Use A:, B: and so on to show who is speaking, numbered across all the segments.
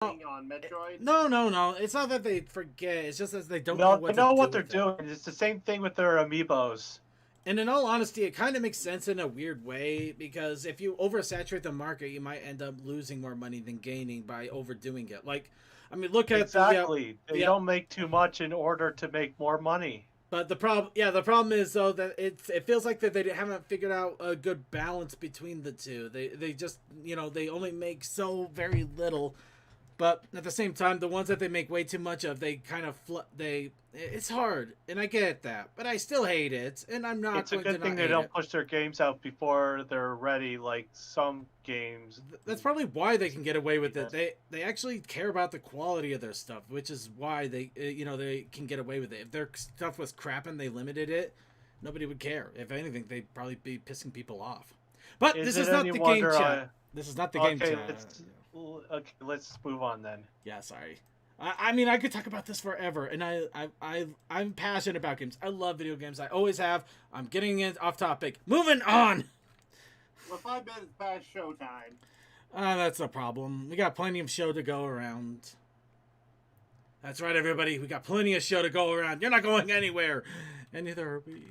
A: on Metroid.
B: No. It's not that they forget. It's just that they don't know what
C: they know
B: to
C: what
B: do
C: they're
B: with it.
C: doing. It's the same thing with their amiibos.
B: And in all honesty, it kind of makes sense in a weird way, because if you oversaturate the market, you might end up losing more money than gaining by overdoing it. Like, I mean, look at
C: Exactly. They
B: yeah.
C: don't make too much in order to make more money.
B: But the problem is though that it feels like that they haven't figured out a good balance between the two. They just they only make so very little, but at the same time, the ones that they make way too much of, they kind of it's hard, and I get that, but I still hate it, and I'm not.
C: It's a
B: going
C: good
B: to
C: thing
B: not
C: they
B: hate
C: don't
B: it.
C: push their games out before they're ready, like some games.
B: That's probably why they can get away with it. They actually care about the quality of their stuff, which is why they they can get away with it. If their stuff was crap and they limited it, nobody would care. If anything, they'd probably be pissing people off. But this is not the game chat. This is not the game chat.
C: Okay, let's move on then.
B: Yeah, sorry. I mean, I could talk about this forever, and I'm passionate about games. I love video games. I always have. I'm getting it off topic. Moving on.
A: We're 5 minutes past showtime.
B: That's a problem. We got plenty of show to go around. That's right, everybody. We got plenty of show to go around. You're not going anywhere, and neither are we.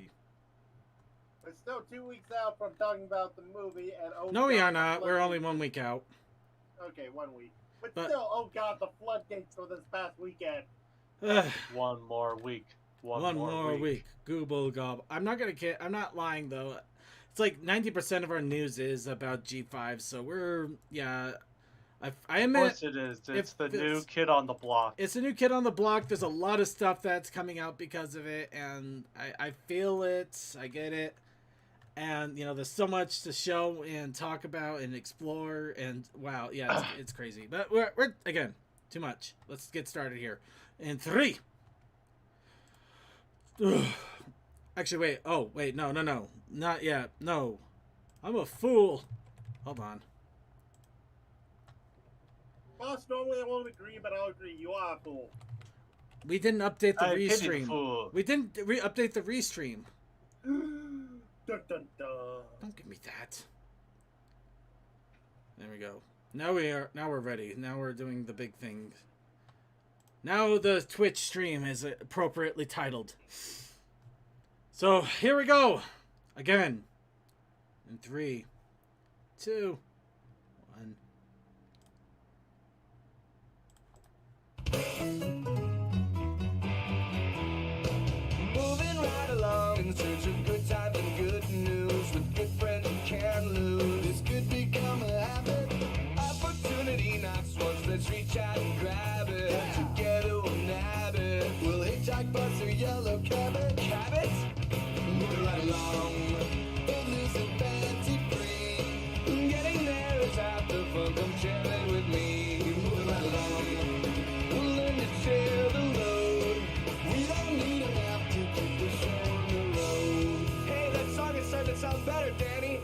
A: We're still 2 weeks out from talking about the movie, and
B: no, we are not. We're only 1 week out.
A: Okay, 1 week. But still, oh god, the floodgates for this past weekend.
C: One more week. One more week.
B: Google gob. I'm not lying though. It's like 90% of our news is about G5, so we're I admit.
C: Of course it is. It's the new kid on the block.
B: It's a new kid on the block. There's a lot of stuff that's coming out because of it, and I feel it. I get it. And there's so much to show and talk about and explore, and wow, yeah, it's crazy. But we're again too much. Let's get started here. In 3. Actually, wait. Oh, wait. No, not yet. No, I'm a fool. Hold on.
A: Boss, normally I won't agree, but I'll agree. You are a fool.
B: We didn't update the restream. We didn't update the restream.
A: Dun, dun, dun.
B: Don't give me that. There we go. Now we're ready. Now we're doing the big thing. Now the Twitch stream is appropriately titled. So here we go. Again. In 3, 2, 1.
D: Moving right along in search of good times and good news with good friends you can't lose. This could become a habit. Opportunity knocks once, let's reach out and grab it. Together we'll nab it. We'll hitchhike, bus, or yellow cabot. Cabot? Moving right along. Footloose and fancy free. Getting there is half the fun. Come share it with me. Moving right along. We'll learn to share the load. We don't need a map to keep the show on the road. Hey, that song is starting to sound better, Danny.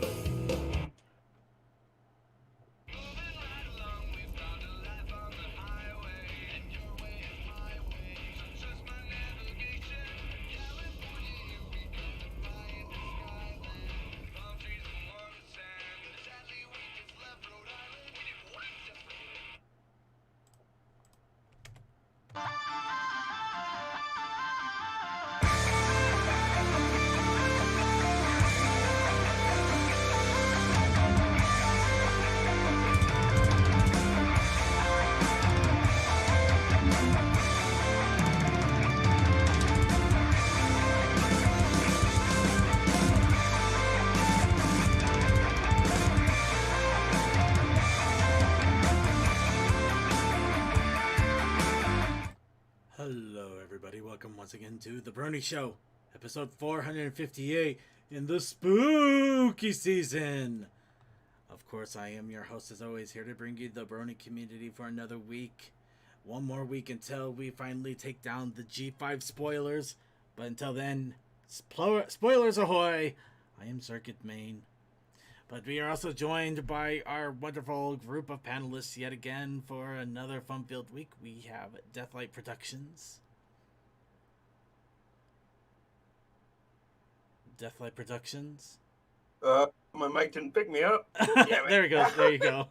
B: Welcome once again to The Brony Show, episode 458 in the spooky season. Of course, I am your host, as always, here to bring you the Brony community for another week. One more week until we finally take down the G5 spoilers. But until then, spoilers ahoy! I am Circuit Main. But we are also joined by our wonderful group of panelists yet again for another fun-filled week. We have Deathlight Productions. Deathlight Productions.
E: My mic didn't pick me up.
B: There we go. There you go.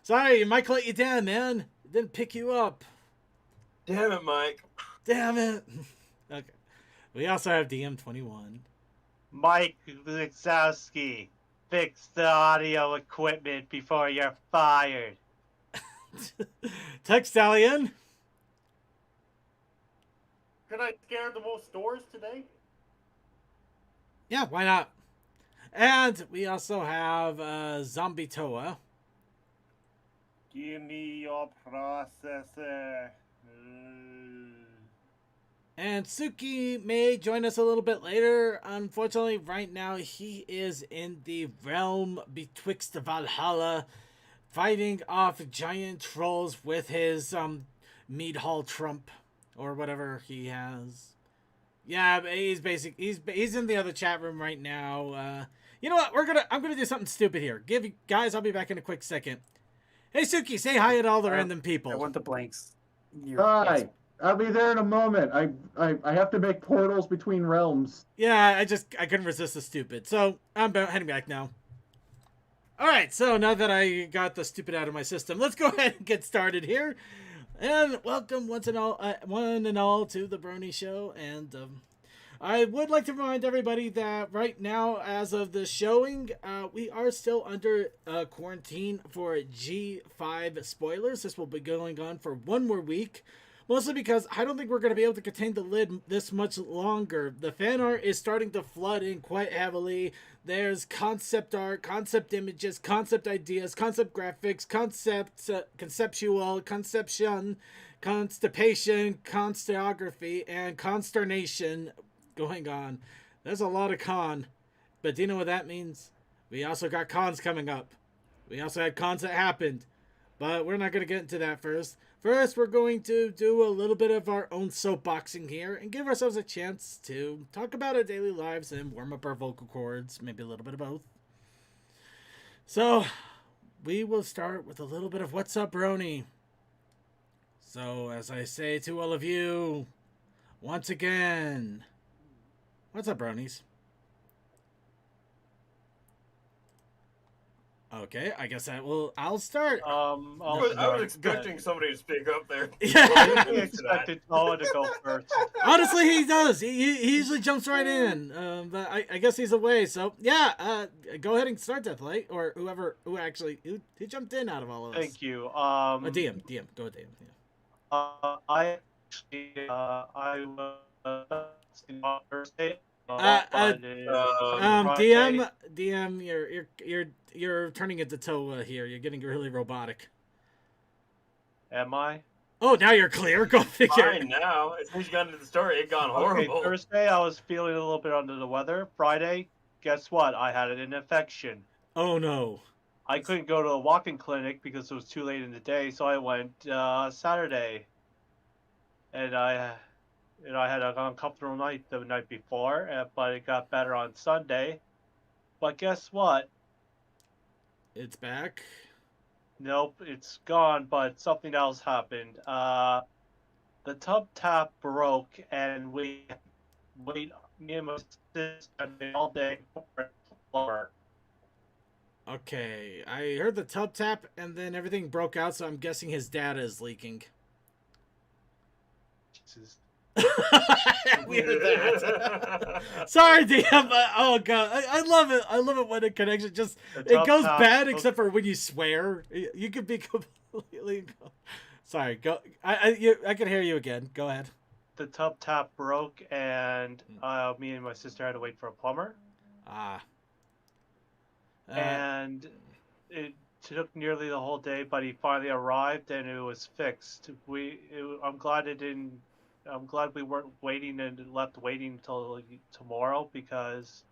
B: Sorry, your mic let you down, man. It didn't pick you up.
E: Damn it, Mike.
B: Damn it. Okay. We also have DM21.
C: Mike Wazowski, fix the audio equipment before you're fired.
B: Tech Stallion.
A: Can I scare the most stores today?
B: Yeah, why not? And we also have Zombie Toa.
A: Give me your processor.
B: And Suki may join us a little bit later. Unfortunately, right now he is in the realm betwixt Valhalla, fighting off giant trolls with his mead hall trump or whatever he has. Yeah, but he's in the other chat room right now. You know what? I'm gonna do something stupid here. Guys, I'll be back in a quick second. Hey Suki, say hi to all the random people.
F: I want the blanks.
G: Hi. I'll be there in a moment. I have to make portals between realms.
B: Yeah, I couldn't resist the stupid. So I'm heading back now. Alright, so now that I got the stupid out of my system, let's go ahead and get started here. And welcome one and all to the Brony Show. And I would like to remind everybody that right now, as of the showing, we are still under quarantine for G5 spoilers. This will be going on for one more week. Mostly because I don't think we're going to be able to contain the lid this much longer. The fan art is starting to flood in quite heavily. There's concept art, concept images, concept ideas, concept graphics, conceptual, conception, constipation, consteography, and consternation going on. There's a lot of con. But do you know what that means? We also got cons coming up. We also had cons that happened. But we're not going to get into that first. First, we're going to do a little bit of our own soapboxing here and give ourselves a chance to talk about our daily lives and warm up our vocal cords, maybe a little bit of both. So, we will start with a little bit of What's Up, Brony? So, as I say to all of you, once again, what's up, Bronies? Okay, I guess I'll start.
E: I was expecting somebody to speak up there.
B: Yeah.
C: I expected Noah to go first.
B: Honestly, he does. He usually jumps right in. But I guess he's away. So yeah, go ahead and start, Deathlight, or who jumped in out of all of us.
C: Thank you.
B: DM, go with DM. Yeah.
C: I actually I was in on Thursday.
B: DM, you're turning into Toa here. You're getting really robotic.
C: Am I?
B: Oh, now you're clear. Go figure.
E: Fine now. As soon as you got into the story, it gone horrible.
C: Okay, Thursday I was feeling a little bit under the weather. Friday, guess what? I had an infection.
B: Oh no.
C: I couldn't go to a walk-in clinic because it was too late in the day, so I went Saturday. And I had an uncomfortable night the night before, but it got better on Sunday. But guess what?
B: It's back.
C: Nope, it's gone, but something else happened. The tub tap broke, and me and my sister all day for a plumber.
B: Okay, I heard the tub tap, and then everything broke out, so I'm guessing his data is leaking.
C: Jesus.
B: We heard that. Sorry, DM. Oh god, I love it. I love it when a connection just it goes bad, except for when you swear. You could be completely. Sorry, go. I can hear you again. Go ahead.
C: The tub tap broke, and me and my sister had to wait for a plumber. And it took nearly the whole day, but he finally arrived, and it was fixed. I'm glad we weren't waiting and left waiting until tomorrow, because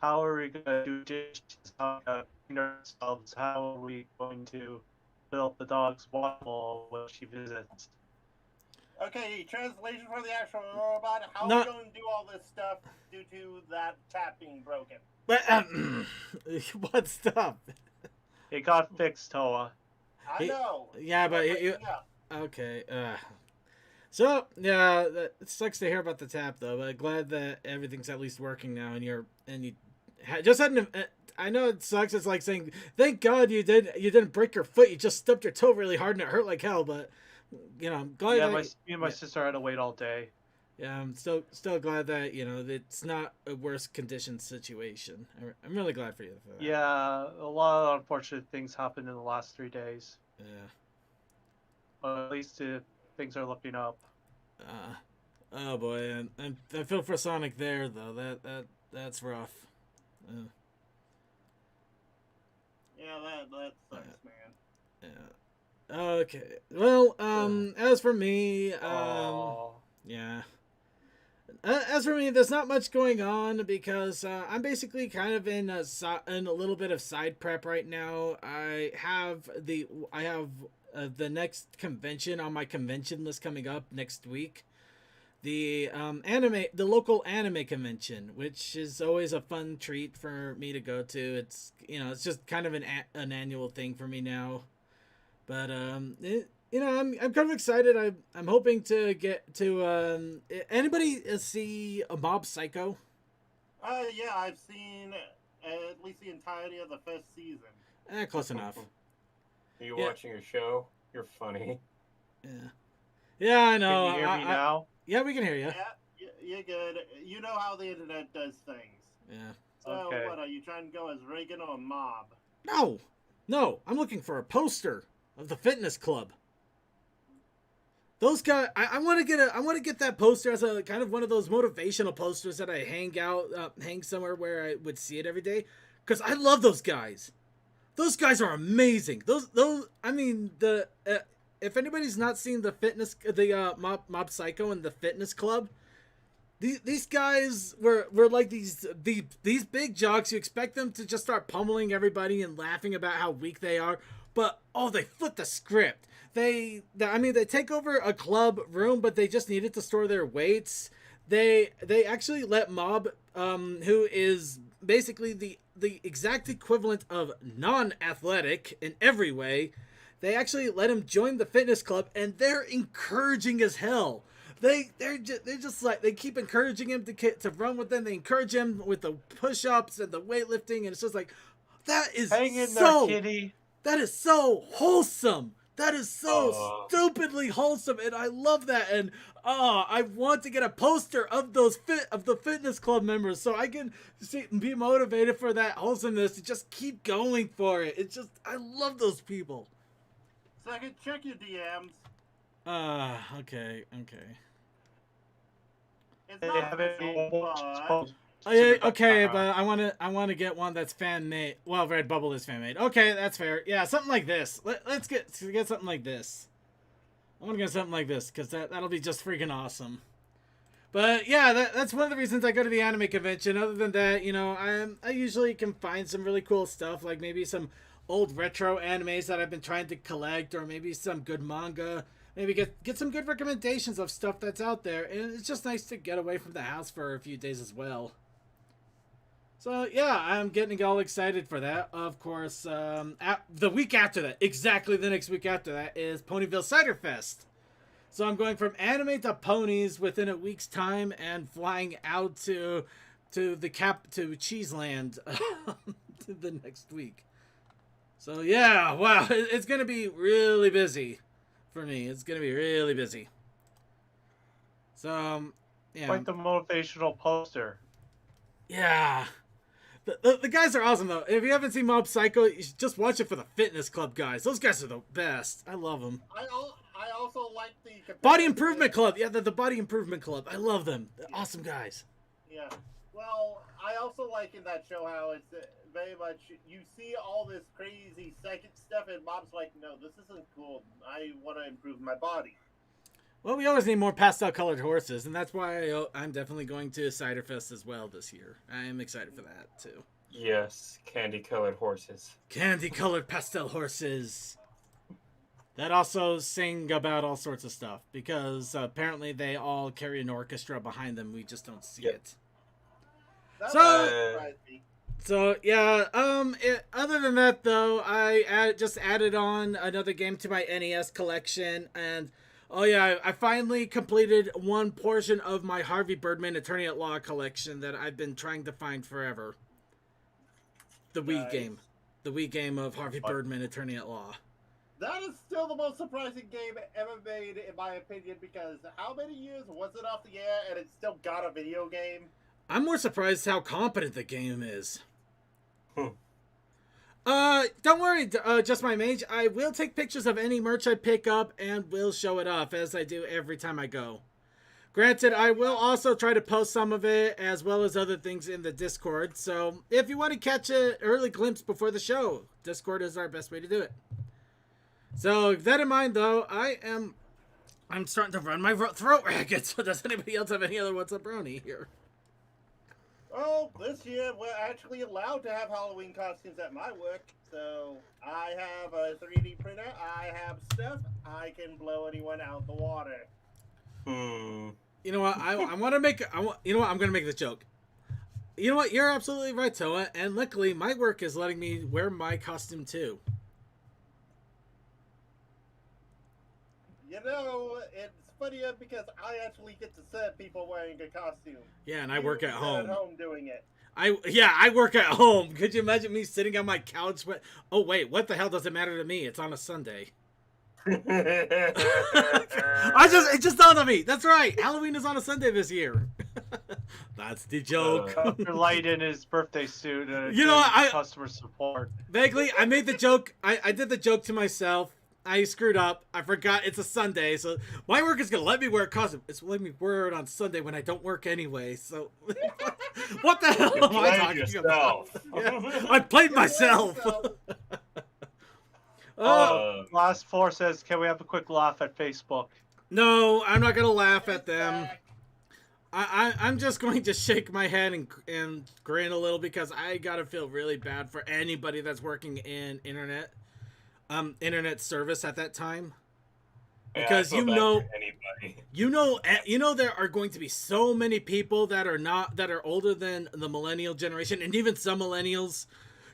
C: how are we going to do dishes? How are we going to clean ourselves? How are we going to fill up the dog's water bowl when she visits?
A: Okay, translation for the actual robot. How are we going to do all this stuff due to that tap being broken?
B: But what stuff?
C: It got fixed, Toa.
A: I know.
B: Yeah, but okay. So yeah, it sucks to hear about the tap though. But glad that everything's at least working now, and just had I know it sucks. It's like saying, "Thank God you didn't break your foot. You just stubbed your toe really hard and it hurt like hell." But I'm glad.
C: Yeah, me and my sister had to wait all day.
B: Yeah, I'm still glad that it's not a worse condition situation. I'm really glad for you for that.
C: Yeah, a lot of unfortunate things happened in the last 3 days.
B: Yeah.
C: But at least things are looking up.
B: Oh boy, and I feel for Sonic there though. That's rough.
A: Yeah, that sucks, man.
B: Yeah. Okay. Well, as for me, yeah. As for me, there's not much going on because I'm basically kind of in a little bit of side prep right now. I have the next convention on my convention list coming up next week. The local anime convention, which is always a fun treat for me to go to. It's it's just kind of an annual thing for me now. But I'm kind of excited. I'm hoping to get to anybody see a Mob Psycho?
A: Yeah, I've seen at least the entirety of the first season.
B: Close enough.
E: Are you watching a show? You're funny.
B: Yeah, I know.
C: Can you hear me now?
B: Yeah, we can hear you.
A: Yeah, you're good. You know how the internet does things.
B: Yeah.
A: So
C: Okay.
A: what, are you trying to go as Reagan or Mob?
B: No, I'm looking for a poster of the fitness club. Those guys, I want to get that poster as a kind of one of those motivational posters that I hang somewhere where I would see it every day, because I love those guys. Those guys are amazing. I mean, if anybody's not seen the Mob Psycho and the Fitness Club, these guys were like these big jocks. You expect them to just start pummeling everybody and laughing about how weak they are, but they flip the script. They take over a club room, but they just needed to store their weights. They actually let Mob, who is basically the exact equivalent of non-athletic in every way, they actually let him join the fitness club, and they're encouraging as hell. They're just like, they keep encouraging him to run with them. They encourage him with the push-ups and the weightlifting, and it's just like, that is
C: Hang in there, kitty.
B: That is so wholesome. That is so stupidly wholesome, and I love that. And I want to get a poster of the fitness club members so I can be motivated for that wholesomeness to just keep going for it. It's just, I love those people.
A: Second, check your DMs.
B: Okay.
A: It's not official, but
B: Okay, but I want to get one that's fan made. Well, Redbubble is fan made. Okay, that's fair. Yeah, something like this. Let's get something like this. I want to get something like this because that'll be just freaking awesome. But yeah, that's one of the reasons I go to the anime convention. Other than that, I usually can find some really cool stuff, like maybe some old retro animes that I've been trying to collect, or maybe some good manga. Maybe get some good recommendations of stuff that's out there, and it's just nice to get away from the house for a few days as well. So yeah, I'm getting all excited for that. Of course, the week after that, exactly the next week after that, is Ponyville Cider Fest. So I'm going from anime to ponies within a week's time, and flying out to Cheeseland the next week. So yeah, wow, it's gonna be really busy for me. It's gonna be really busy. So yeah,
C: Quite the motivational poster.
B: yeah. The guys are awesome, though. If you haven't seen Mob Psycho, you should just watch it for the fitness club guys. Those guys are the best. I love them.
A: I also like the
B: Body Improvement Club. Yeah, the Body Improvement Club. I love them. They're awesome guys.
A: Yeah. Well, I also like in that show how it's very much, you see all this crazy psychic stuff, and Bob's like, no, this isn't cool. I want to improve my body.
B: Well, we always need more pastel-colored horses, and that's why I'm definitely going to Cider Fest as well this year. I am excited for that, too.
E: Yes, candy-colored horses.
B: Candy-colored pastel horses. That also sing about all sorts of stuff, because apparently they all carry an orchestra behind them. We just don't see it.
A: That
B: So-
A: surprised me.
B: So yeah, other than that though, I just added on another game to my NES collection, and oh yeah, I finally completed one portion of my Harvey Birdman Attorney at Law collection that I've been trying to find forever. The Wii
A: Nice.
B: game. The Wii game of Harvey
C: What?
B: Birdman, Attorney at Law.
A: That is still the most surprising game ever made, in my opinion, because how many years was it off the air and it still got a video game?
B: I'm more surprised how competent the game is.
E: Hmm.
B: Don't worry, Just My Mage. I will take pictures of any merch I pick up and will show it off, as I do every time I go. Granted, I will also try to post some of it, as well as other things in the Discord, so if you want to catch an early glimpse before the show, Discord is our best way to do it. So, with that in mind, though, I'm starting to run my throat ragged, so does anybody else have any other What's Up Brony here?
A: Well, this year we're actually allowed to have Halloween costumes at my work, so I have a 3D printer, I have stuff, I can blow anyone out the water.
E: Hmm.
B: You know what? I want to make. You know what? I'm gonna make this joke. You know what? You're absolutely right, Toa. And luckily, my work is letting me wear my costume too.
A: You know, it's funnier because I actually get to serve people wearing a costume.
B: Yeah, and I work at
A: You
B: home.
A: At home doing it.
B: I work at home. Could you imagine me sitting on my couch? Oh wait, what the hell does it matter to me? It's on a Sunday. It just dawned on me. That's right. Halloween is on a Sunday this year. That's the joke.
C: Dr. Light in his birthday suit.
B: You know what,
C: customer support.
B: Vaguely, I made the joke. I did the joke to myself. I screwed up. I forgot it's a Sunday, so my work is gonna let me wear a costume. It's letting me wear it on Sunday when I don't work anyway. So, what the hell am I talking
E: yourself.
B: about? Yeah, I played myself.
C: Last four says, can we have a quick laugh at Facebook?
B: No, I'm not gonna laugh at them. I'm just going to shake my head and grin a little because I gotta feel really bad for anybody that's working in internet service at that time. Because
E: anybody.
B: you know there are going to be so many people that are older than the millennial generation, and even some millennials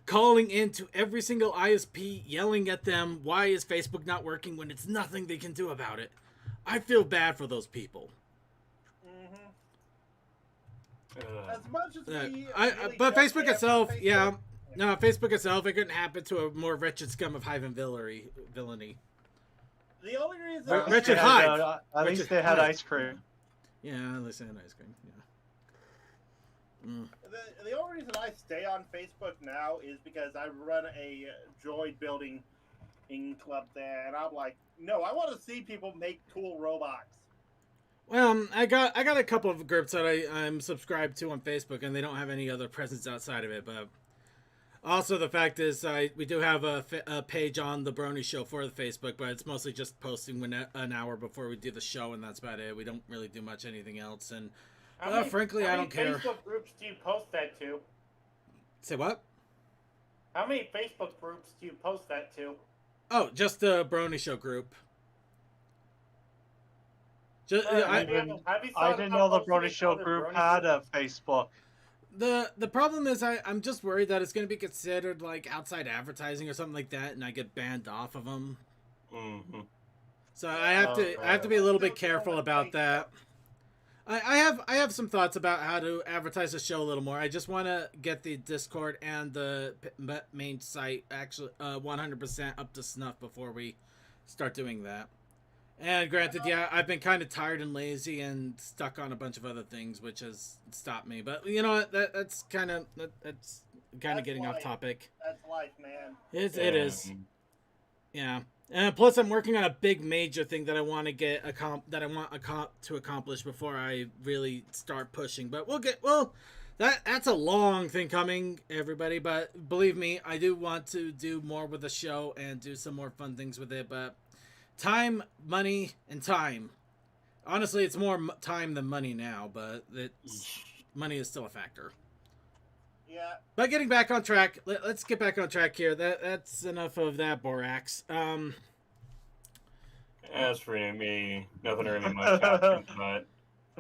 B: calling into every single ISP yelling at them, why is Facebook not working when it's nothing they can do about it. I feel bad for those people.
A: As much as we
B: but
A: don't
B: Facebook
A: care
B: itself,
A: for Facebook,
B: yeah. No, Facebook itself, it couldn't happen to a more wretched scum of hive and villainy.
A: The only reason
B: Richard Hyde.
C: At least
B: Richard
C: they had
B: Hyde.
C: ice cream.
B: Yeah, at least they had ice cream. Yeah.
A: The only reason I stay on Facebook now is because I run a droid building club there, and I'm like, no, I want to see people make cool robots.
B: Well, I got a couple of groups that I'm subscribed to on Facebook, and they don't have any other presence outside of it. But also the fact is, we do have a page on the Brony Show for the Facebook, but it's mostly just posting an hour before we do the show, and that's about it. We don't really do much anything else, and frankly, I don't care.
F: How many Facebook groups do you post that to?
B: Say what?
F: How many Facebook groups do you post that to?
B: Oh, just the Brony Show group.
C: I didn't know the Brony Show group had a Facebook.
B: The problem is I'm just worried that it's going to be considered like outside advertising or something like that, and I get banned off of them.
E: Mm-hmm.
B: So I have to be a little bit careful about that. I have some thoughts about how to advertise the show a little more. I just want to get the Discord and the main site actually 100% up to snuff before we start doing that. And granted, yeah, I've been kind of tired and lazy and stuck on a bunch of other things, which has stopped me. But you know what? That's kind of getting
A: life.
B: off topic.
A: That's life, man.
B: It is. Yeah. And plus, I'm working on a big major thing that I want to accomplish before I really start pushing. But that's a long thing coming, everybody. But believe me, I do want to do more with the show and do some more fun things with it. But time, money, and time. Honestly, it's more time than money now, but money is still a factor.
A: Yeah.
B: But getting back on track, let's get back on track here. That's enough of that, Borax.
E: As for me, nothing really much happened, but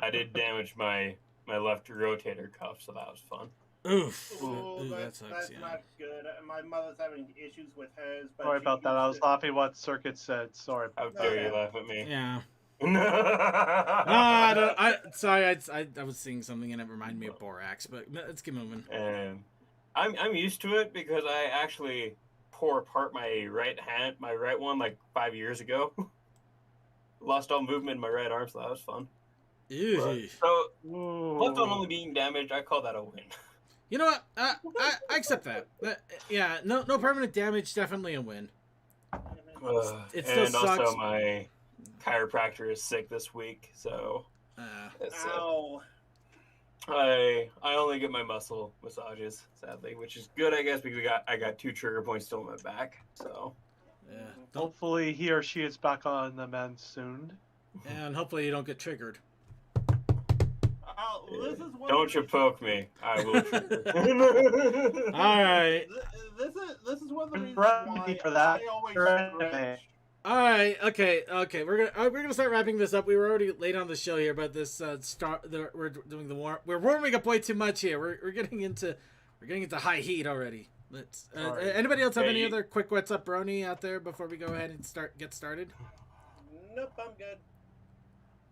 E: I did damage my left rotator cuff, so that was fun.
B: Oof.
A: Ooh,
B: that
A: that's
B: sucks, yeah.
A: not good. My mother's having issues with hers. But
C: Sorry
A: she
C: about that. I was
A: used to-
C: laughing what Circuit said. Sorry.
E: How dare you laugh at me?
B: Yeah.
E: No,
B: Sorry, I was seeing something and it reminded me of Borax, but let's get moving.
E: And I'm used to it because I actually tore apart my right one like 5 years ago. Lost all movement in my right arm, so that was fun.
B: Ew.
E: So
C: Ooh.
E: left on only being damaged, I call that a win.
B: You know what? I accept that. Yeah, no permanent damage, definitely a win. It still
E: and
B: sucks.
E: also my chiropractor is sick this week, so
A: Ow.
E: I only get my muscle massages, sadly, which is good, I guess, because I got 2 trigger points still in my back. So
B: Yeah. Don't,
C: Hopefully he or she is back on the mend soon.
B: and hopefully you don't get triggered.
A: This is one
E: don't
A: of
E: you
A: the
E: poke me, I will trigger.
B: All right.
A: This is one of the reasons
C: Remedy
A: why
C: for that.
A: I always
C: Remedy.
A: stretch.
B: All right, okay. We're gonna start wrapping this up. We were already late on the show here, but this we're doing the warm. We're warming up way too much here. We're getting into high heat already. Let's.
C: Sorry.
B: Anybody else have
E: Hey,
B: any
E: you-
B: other quick what's up, Brony, out there before we go ahead and get started?
A: Nope, I'm good.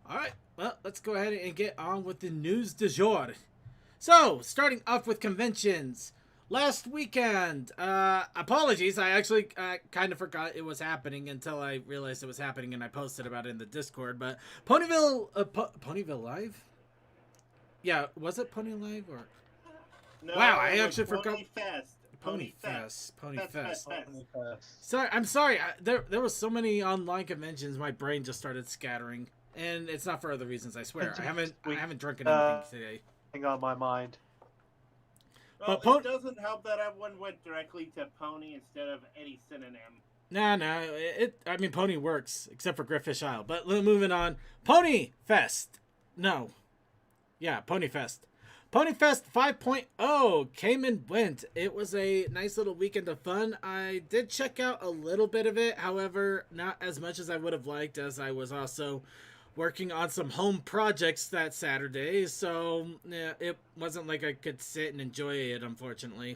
B: All right. Well, let's go ahead and get on with the news du jour. So, starting off with conventions. Last weekend, apologies, I actually kind of forgot it was happening until I realized it was happening and I posted about it in the Discord, but Ponyville Live? Yeah, was it Pony Live or?
A: No,
B: Wow, I
A: it was
B: actually forgot-
A: Pony Fest.
B: Pony Fest.
A: Fest.
B: Sorry, I'm sorry. There was so many online conventions, my brain just started scattering, and it's not for other reasons. I swear. I haven't drunken anything today.
C: Thing on my mind.
A: Well,
B: But
A: it doesn't help that everyone went directly to Pony instead of any synonym.
B: No. I mean, Pony works, except for Griffish Isle. But moving on. Pony Fest. No. Yeah, Pony Fest. Pony Fest 5.0 came and went. It was a nice little weekend of fun. I did check out a little bit of it. However, not as much as I would have liked, as I was also working on some home projects that Saturday. So, yeah, it wasn't like I could sit and enjoy it, unfortunately.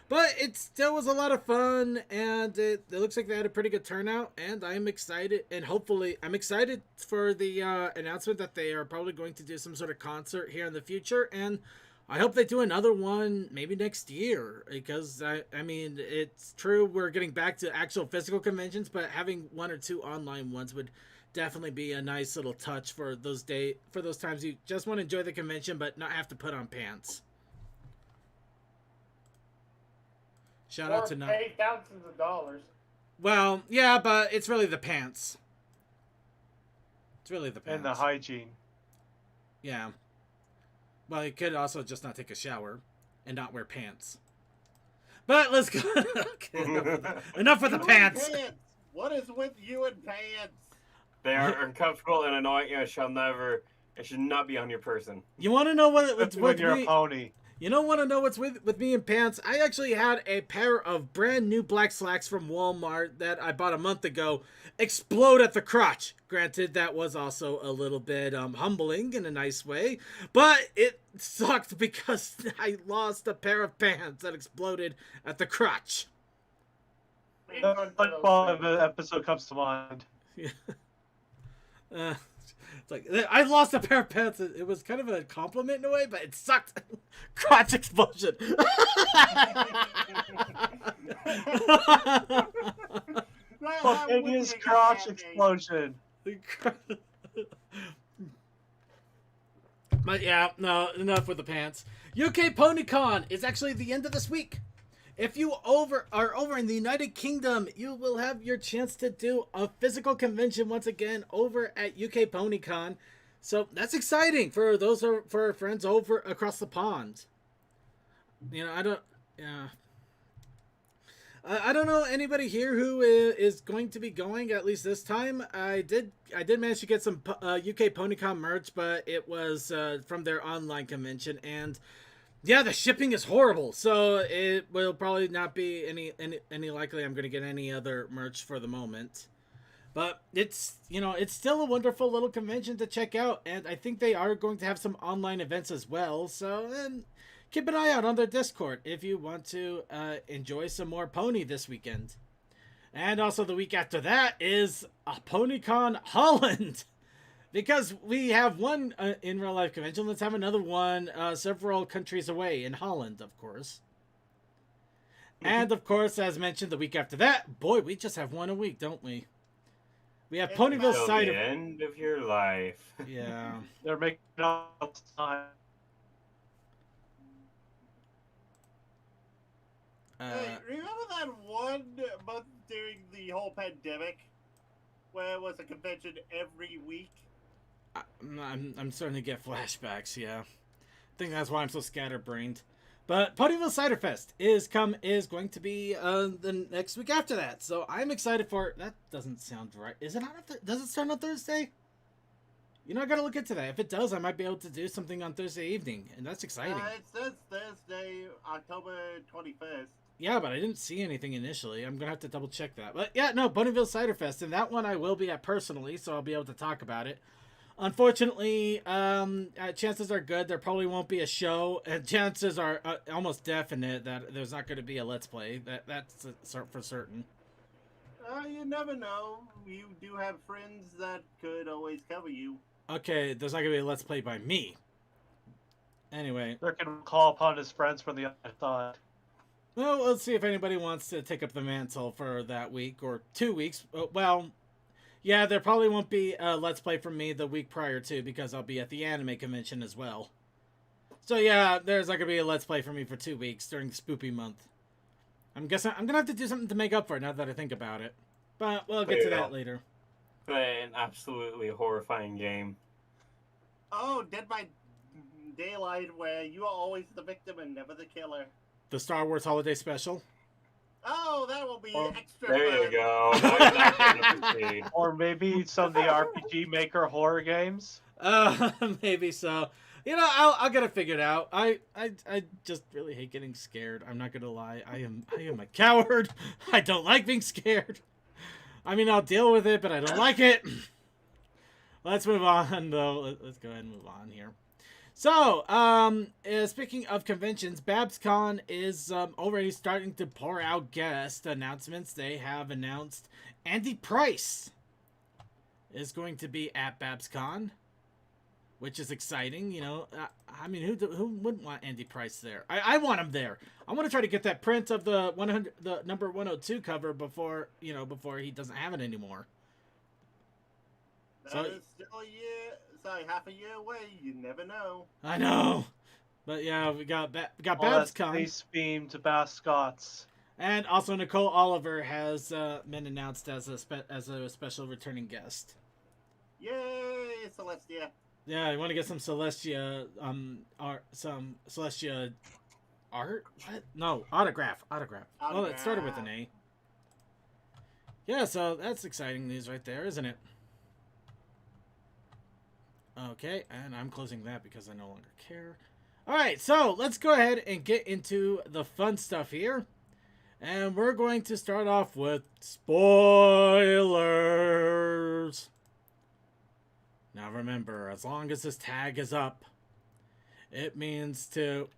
B: But it still was a lot of fun, and it looks like they had a pretty good turnout, and I'm excited, and hopefully, I'm excited for the announcement that they are probably going to do some sort of concert here in the future, and I hope they do another one maybe next year, because, I mean, it's true we're getting back to actual physical conventions, but having 1 or 2 online ones would definitely be a nice little touch for those times you just want to enjoy the convention, but not have to put on pants. Shout out to not.
F: Pay thousands of dollars.
B: Well, yeah, but it's really the pants. It's really the pants.
C: And the hygiene.
B: Yeah. Well, you could also just not take a shower and not wear pants. But let's go. Okay, enough with the pants.
A: What is with you and pants?
E: They are uncomfortable and annoying and it should not be on your person.
B: You want to know what's
C: Especially when
B: with
C: you're
B: me?
C: a pony.
B: You don't want to know what's with me in pants? I actually had a pair of brand new black slacks from Walmart that I bought a month ago explode at the crotch. Granted, that was also a little bit humbling in a nice way, but it sucked because I lost a pair of pants that exploded at the crotch.
C: The SpongeBob episode comes to mind.
B: It's like, I lost a pair of pants. It was kind of a compliment in a way, but it sucked. Crotch explosion.
C: Spontaneous crotch explosion.
B: But yeah, no, enough with the pants. UK PonyCon is actually the end of this week. If you are over in the United Kingdom, you will have your chance to do a physical convention once again over at UK PonyCon. So that's exciting for for our friends over across the pond. You know, I don't know anybody here who is going to be going, at least this time. I did manage to get some UK PonyCon merch, but it was from their online convention, and yeah, the shipping is horrible, so it will probably not be any likely I'm going to get any other merch for the moment. But it's still a wonderful little convention to check out, and I think they are going to have some online events as well, so keep an eye out on their Discord if you want to enjoy some more Pony this weekend. And also the week after that is a PonyCon Holland. Because we have one in real life convention, let's have another one several countries away in Holland, of course. And of course, as mentioned, the week after that, boy, we just have one a week, don't we? We have Ponyville
E: Till
B: Cider.
E: the end of your life.
B: Yeah.
C: They're making up time.
A: Hey, remember that one month during the whole pandemic where it was a convention every week?
B: I'm starting to get flashbacks. Yeah, I think that's why I'm so scatterbrained. But Ponyville Cider Fest is going to be the next week after that, so I'm excited for it. That doesn't sound right. Is it on does it start on Thursday? You know, I gotta look into that. If it does, I might be able to do something on Thursday evening, and that's exciting.
A: It says Thursday, October 21st.
B: Yeah, but I didn't see anything initially. I'm gonna have to double check that. But yeah, no, Ponyville Cider Fest, and that one I will be at personally, so I'll be able to talk about it. Unfortunately, chances are good there probably won't be a show, and chances are almost definite that there's not going to be a Let's Play. That's for certain.
A: You never know. You do have friends that could always cover you.
B: Okay, there's not going to be a Let's Play by me. Anyway.
C: Rick can call upon his friends from the other side.
B: Well, let's see if anybody wants to take up the mantle for that week or 2 weeks. Well, yeah, there probably won't be a Let's Play from me the week prior to, because I'll be at the anime convention as well. So yeah, there's not going to be a Let's Play for me for 2 weeks during Spoopy month. I'm guessing I'm going to have to do something to make up for it now that I think about it. But we'll get to that later.
E: Play an absolutely horrifying game.
A: Oh, Dead by Daylight, where you are always the victim and never the killer.
B: The Star Wars Holiday Special.
A: Oh, that will be extra
E: There
A: fun.
E: you go. Now you're not getting to see.
C: Or maybe some of the RPG Maker horror games.
B: Maybe so. You know, I'll get it figured out. I just really hate getting scared. I'm not gonna lie. I am a coward. I don't like being scared. I mean, I'll deal with it, but I don't like it. Let's move on, though. Let's go ahead and move on here. So, speaking of conventions, BabsCon is already starting to pour out guest announcements. They have announced Andy Price is going to be at BabsCon, which is exciting. You know, I mean, who wouldn't want Andy Price there? I want him there. I want to try to get that print of the number 102 cover before he doesn't have it anymore.
A: That is still half a year away. You never know.
B: I know, but yeah, we got
C: BabsCon.
B: BabsCon.
C: Space-themed mascots.
B: And also Nicole Oliver has been announced as a special returning guest.
A: Yay, Celestia.
B: Yeah, I want to get some Celestia art. What? No, autograph. Well, it started with an A. Yeah, so that's exciting news right there, isn't it? Okay, and I'm closing that because I no longer care. Alright, so let's go ahead and get into the fun stuff here. And we're going to start off with spoilers. Now remember, as long as this tag is up, it means to...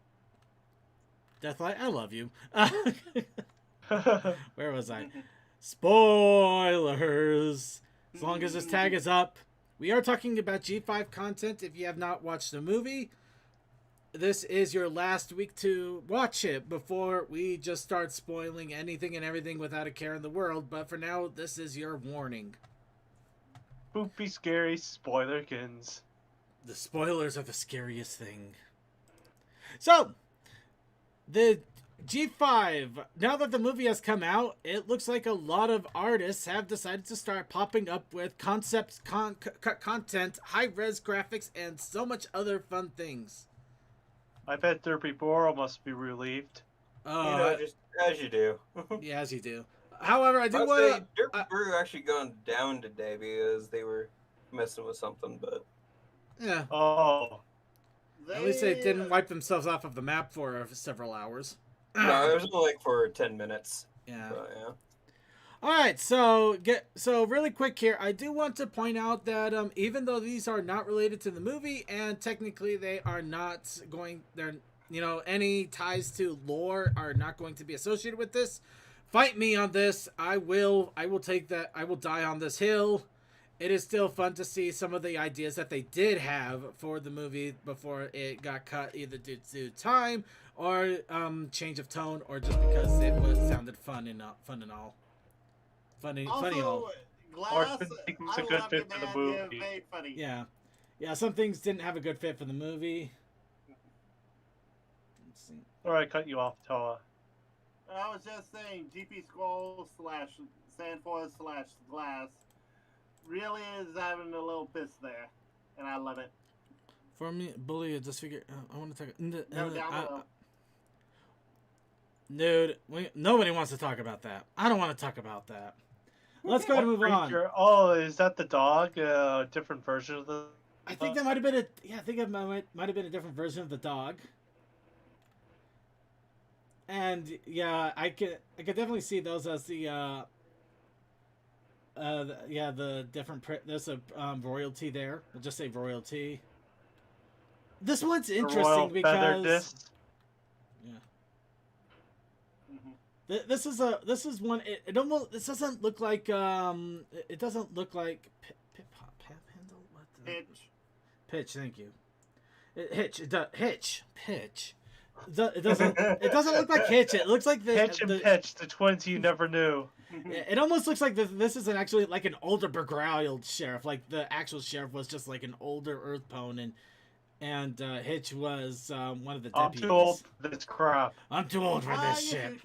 B: Deathlight, I love you. Where was I? Spoilers. As long as this tag is up. We are talking about G5 content. If you have not watched the movie, this is your last week to watch it before we just start spoiling anything and everything without a care in the world. But for now, this is your warning.
C: Spoopy, scary spoilerkins.
B: The spoilers are the scariest thing. So, the G5, now that the movie has come out, it looks like a lot of artists have decided to start popping up with content, high-res graphics, and so much other fun things.
C: I bet Derpy Boro must be relieved.
E: Just as you do.
B: Yeah, as you do. However, I do
E: I'd
B: want
E: say Derpy Brew actually gone down today because they were messing with something, but...
B: Yeah.
C: Oh.
B: At least they didn't wipe themselves off of the map for several hours.
E: No, it was only like for 10 minutes.
B: Yeah.
E: So, yeah.
B: All right, so really quick here, I do want to point out that even though these are not related to the movie and technically they are not going, any ties to lore are not going to be associated with this. Fight me on this. I will take that. I will die on this hill. it is still fun to see some of the ideas that they did have for the movie before it got cut, either due to time or change of tone, or just because it was sounded fun and all. Funny all.
A: Glass,
C: didn't think it was
A: I
C: a good
A: love
C: fit
A: you,
C: for the
A: man.
C: movie.
A: You're very funny.
B: Yeah. Yeah, some things didn't have a good fit for the movie. Let's see.
C: Sorry, I cut you off, Toa.
A: I was just saying, GP Scroll / Sandforce / Glass really is having a little piss there, and I love it.
B: For me, Bully, just figure. I want to talk.
A: No, down below.
B: Dude, nobody wants to talk about that. I don't want to talk about that. Let's go ahead and move on.
C: Oh, is that the dog? Different version of the.
B: I think that might have been a. Yeah, I think it might have been a different version of the dog. And yeah, I could definitely see those as the the different there's a royalty there. I'll just say royalty. This one's interesting because yeah. This is one. It almost. This doesn't look like. It doesn't look like. Handle. What the? Pitch. Thank you. Hitch. It does. Hitch. Pitch. It doesn't. It doesn't look like Hitch. It looks like
C: Hitch and Pitch, the twins you never knew.
B: It almost looks like this isn't actually like an older beguiled sheriff. Like the actual sheriff was just like an older Earthbone, and Hitch was one of the deputies.
C: I'm too old for this crap.
B: I'm too old for this shit.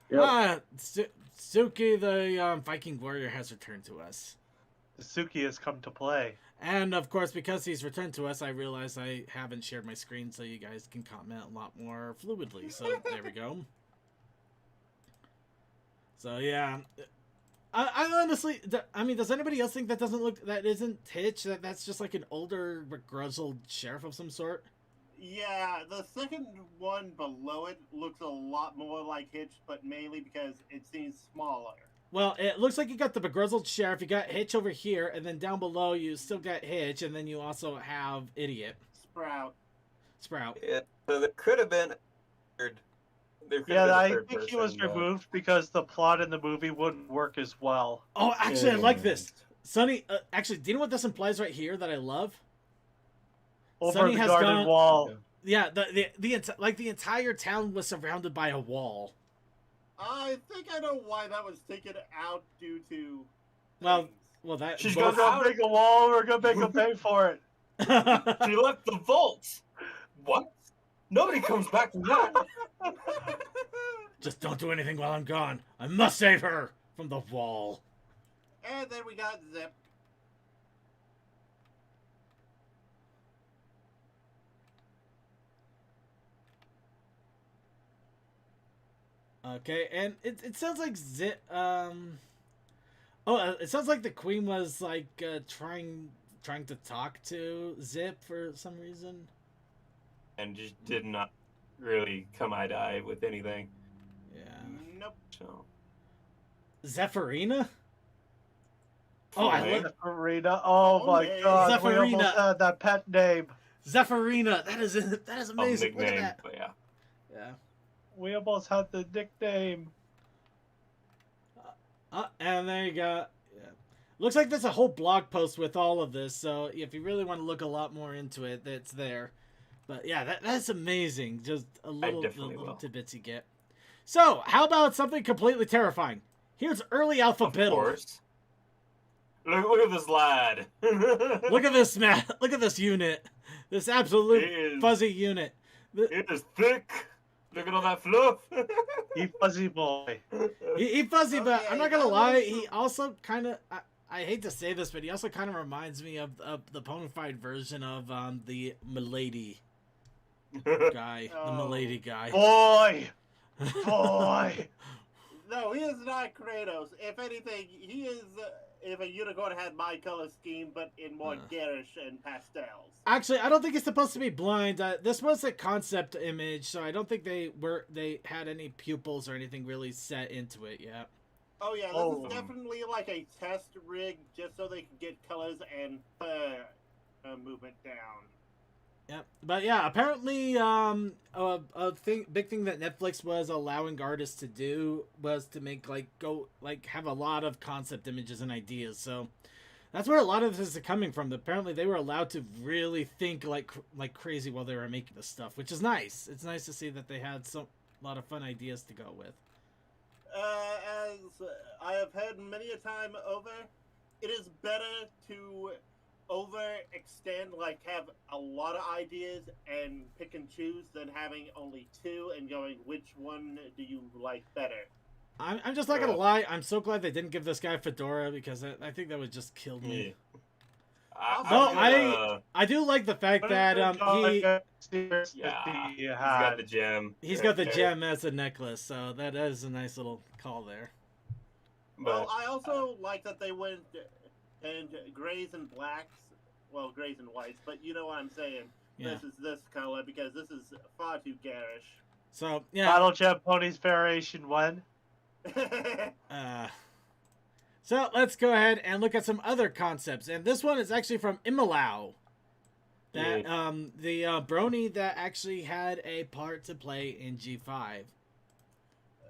G: Yep.
B: Suki, the Viking warrior, has returned to us.
C: Suki has come to play.
B: And, of course, because he's returned to us, I realize I haven't shared my screen so you guys can comment a lot more fluidly. So, there we go. So, yeah. I honestly... I mean, does anybody else think that isn't Hitch? That's just like an older, begrudged sheriff of some sort?
A: Yeah, the second one below it looks a lot more like Hitch, but mainly because it seems smaller.
B: Well, it looks like you got the beguiled sheriff, you got Hitch over here, and then down below you still got Hitch, and then you also have Idiot. Sprout.
E: Yeah, so there could have been.
C: I think he was removed because the plot in the movie wouldn't work as well.
B: Oh, actually, I like this. Sonny, actually, do you know what this implies right here that I love?
C: Over
B: Sonny
C: the
B: has
C: garden wall.
B: Yeah, the entire town was surrounded by a wall.
A: I think I know why that was taken out due to.
B: Well, that
E: She's
C: We're gonna make a wall. We're gonna make them pay for it.
E: She left the vault. What? Nobody comes back from that.
B: Just don't do anything while I'm gone. I must save her from the wall.
A: And then we got Zip.
B: Okay, and it sounds like Zip. It sounds like the queen was like trying to talk to Zip for some reason,
E: And just did not really come eye to eye with anything.
B: Yeah.
A: Nope.
E: So.
B: Zephyrina. Oh, I love
C: Zephyrina. Oh my
A: Okay.
C: god, we
B: Zephyrina.
C: almost had that pet name.
B: Zephyrina. That is amazing. Look at
E: Nickname,
B: that.
E: but yeah.
B: Yeah.
C: We almost had the nickname.
B: And there you go. Yeah. Looks like there's a whole blog post with all of this, so if you really want to look a lot more into it, it's there. But yeah, that's amazing. Just the little tidbits you get. So, how about something completely terrifying? Here's early alpha
E: Of
B: Biddle.
E: course. Look at this lad.
B: Look at this man. Look at this unit. This absolute
E: It is-
B: fuzzy unit.
E: It is thick. Look at all that fluff.
C: You fuzzy boy.
B: He fuzzy, but
A: Okay,
B: I'm not gonna
A: that
B: lie.
A: was-
B: He also kind of. I hate to say this, but he also kind of reminds me of the ponified version of the Milady guy, the
A: Oh.
B: Milady guy.
C: Boy! Boy!
A: No, he is not Kratos. If anything, he is. If a unicorn had my color scheme, but in more garish and pastels.
B: Actually, I don't think it's supposed to be blind. This was a concept image, so I don't think they had any pupils or anything really set into it yet.
A: Oh yeah, this
C: Oh.
A: is definitely like a test rig, just so they can get colors and movement down.
B: Yeah, but yeah, apparently, big thing that Netflix was allowing artists to do was to make have a lot of concept images and ideas. So that's where a lot of this is coming from. Apparently, they were allowed to really think like crazy while they were making this stuff, which is nice. It's nice to see that they had a lot of fun ideas to go with.
A: As I have heard many a time over, it is better to overextend, like have a lot of ideas and pick and choose than having only two and going, which one do you like better?
B: I'm just not gonna lie. I'm so glad they didn't give this guy a fedora because I think that would just kill me. I do like the fact that
E: he's got the gem.
B: He's got the gem as a necklace, so that is a nice little call there.
A: Well, I also like that they went and grays and blacks, well, grays and whites, but you know what I'm saying. Yeah. This is this color because this is far too garish.
B: So yeah,
C: Battle Gem Ponies Variation 1.
B: So let's go ahead and look at some other concepts, and this one is actually from Imalau. That the brony that actually had a part to play in G5.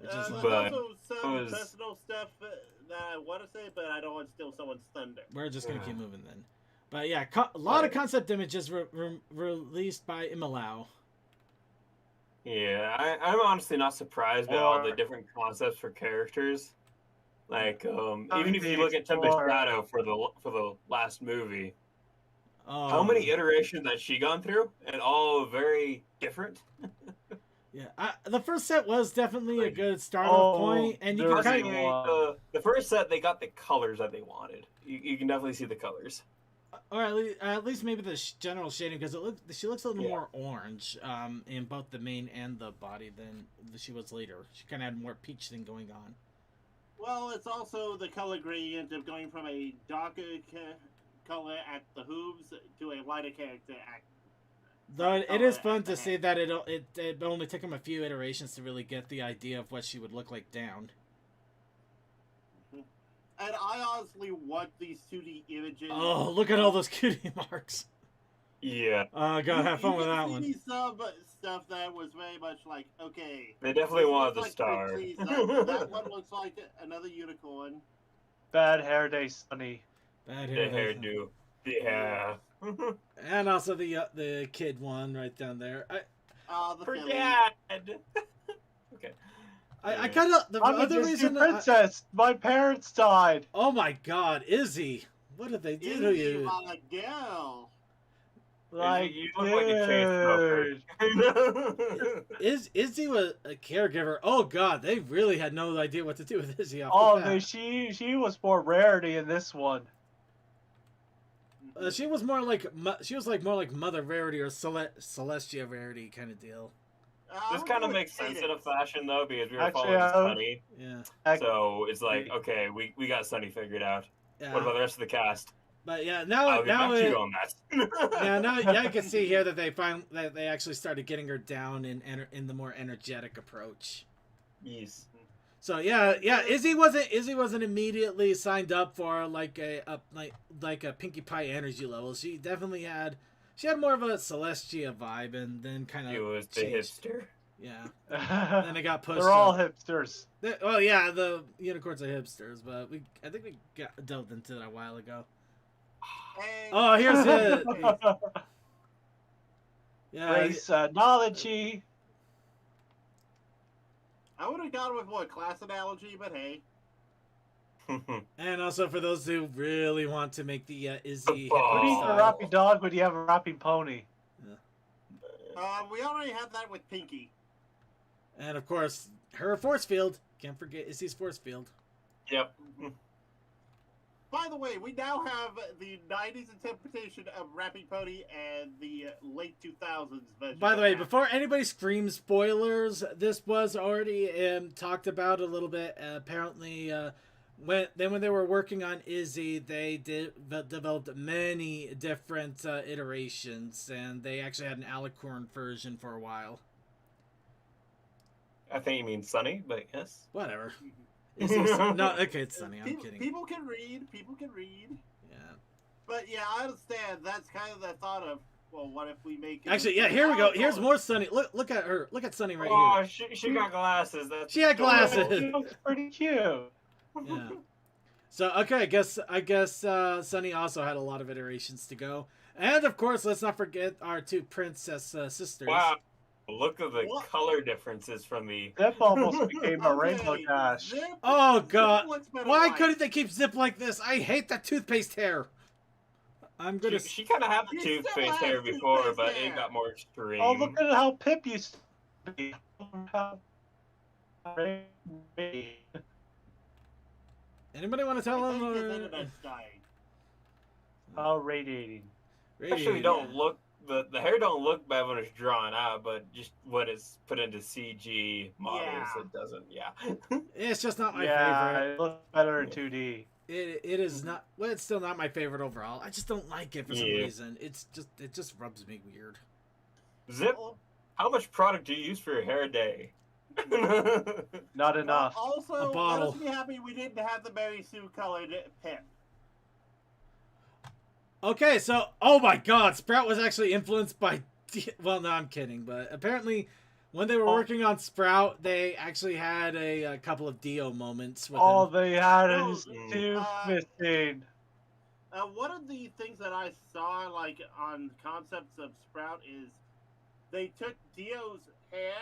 B: Which is
A: also some personal stuff that I want to say, but I don't want to steal someone's thunder.
B: We're just gonna keep moving then. But yeah, a lot of concept images released by Imalau.
E: Yeah, I'm honestly not surprised by all the different concepts for characters. Like, even if you look at Tempest Shadow for the last movie, how many iterations has she gone through, and all very different.
B: Yeah, the first set was definitely a good start-off point, and you can kind
E: of the first set they got the colors that they wanted. You can definitely see the colors,
B: or at least maybe the general shading, because she looks a little more orange in both the main and the body than she was later. She kind of had more peach thing going on.
A: Well, it's also the color gradient of going from a darker color at the hooves to a lighter character at.
B: Though it is fun to see that it only took him a few iterations to really get the idea of what she would look like down.
A: And I honestly want these 2D images.
B: Oh, look at all those cutie marks.
E: Yeah.
B: Gotta have fun with that one.
A: Some stuff that was very much like, okay.
E: They definitely wanted the star.
A: That one looks like another unicorn.
C: Bad Hair Day Sunny.
B: Bad hair
E: do. Yeah.
B: And also the kid one right down there.
A: For
E: Dad. Okay.
B: I kind of the other reason.
C: Princess, my parents died.
B: Oh my God, Izzy! What did they do to you?
A: My girl.
C: Like,
E: you look like a chain smoker.
B: Izzy was a caregiver. Oh God, they really had no idea what to do with Izzy.
C: She was more rarity in this one.
B: She was more like more like Mother Rarity or Celestia Rarity kind of deal.
E: This kind of makes sense in a fashion though, because we were following Sunny.
B: Yeah.
E: So it's like, okay, we got Sunny figured out.
B: Yeah.
E: What about the rest of the cast?
B: But yeah,
E: I'll get back to you on that.
B: now you can see here that they actually started getting her down in the more energetic approach.
E: Yes.
B: So yeah, Izzy wasn't immediately signed up for like a Pinkie Pie energy level. She definitely had more of a Celestia vibe, and then kind of
E: it was the hipster.
B: Yeah. Then it got pushed.
C: They're all hipsters.
B: Well, yeah, the unicorns are hipsters, but I think we delved into that a while ago. Oh, here's it. Yeah.
C: Race knowledge.
A: I would have gone with more class analogy, but hey.
B: And also for those who really want to make the Izzy.
C: Who needs a rapping dog when you have a rapping pony?
A: We already have that with Pinky.
B: And of course, her force field. Can't forget Izzy's force field.
E: Yep.
A: By the way, we now have the 90s interpretation of Rapping Pony and the late 2000s version.
B: By the way, before anybody screams spoilers, this was already talked about a little bit. Apparently, when they were working on Izzy, they developed many different iterations, and they actually had an alicorn version for a while.
E: I think you mean Sunny, but yes.
B: Whatever. No, okay, it's Sunny. I'm kidding.
A: People can read.
B: Yeah.
A: But yeah, I understand. That's kind of the thought of, Well, what if we make it
B: Actually, yeah, here we go. Here's more Sunny. Look at her. Look at Sunny right here.
E: Oh, she got glasses. That's
B: She had glasses.
C: She looks pretty cute.
B: Yeah. So okay, I guess Sunny also had a lot of iterations to go, and of course, let's not forget our two princess sisters.
E: Wow. Look at the color differences from the.
C: Zip almost became a rainbow dash.
A: Zip,
B: Oh
A: Zip
B: God!
A: looks better
B: Why
A: white.
B: couldn't they keep Zip like this? I hate that toothpaste hair. I'm gonna.
E: She kind of had the
A: She still
E: toothpaste
A: has
E: hair before,
A: toothpaste
E: but
A: hair.
E: it got more extreme.
C: Oh, look at how Pip used to be.
B: Anybody want to
A: I
B: tell
A: think his
B: them?
A: internet's dying.
C: How radiating.
E: Actually, don't look the hair don't look bad when it's drawn out, but just when it's put into CG models,
A: Yeah.
E: it doesn't. Yeah.
B: It's just not my
C: Yeah,
B: favorite.
C: it looks better in 2D.
B: It is not. Well, it's still not my favorite overall. I just don't like it for some
E: Yeah.
B: reason. It just rubs me weird.
E: Zip,
A: Well,
E: how much product do you use for your hair a day?
C: Not enough.
A: Also,
B: A bottle.
A: let's be happy we didn't have the Mary Sue colored Pip.
B: Okay, so oh my God, Sprout was actually influenced by. Well, no, I'm kidding, but apparently, when they were working on Sprout, they actually had a couple of Dio moments with
C: All
B: him.
C: they had
A: Oh,
C: is tooth missing.
A: One of the things that I saw, like, on concepts of Sprout is they took Dio's hair,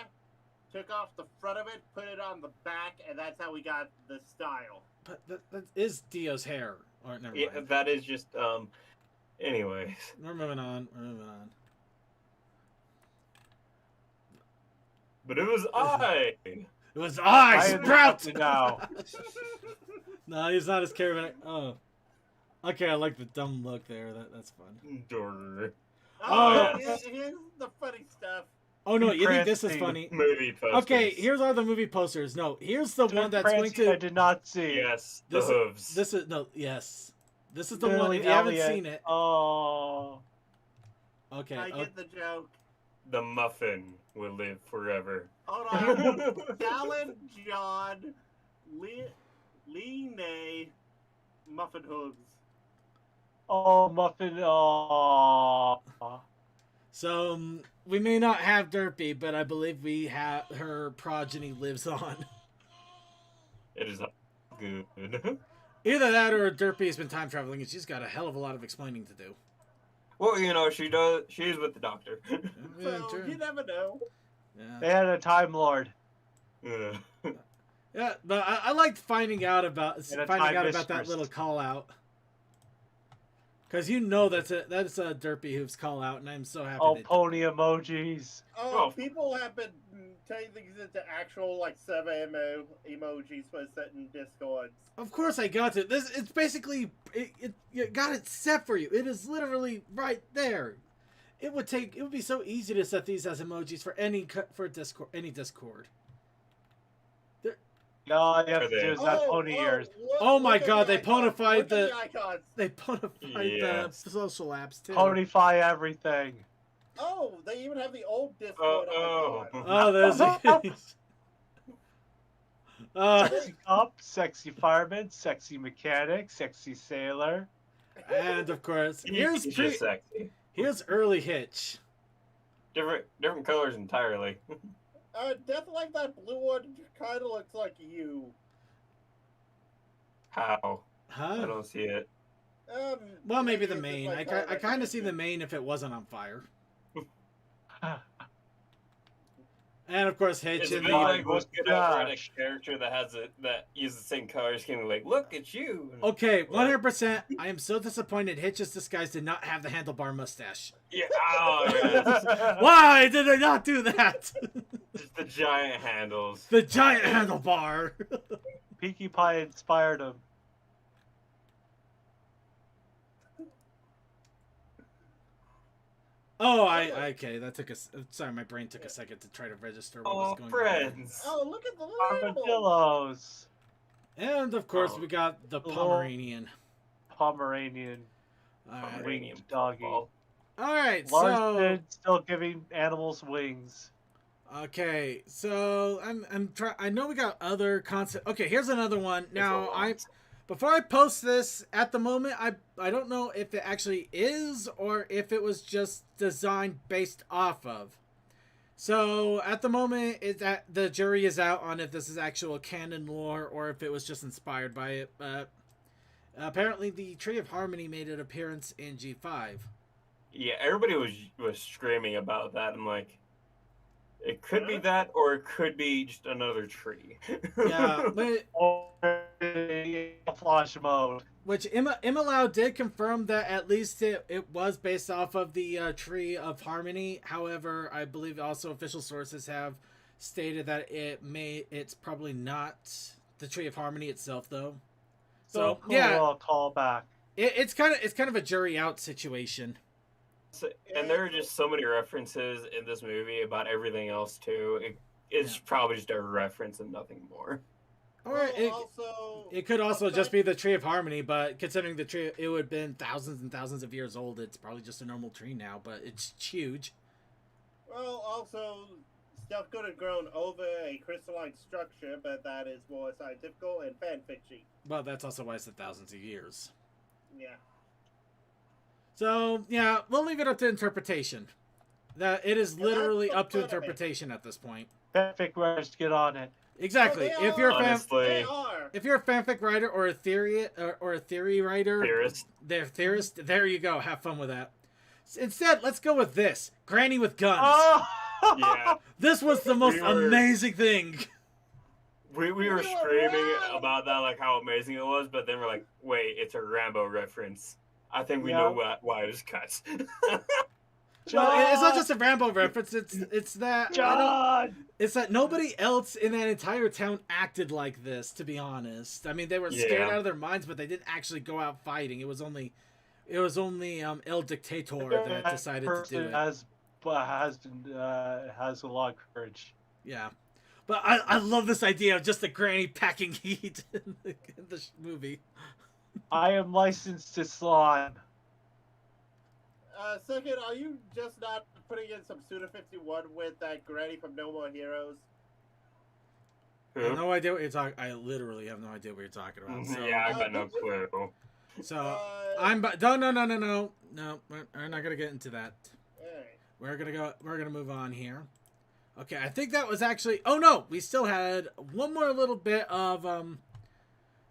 A: took off the front of it, put it on the back, and that's how we got the style.
B: But that is Dio's hair. Or never
E: Yeah,
B: mind.
E: that is just Anyways,
B: We're moving on. We're moving on.
E: but it was I.
B: It was I, Sprout.
C: Now.
B: No, he's not as charismatic. Oh, okay. I like the dumb look there. That's fun.
E: Durr.
B: Oh.
A: Here's the funny stuff.
B: Oh no, you think this is
C: Interesting.
B: funny?
E: Movie posters.
B: Okay, here's all the movie posters. No, here's the one that's going
C: Prancing I
B: to.
C: did not see.
E: Yes, the
B: This,
E: hooves.
B: this is no. Yes, this is the
C: Billy
B: one. If you haven't
C: Elliot.
B: seen it,
C: Oh.
B: okay.
A: I get the joke.
E: The muffin will live forever.
A: Hold on. Gallon John, Lee Nay, Muffin Hooves.
C: Oh, Muffin. Oh.
B: So we may not have Derpy, but I believe we have her progeny lives on.
E: It is good.
B: Either that or Derpy has been time traveling and she's got a hell of a lot of explaining to do.
E: Well, you know, she does. She's with the doctor.
B: Yeah,
A: So
B: true.
A: you never know.
C: They
B: Yeah.
C: had a Time Lord.
E: Yeah.
B: Yeah, but I liked finding out about
C: And a
B: that
C: time mistress.
B: little call out. Because you know that's a Derpy Hooves call out, and I'm so happy.
C: Oh,
B: they-
C: pony emojis.
A: Oh,
E: Oh.
A: people have been turning things into actual like emojis for certain discords.
B: Of course, I got it. This it's basically you got it set for you. It is literally right there. It would be so easy to set these as emojis for any Discord.
C: All you have to do is not
A: Oh,
C: pony ears.
B: Oh my
A: look at
B: God,
A: the
B: they
A: icons.
B: ponified
A: Look at
B: the-
A: icons.
B: They ponified
E: Yes.
B: the social apps too.
C: Ponyfy everything.
A: Oh, they even have the old Discord
E: Oh.
A: icon.
B: Oh, there's
C: Sexy cop, sexy fireman, sexy mechanic, sexy sailor.
B: and of course,
E: He's just sexy.
B: here's early Hitch.
E: Different colors entirely.
A: Definitely like that blue one kind of looks like you.
E: How? I
B: Huh?
E: don't see it.
B: Well, maybe the
A: it's just
B: main.
A: like
B: I
A: color
B: kind of see the
A: recognition.
B: main if it wasn't on fire. And of course, Hitch
E: It's
B: and
E: really
B: the.
E: like looking at a
C: gosh.
E: character that has that uses the same color scheme. Like, look at you.
B: Okay, 100%. I am so disappointed. Hitch's disguise did not have the handlebar mustache.
E: Yeah. Oh, yeah.
B: Why did they not do that?
E: Just the giant handles.
B: The giant handlebar.
C: Pinkie Pie inspired him.
B: Oh, okay. That took us. Sorry, my brain took a second to try to register what
E: Oh,
B: was going on.
E: friends.
A: Oh, look at the little animals.
C: Armadillos.
B: And of course,
E: Oh.
B: we got the
C: Little-
B: Pomeranian.
C: Pomeranian.
B: All right.
E: Pomeranian
C: doggy.
E: football.
B: All right.
C: Larson
B: So
C: still giving animals wings.
B: okay. So I know we got other concept. Okay, here's another one. Now
E: It's a
B: I.
E: lot.
B: before I post this, at the moment, I don't know if it actually is or if it was just designed based off of. So at the moment, the jury is out on if this is actual canon lore or if it was just inspired by it. But apparently, the Tree of Harmony made an appearance in G5.
E: Yeah, everybody was screaming about that. I'm like, it could be that, or it could be just another tree.
B: Yeah, but
C: Or flash mode.
B: which Immalau did confirm that at least it was based off of the Tree of Harmony. However, I believe also official sources have stated that it's probably not the Tree of Harmony itself, though. So
C: cool,
B: yeah,
C: call back.
B: it's kind of a jury out situation.
E: So, and there are just so many references in this movie about everything else too. It's probably just a reference and nothing more.
B: All right,
A: also,
B: it could also just be the Tree of Harmony, but considering the tree, it would have been thousands and thousands of years old. It's probably just a normal tree now, but it's huge.
A: well, also, stuff could have grown over a crystalline structure, but that is more scientific and fanfiction.
B: Well, that's also why it's thousands of years.
A: Yeah.
B: So, yeah, we'll leave it up to interpretation. That it is literally up to interpretation at this point.
C: Fanfic writers, get on it.
B: Exactly.
A: Oh,
B: If you're a
E: Honestly,
B: if you're a fanfic writer or a theory writer,
E: theorist.
B: there you go. Have fun with that. Instead, let's go with this: Granny with guns.
C: Oh!
E: Yeah,
B: This was the most amazing thing.
E: we were screaming about that, like how amazing it was, but then we're like, wait, it's a Rambo reference. I think we know why it was cut.
B: Well, it's not just a Rambo reference. It's that
C: John!
B: it's that nobody else in that entire town acted like this. To be honest, I mean they were scared out of their minds, but they didn't actually go out fighting. It was only El Dictator that decided to do it.
C: Has a lot of courage.
B: Yeah, but I love this idea of just a granny packing heat in the movie.
C: I am licensed to slime.
A: Second, are you just not putting in some Suda 51 with that granny from No More Heroes?
B: I have no idea what you're talking. I literally have no idea what you're talking about. So,
E: Yeah, I got no clue.
B: So no. We're not gonna get into that.
A: Alright.
B: We're gonna move on here. Okay, I think that was actually. Oh no, we still had one more little bit of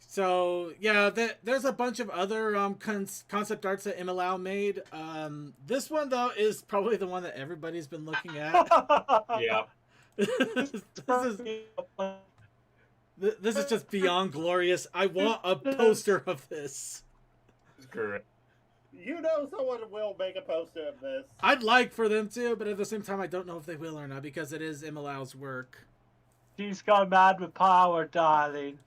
B: So yeah, there's a bunch of other concept arts that Immalau made. This one though is probably the one that everybody's been looking at.
E: Yeah.
B: This is just beyond glorious. I want a poster of this.
E: Correct.
A: You know someone will make a poster of this.
B: I'd like for them to, but at the same time, I don't know if they will or not because it is Immalau's work.
C: She's gone mad with power, darling.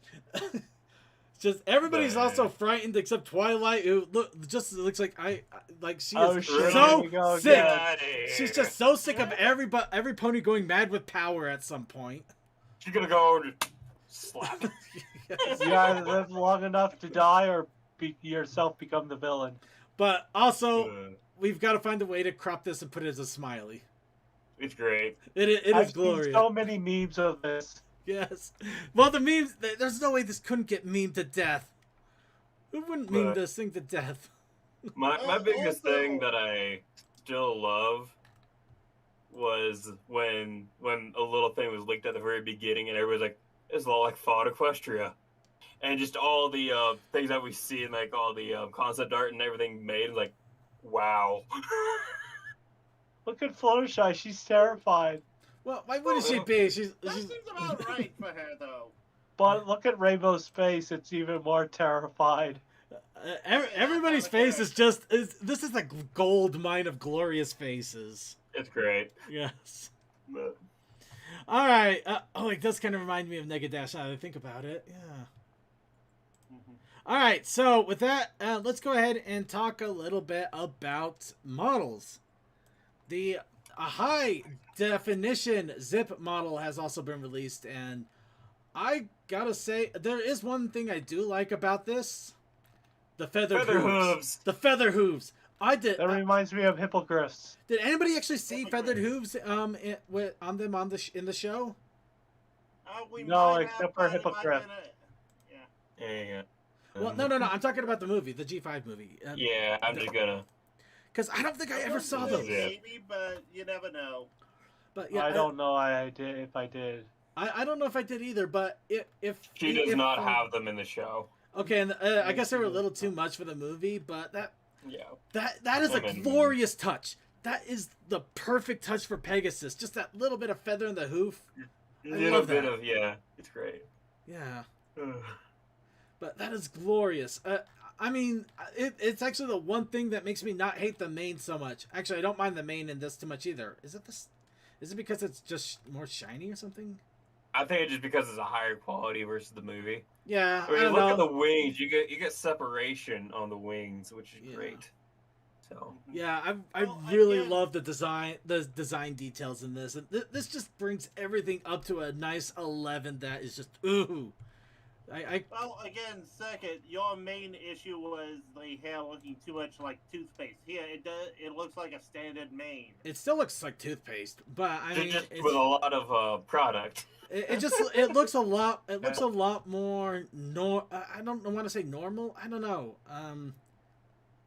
B: Just everybody's also frightened except Twilight, who looks like she is so sick. She's just so sick of every pony going mad with power at some point.
E: She's gonna go and slap.
C: You either live long enough to die or yourself become the villain.
B: But also, we've got to find a way to crop this and put it as a smiley.
E: It's great.
B: It is glorious.
C: Seen so many memes of this.
B: Yes. Well, the memes, there's no way this couldn't get memed to death. Who wouldn't meme this thing to death?
E: My biggest thing that I still love was when a little thing was leaked at the very beginning and everybody's like, it's a lot like Fought Equestria. And just all the things that we see and like all the concept art and everything made, like, wow.
C: Look at Fluttershy, she's terrified.
B: Well, why wouldn't she be?
A: That seems about right for her, though.
C: But look at Rainbow's face; it's even more terrified.
B: Everybody's face is just this is a gold mine of glorious faces.
E: It's great.
B: Yes.
E: But...
B: All right. It does kind of remind me of Negadash now that I think about it. Yeah. All right. So with that, let's go ahead and talk a little bit about models. A high definition zip model has also been released, and I gotta say there is one thing I do like about this: the feather hooves. The feather hooves. That
C: reminds me of hippogriffs.
B: Did anybody actually see feathered hooves on them in the show?
C: No, except for hippogriff.
E: Yeah.
B: Well, no. I'm talking about the movie, the G5 movie.
E: Yeah, I'm just gonna.
B: Because I don't think I ever saw those.
A: Maybe, but you never know.
B: But yeah,
C: I don't know. I did if I did.
B: I don't know if I did either. But if
E: She does not have them in the show.
B: Okay, and I guess they were a little too much for the movie, but
E: Yeah.
B: that is a glorious touch. That is the perfect touch for Pegasus. Just that little bit of feather in the hoof.
E: It's great.
B: Yeah. But that is glorious. I mean, it's actually the one thing that makes me not hate the mane so much. Actually, I don't mind the mane in this too much either. Is it because it's just more shiny or something?
E: I think it's just because it's a higher quality versus the movie.
B: Yeah,
E: I mean,
B: I don't
E: look
B: know.
E: at the wings. You get separation on the wings, which is great. So
B: yeah, I really love the design details in this, and this just brings everything up to a nice 11. That is just ooh.
A: Well, again, second, your main issue was the hair looking too much like toothpaste. Here, it looks like a standard mane.
B: It still looks like toothpaste, but I mean,
E: just with a lot of product.
B: It looks a lot more I don't want to say normal. I don't know.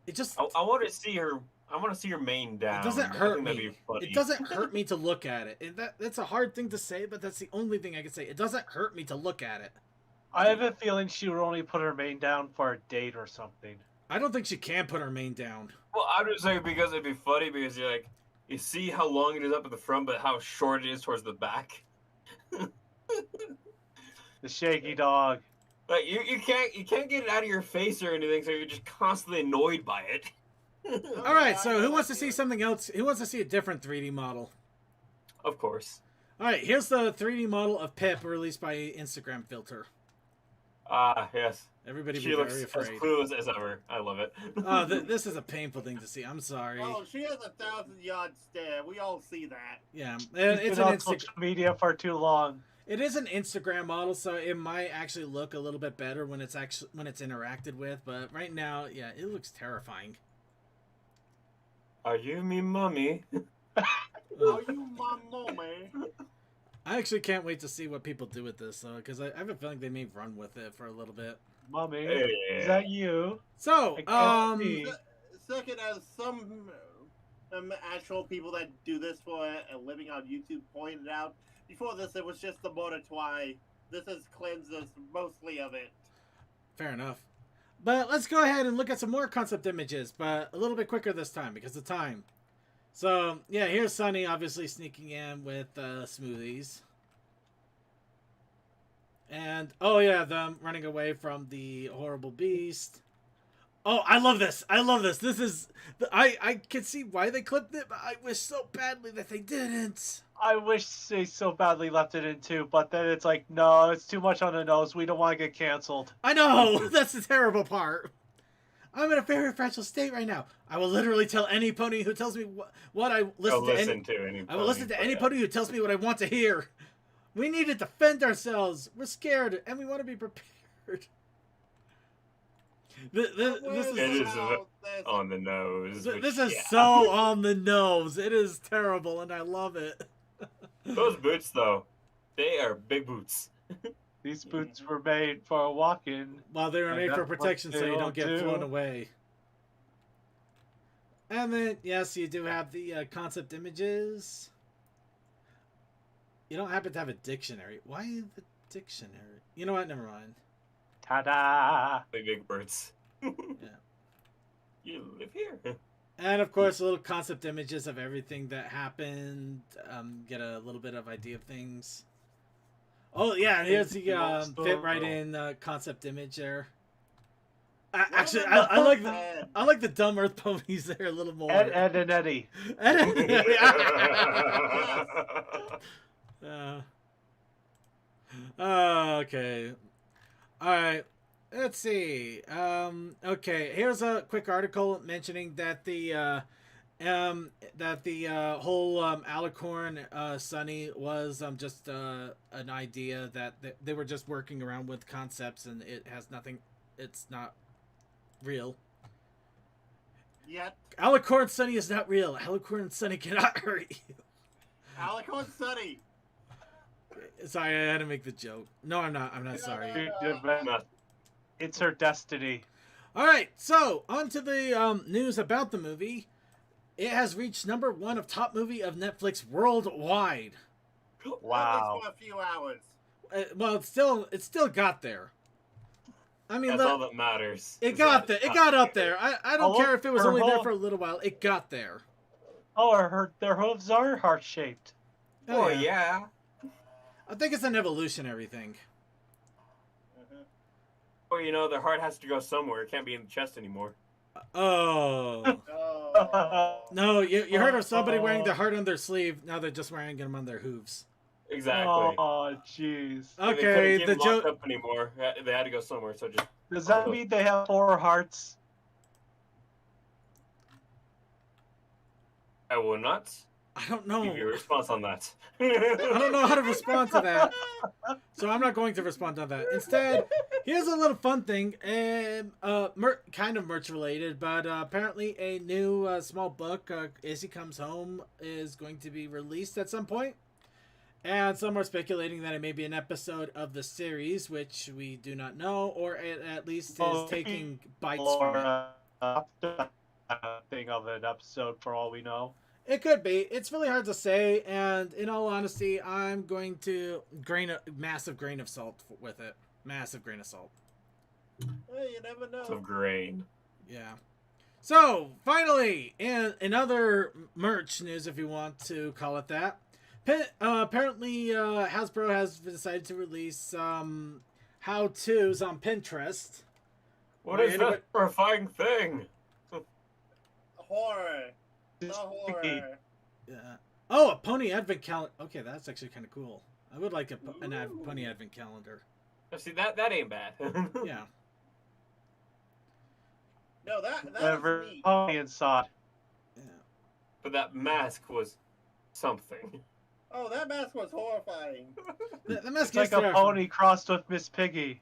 B: It just
E: I want to see your mane down.
B: It doesn't hurt me.
E: Be funny.
B: It doesn't hurt me to look at it. That's a hard thing to say, but that's the only thing I can say. It doesn't hurt me to look at it.
C: I have a feeling she would only put her mane down for a date or something.
B: I don't think she can put her mane down.
E: Well, I'm just saying because it'd be funny because you see how long it is up at the front, but how short it is towards the back.
C: The shaky dog.
E: Like you can't get it out of your face or anything, so you're just constantly annoyed by it.
B: All right, so who wants to see something else? Who wants to see a different 3D model?
E: Of course.
B: All right, here's the 3D model of Pip released by Instagram Filter.
E: Yes.
B: Everybody
E: She
B: be
E: looks
B: very
E: as
B: afraid.
E: clueless as ever. I love it.
B: Oh, this is a painful thing to see. I'm sorry.
A: Oh, she has a 1,000-yard stare. We all see that.
B: Yeah,
C: It's
B: it's
C: been
B: an
C: on social media for too long.
B: It is an Instagram model, so it might actually look a little bit better when it's interacted with. But right now, yeah, it looks terrifying.
E: Are you me, mommy?
A: Are you my mommy?
B: I actually can't wait to see what people do with this, because I have a feeling they may run with it for a little bit.
C: Mommy,
E: Hey.
C: is that you?
B: So,
A: Second, as some actual people that do this for a living on YouTube pointed out, before this it was just the Mortitwai. This has cleansed us mostly of it.
B: fair enough. But let's go ahead and look at some more concept images, but a little bit quicker this time because of time. So, yeah, here's Sunny obviously sneaking in with smoothies. And, oh yeah, them running away from the horrible beast. Oh, I love this. I love this. This is... I can see why they clipped it, but I wish so badly that they didn't.
C: I wish they so badly left it in too, but then it's like, no, it's too much on the nose. We don't want to get canceled.
B: I know! That's the terrible part. I'm in a very fragile state right now. I will literally tell any pony who tells me what I listen to. I will listen to any pony who tells me what I want to hear. We need to defend ourselves. We're scared, and we want to be prepared. This is
E: on the nose.
B: This is so on the nose. It is terrible, and I love it.
E: Those boots, though, they are big boots.
C: These boots were made for walking.
B: Well, they were made for protection, so you don't get flown away. And then, yes, you do have the concept images. You don't happen to have a dictionary. Why the dictionary? You know what? Never mind.
C: Ta-da!
E: Big words.
B: Yeah.
E: You live here.
B: And of course, little concept images of everything that happened. Get a little bit of idea of things. Oh yeah, here's the fit right in concept image there. Actually, I like the dumb Earth ponies there a little more.
C: Ed and Eddie.
B: Okay. All right. Let's see. Okay. Here's a quick article mentioning that the whole Alicorn Sunny was just an idea that they were just working around with concepts, and it has nothing. It's not real.
A: Yet.
B: Alicorn Sunny is not real. Alicorn Sunny cannot hurt you.
A: Alicorn Sunny.
B: Sorry, I had to make the joke. No, I'm not. I'm not sorry.
C: It's her destiny.
B: All right, so on to the news about the movie. It has reached #1 of top movie of Netflix worldwide.
C: Wow.
A: At least for a few hours.
B: Well, it still got there. I mean,
E: That's all that matters.
B: it got there. It got up there. I don't care if it was only there for a little while. It got there.
C: Oh, their hooves are heart shaped.
E: Oh yeah.
B: I think it's an evolutionary thing.
E: Or you know, their heart has to go somewhere. It can't be in the chest anymore.
B: Oh.
A: Oh.
B: No, you heard of somebody wearing their heart on their sleeve. Now they're just wearing them on their hooves.
E: Exactly.
C: Oh, jeez.
E: They
B: Okay,
E: couldn't keep
B: the
E: them locked
B: joke.
E: up anymore. They had to go somewhere. So just.
C: Does that mean they have 4 hearts?
E: I will not
B: I don't know.
E: give you a response on that.
B: I don't know how to respond to that, so I'm not going to respond to that. Instead, here's a little fun thing, and kind of merch related, but apparently a new small book, Izzy Comes Home, is going to be released at some point. And some are speculating that it may be an episode of the series, which we do not know, or it at least is taking bites from it.
C: Thing of an episode for all we know.
B: It could be. It's really hard to say, and in all honesty, I'm going to massive grain of salt with it. Massive grain of salt.
A: Hey, you never know.
E: Of grain.
B: Yeah. So, finally, in other merch news, if you want to call it that, apparently Hasbro has decided to release some how-tos on Pinterest.
E: What is that horrifying thing?
A: Horror. The horror.
B: Yeah. Oh, a pony advent calendar. Okay, that's actually kind of cool. I would like pony advent calendar.
E: See, that ain't bad.
B: Yeah.
A: No, that's neat.
C: Pony inside.
B: Yeah.
E: But that mask was something.
A: Oh, that mask was horrifying.
B: The mask
C: It's like a pony crossed with Miss Piggy.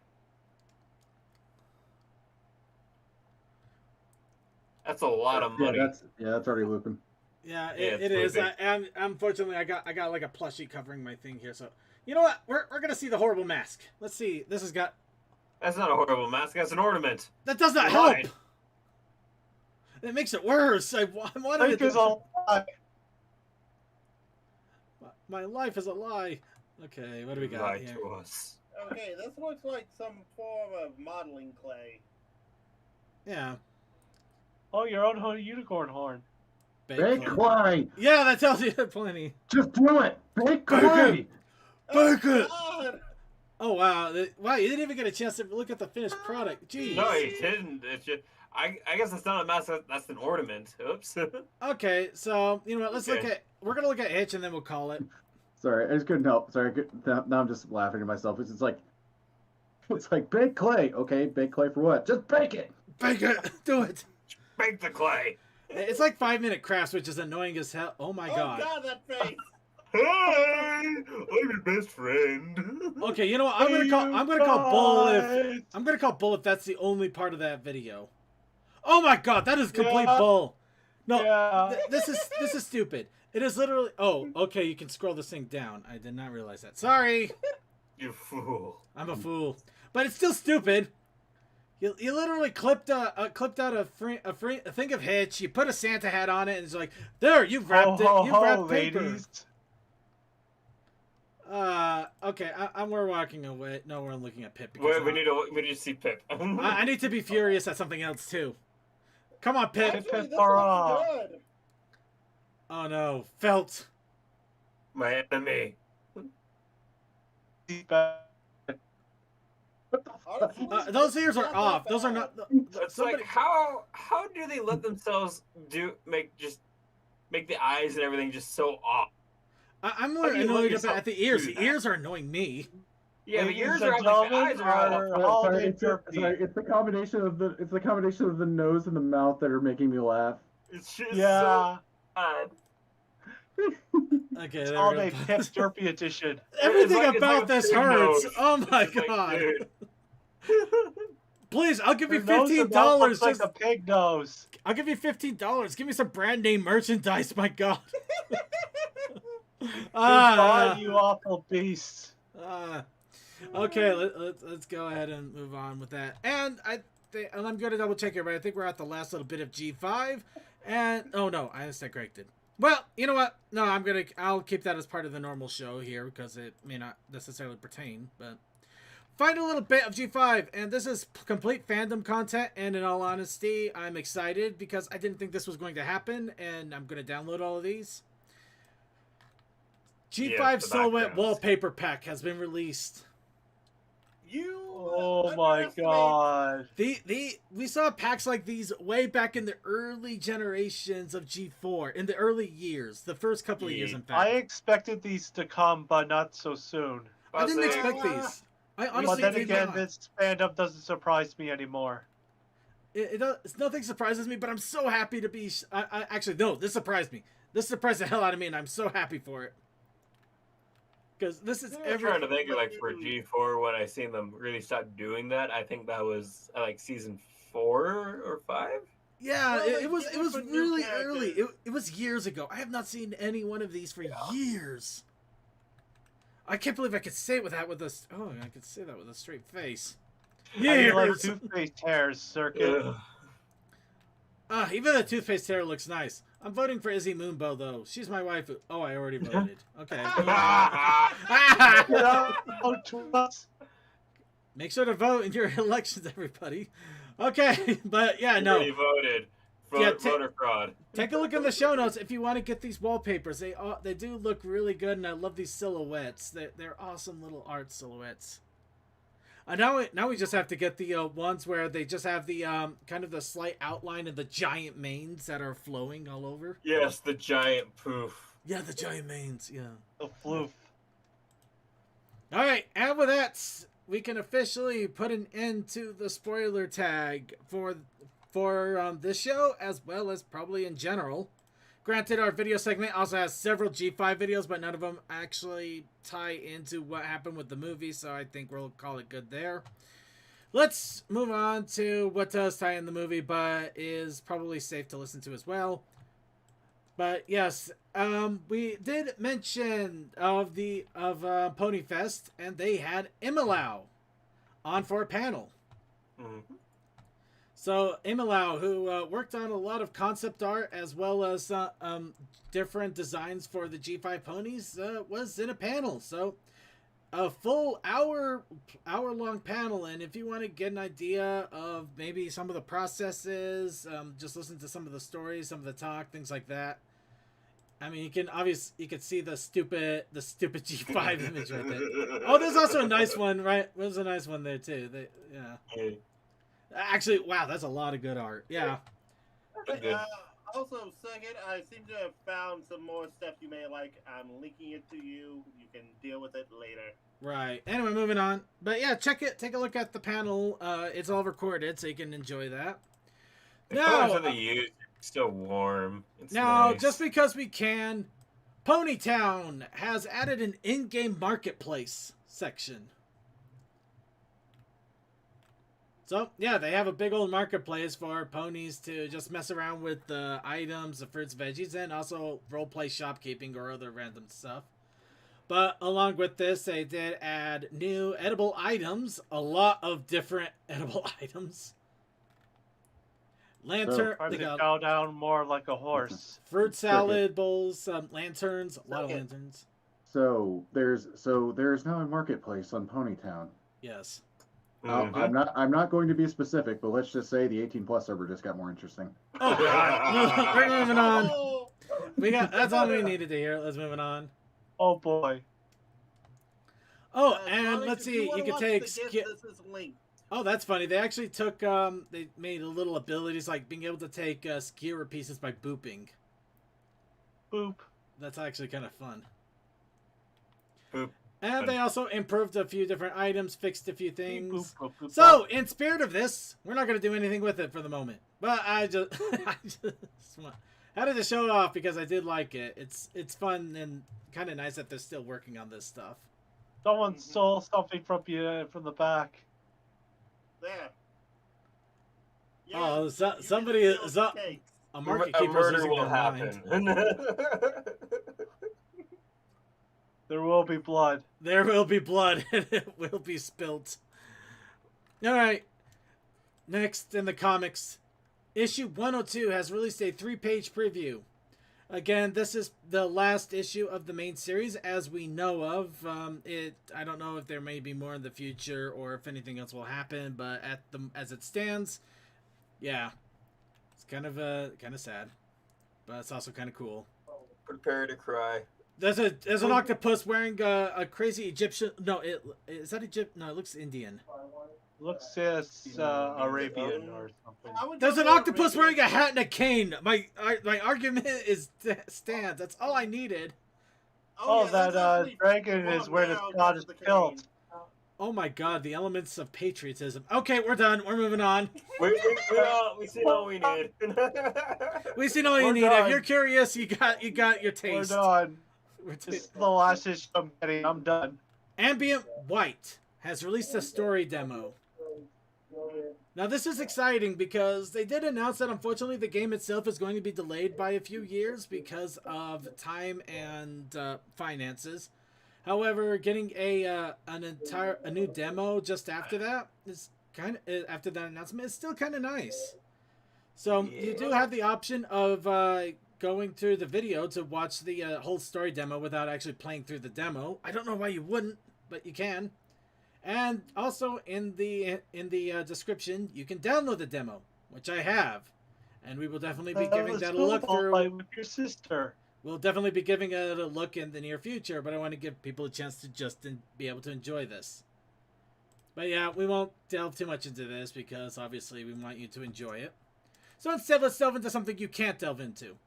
E: That's a lot of money.
G: That's already looping.
B: Yeah,
E: Yeah,
B: it
E: it's
B: is. And unfortunately, I got like a plushie covering my thing here. So you know what? We're gonna see the horrible mask. Let's see. This has got.
E: That's not a horrible mask. That's an ornament.
B: That does not
E: You're
B: help.
E: right.
B: It makes it worse. I wanted it to. My life is a lie. Okay, what do we got
E: Lie
B: here?
E: to us.
A: Okay, this looks like some form of modeling clay.
B: Yeah.
C: Oh, your own unicorn horn.
G: Bake clay.
B: Yeah, that tells you plenty.
G: Just do it. Bake
B: Bake
G: clay.
B: it.
A: Oh,
B: Bake it.
A: God.
B: Oh wow! Wow, you didn't even get a chance to look at the finished product. Jeez.
E: No, he didn't. It's just, I guess it's not a mask. That's an ornament. Oops.
B: Okay, so you know what? Let's look at. We're gonna look at Hitch and then we'll call it.
G: Sorry, I just couldn't help. Sorry, now I'm just laughing at myself. It's like bake clay. Okay, bake clay for what? Just bake it.
B: Bake it. Do it.
E: Bake the clay.
B: It's like 5-minute crafts, which is annoying as hell. Oh my god.
A: Oh, God, that face.
E: Hi, I'm your best friend.
B: Okay, you know what? I'm gonna call Bull if that's the only part of that video. Oh my god, that is complete bull. No, this is stupid. It is literally. Oh, okay. You can scroll this thing down. I did not realize that. Sorry.
E: You fool.
B: I'm a fool, but it's still stupid. You literally clipped out a thing of Hitch. You put a Santa hat on it, and it's like, there, you've wrapped it. You've wrapped paper.
C: Ladies.
B: Okay, we're walking away. No, we're looking at Pip.
E: Wait, we need to see Pip.
B: I need to be furious at something else too. Come on, Pip.
A: Actually, this looks good.
B: Oh no, Felt.
E: My enemy.
A: Honestly,
B: Those ears are
A: not
B: off.
A: that
B: Those are
A: bad.
B: not.
E: It's like how do they let themselves make the eyes and everything just so off?
B: I'm
C: How
B: more
C: do you let
B: annoyed
C: yourself
B: at the ears.
E: do
B: The
E: that?
B: ears are annoying me.
E: Yeah, the
C: Ladies
E: ears
C: and
E: are off, the eyes are
C: gentlemen,
E: off.
C: holiday
G: It's
C: turkey.
G: the combination of the nose and the mouth that are making me laugh.
E: It's just
C: Yeah.
E: so bad.
B: Okay,
C: It's
B: there
C: all
B: we
C: a
B: go.
C: Pip Derpy edition.
B: Everything
E: It's like
B: about
E: a
B: this
E: big
B: hurts.
E: nose.
B: Oh my
E: It's like,
B: god!
E: dude.
B: Please, I'll give you
C: Her nose and mouth
B: $15.
C: looks like
B: Just,
C: a pig nose.
B: I'll give you $15. Give me some brand name merchandise. My god.
C: Goodbye, you awful beast.
B: Okay, let's go ahead and move on with that. And I'm going to double check here, but I think we're at the last little bit of G5. And oh no, I stand corrected. Well, you know what? No, I'll keep that as part of the normal show here because it may not necessarily pertain, but find a little bit of G5, and this is complete fandom content, and in all honesty, I'm excited because I didn't think this was going to happen, and I'm going to download all of these. G5 Silhouette Wallpaper Pack has been released.
C: Oh my god.
B: We saw packs like these way back in the early generations of G4, in the early years, the first couple of years, in fact.
C: I expected these to come, but not so soon.
B: I didn't expect these. I honestly
C: but then
B: did
C: again,
B: not.
C: this fandom doesn't surprise me anymore.
B: Nothing surprises me, but I'm so happy to be. Actually, no, this surprised me. This surprised the hell out of me, and I'm so happy for it. Because this is
E: I'm trying to think like for G4 when I seen them really start doing that. I think that was like season 4 or 5.
B: Yeah, well, it was really early. It was years ago. I have not seen any one of these for years. I can't believe I could say it with that I could say that with a straight face.
C: Yeah, like toothpaste hairs, Circuit.
B: Even the toothpaste hair looks nice. I'm voting for Izzy Moonbow, though. She's my wife. Oh, I already voted. Okay. Make sure to vote in your elections, everybody. Okay, but yeah, no.
E: You voted. Voter fraud.
B: Take a look in the show notes if you want to get these wallpapers. They do look really good, and I love these silhouettes. They're awesome little art silhouettes. Now we just have to get the ones where they just have the kind of the slight outline of the giant manes that are flowing all over.
E: Yes, the giant poof.
B: Yeah, the giant manes. Yeah.
C: The floof.
B: All right, and with that, we can officially put an end to the spoiler tag for this show, as well as probably in general. Granted, our video segment also has several G5 videos, but none of them actually tie into what happened with the movie, so I think we'll call it good there. Let's move on to what does tie in the movie, but is probably safe to listen to as well. But yes, we did mention of Pony Fest, and they had Imilau on for a panel.
E: Mm-hmm.
B: So Imilau, who worked on a lot of concept art as well as different designs for the G5 ponies, was in a panel. So a full hour-long panel, and if you want to get an idea of maybe some of the processes, just listen to some of the stories, some of the talk, things like that. I mean, you can see the stupid G5 image right there. Oh, there's also a nice one, right? There's a nice one there too. Yeah. Actually, wow, that's a lot of good art. Yeah.
A: Also, second, I seem to have found some more stuff you may like. I'm linking it to you. You can deal with it later.
B: Right. Anyway, moving on. But yeah, check it. Take a look at the panel. It's all recorded, so you can enjoy that.
E: The colors of the use still warm. It's nice.
B: Just because we can, Ponytown has added an in-game marketplace section. So, yeah, they have a big old marketplace for ponies to just mess around with the items, the fruits, veggies, and also roleplay shopkeeping or other random stuff. But along with this, they did add new edible items, a lot of different edible items. Lantern,
C: They bow down more like a horse.
B: Fruit salad bowls, lanterns, a lot of lanterns.
G: So there's now a marketplace on Ponytown.
B: Yes.
E: Mm-hmm.
G: I'm not going to be specific, but let's just say the 18+ server just got more interesting.
B: Oh God! We're moving on. That's all we needed to hear. Let's move on.
C: Oh boy.
B: Oh, and let's see. You can take.
A: This is linked.
B: Oh, that's funny. They actually took. They made a little abilities like being able to take skewer pieces by booping.
C: Boop.
B: That's actually kind of fun.
E: Boop.
B: And they also improved a few different items, fixed a few things.
C: Boop, boop, boop,
B: So, in spirit of this, we're not going to do anything with it for the moment. But I just had to show it off because I did like it. It's fun and kind of nice that they're still working on this stuff.
C: Someone stole something from you from the back.
A: There.
B: Oh, somebody is up. A market keeper
E: murder will happen.
C: There will be blood.
B: There will be blood, and it will be spilt. All right. Next in the comics, issue 102 has released a 3-page preview. Again, this is the last issue of the main series, as we know of. I don't know if there may be more in the future or if anything else will happen, but as it stands, yeah, it's kind of sad, but it's also kind of cool.
E: Prepare to cry.
B: There's an octopus wearing a crazy Egyptian. No, is that Egypt? No, it looks Indian.
C: Looks Arabian or something.
B: There's an octopus wearing a hat and a cane. My argument stands. That's all I needed.
C: Oh, that dragon is where the god is killed.
B: Oh my god, the elements of patriotism. Okay, we're done. We're moving on.
E: We seen all we need.
B: We've seen all you need.
C: Done.
B: If you're curious, you got your taste.
C: We're done. This is the last issue I'm getting. I'm done.
B: Ambient White has released a story demo. Now this is exciting because they did announce that unfortunately the game itself is going to be delayed by a few years because of time and finances. However, getting a new demo just after that is after that announcement is still kind of nice. So you do have the option of going through the video to watch the whole story demo without actually playing through the demo. I don't know why you wouldn't, but you can. And also in the description, you can download the demo, which I have, and we will definitely be giving that a look through.
C: With your sister.
B: We'll definitely be giving it a look in the near future, but I want to give people a chance to just be able to enjoy this. But yeah, we won't delve too much into this because obviously we want you to enjoy it. So instead, let's delve into something you can't delve into.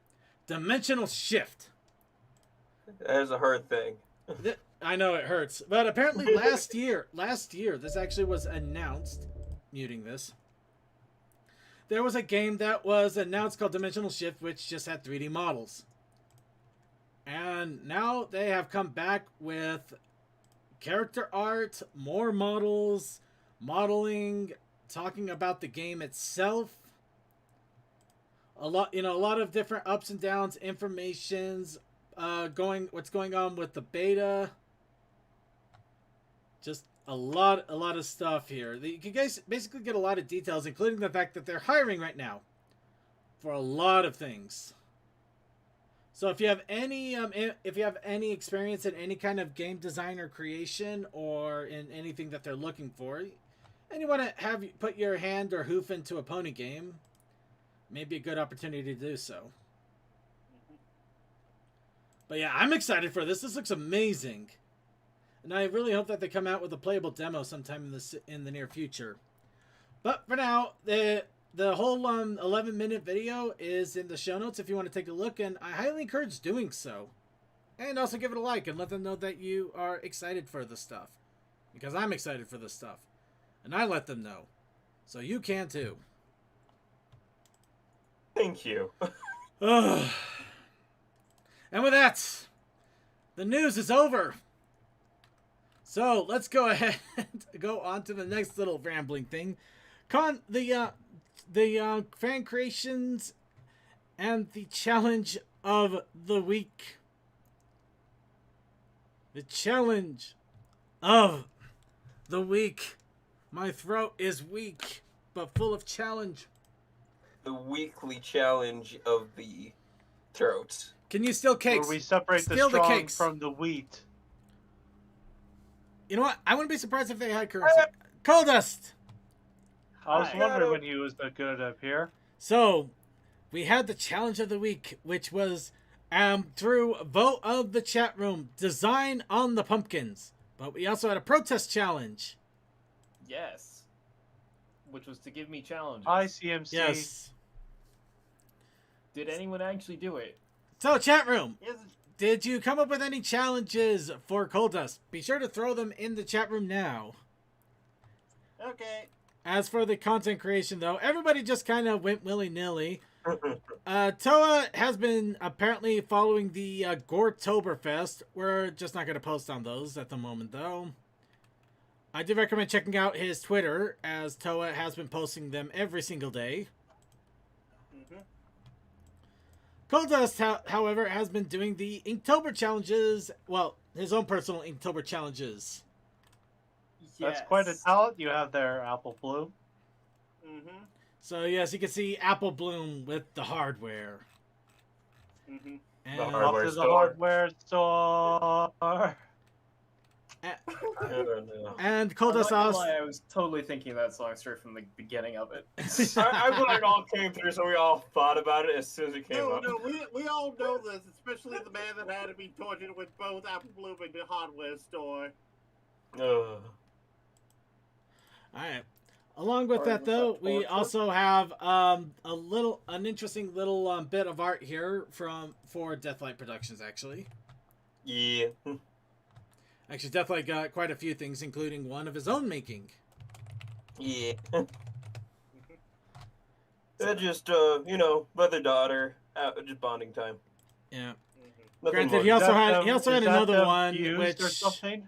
B: Dimensional Shift.
E: That is a hard thing.
B: I know it hurts, but apparently last year, this actually was announced. Muting this. There was a game that was announced called Dimensional Shift, which just had 3D models. And now they have come back with character art, more models, modeling, talking about the game itself. A lot of different ups and downs, informations, what's going on with the beta. Just a lot of stuff here. You can guys basically get a lot of details, including the fact that they're hiring right now for a lot of things. So if you have any experience in any kind of game design or creation or in anything that they're looking for, and you want to put your hand or hoof into a pony game, maybe a good opportunity to do so. But yeah, I'm excited for this. This looks amazing. And I really hope that they come out with a playable demo sometime in the near future. But for now, the whole 11-minute video is in the show notes if you want to take a look, and I highly encourage doing so. And also give it a like and let them know that you are excited for this stuff. Because I'm excited for this stuff. And I let them know. So you can too.
E: Thank you.
B: And with that, the news is over. So let's go ahead and go on to the next little rambling thing. The fan creations and the challenge of the week. The challenge of the week. My throat is weak, but full of challenge.
E: The weekly challenge of the throat.
B: Can you steal cakes?
C: Where we separate the strong from the wheat.
B: You know what? I wouldn't be surprised if they had currency. Coldust!
C: I was wondering when he was that good up here.
B: So, we had the challenge of the week, which was through vote of the chat room, design on the pumpkins. But we also had a protest challenge.
H: Yes. Which was to give me challenges.
C: Hi, CMC.
B: Yes.
H: Did anyone actually do it?
B: So, chat room, did you come up with any challenges for Coldust? Be sure to throw them in the chat room now.
A: Okay.
B: As for the content creation, though, everybody just kind of went willy-nilly. Toa has been apparently following the Goretoberfest. We're just not going to post on those at the moment, though. I do recommend checking out his Twitter, as Toa has been posting them every single day. Coldust, however, has been doing the Inktober challenges. Well, his own personal Inktober challenges.
C: That's quite a talent you have there, Apple Bloom.
A: Mm-hmm.
B: So yes, you can see Apple Bloom with the hardware.
A: Mm-hmm.
B: And,
E: The
C: Off
E: hardware
C: to the
E: store.
C: hardware store.
B: and
H: I'm
B: Cold
H: not gonna
B: Sauce.
H: lie, I was totally thinking of that song straight from the beginning of it.
E: I'm glad it all came through, so we all thought about it as soon as it came
A: No,
E: up.
A: no, we all know this, especially the man that had to be tortured with both Apple Bloom and the hardware store.
E: Ugh.
B: Alright. Along with
F: Sorry,
B: that,
F: was
B: though,
F: that
B: we
F: torture?
B: also have an interesting little bit of art here for Deathlight Productions, actually.
E: Yeah.
B: Actually, Deathlight got quite a few things, including one of his own making.
E: Yeah. They're just, mother-daughter, just bonding time.
B: Yeah.
E: Nothing
B: Granted,
E: more.
B: he also
C: Is that
B: had
C: them-
B: he also
C: is
B: had
C: that
B: another
C: them
B: one
C: fused
B: which
C: or something?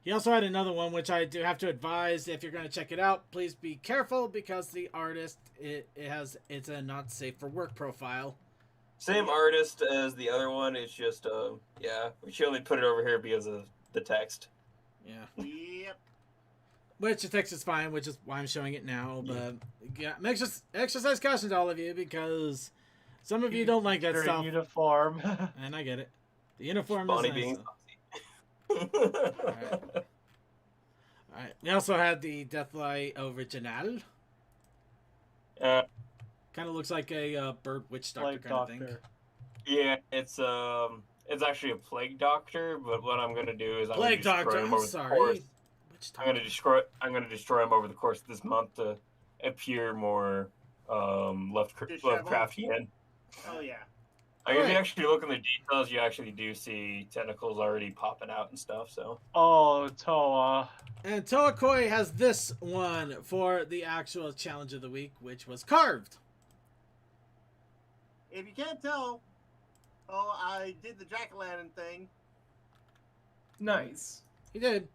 B: he also had another one which I do have to advise if you're going to check it out, please be careful because the artist it's a not safe for work profile.
E: Same artist as the other one. It's just, we should only put it over here because of the text.
B: Yeah.
A: Yep.
B: Which the text is fine, which is why I'm showing it now. But yeah, exercise caution to all of you because some of you don't like that
C: You're
B: stuff,
C: in uniform.
B: and I get it. The uniform
E: Bonnie
B: is
E: being
B: nice. All right. We also had the Deathlight Original. Kind of looks like a bird witch doctor
C: Like
B: kind of thing.
C: doctor.
E: Yeah, it's actually a plague doctor, but what I'm gonna do is
B: Plague doctor. I'm sorry. Witch
E: I'm gonna
B: doctor.
E: destroy him over the course of this month to appear more Lovecraftian.
A: Oh yeah.
E: Like, if you
B: Alright.
E: actually look in the details, you actually do see tentacles already popping out and stuff. So
C: Oh, Toa.
B: And Toakoi has this one for the actual challenge of the week, which was carved.
A: If you can't tell, I did the jack-o'-lantern thing.
H: Nice.
B: He did.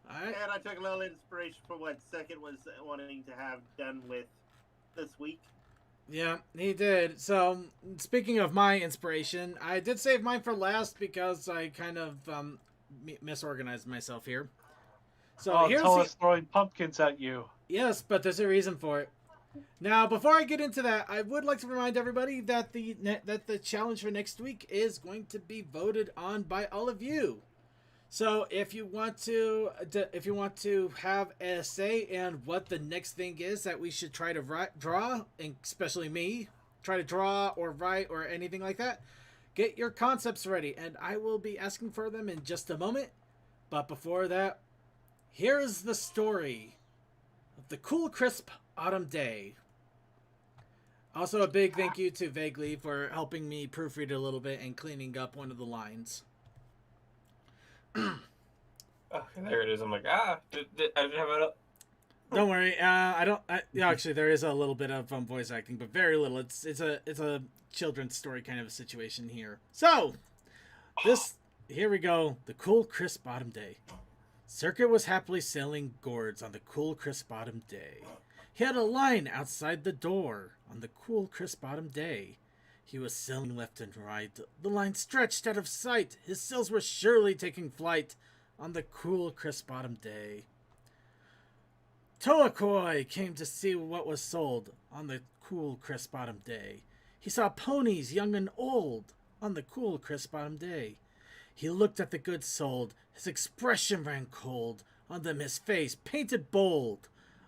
B: All right.
A: And I took a little inspiration from what Second was wanting to have done with this week.
B: Yeah, he did. So, speaking of my inspiration, I did save mine for last because I kind of misorganized myself here. So here's
C: Toa's throwing pumpkins at you.
B: yes, but there's a reason for it. Now, before I get into that, I would like to remind everybody that the challenge for next week is going to be voted on by all of you. So if you want to have a say in what the next thing is that we should try to draw, and especially me, try to draw or write or anything like that, get your concepts ready, and I will be asking for them in just a moment. But before that, here's the story of the cool, crisp autumn day. Also, a big thank you to Vaguely for helping me proofread a little bit and cleaning up one of the lines.
E: there it is. I'm like, I didn't have it up.
B: Don't worry. Yeah, actually, there is a little bit of voice acting, but very little. It's a children's story kind of a situation here. So, here we go. The cool, crisp autumn day. Circuit was happily selling gourds on the cool, crisp autumn day. He had a line outside the door on the cool, crisp autumn day. He was selling left and right. The line stretched out of sight. His sales were surely taking flight on the cool, crisp autumn day. Toakoi came to see what was sold on the cool, crisp autumn day. He saw ponies, young and old, on the cool, crisp autumn day. He looked at the goods sold. His expression ran cold. On them his face painted bold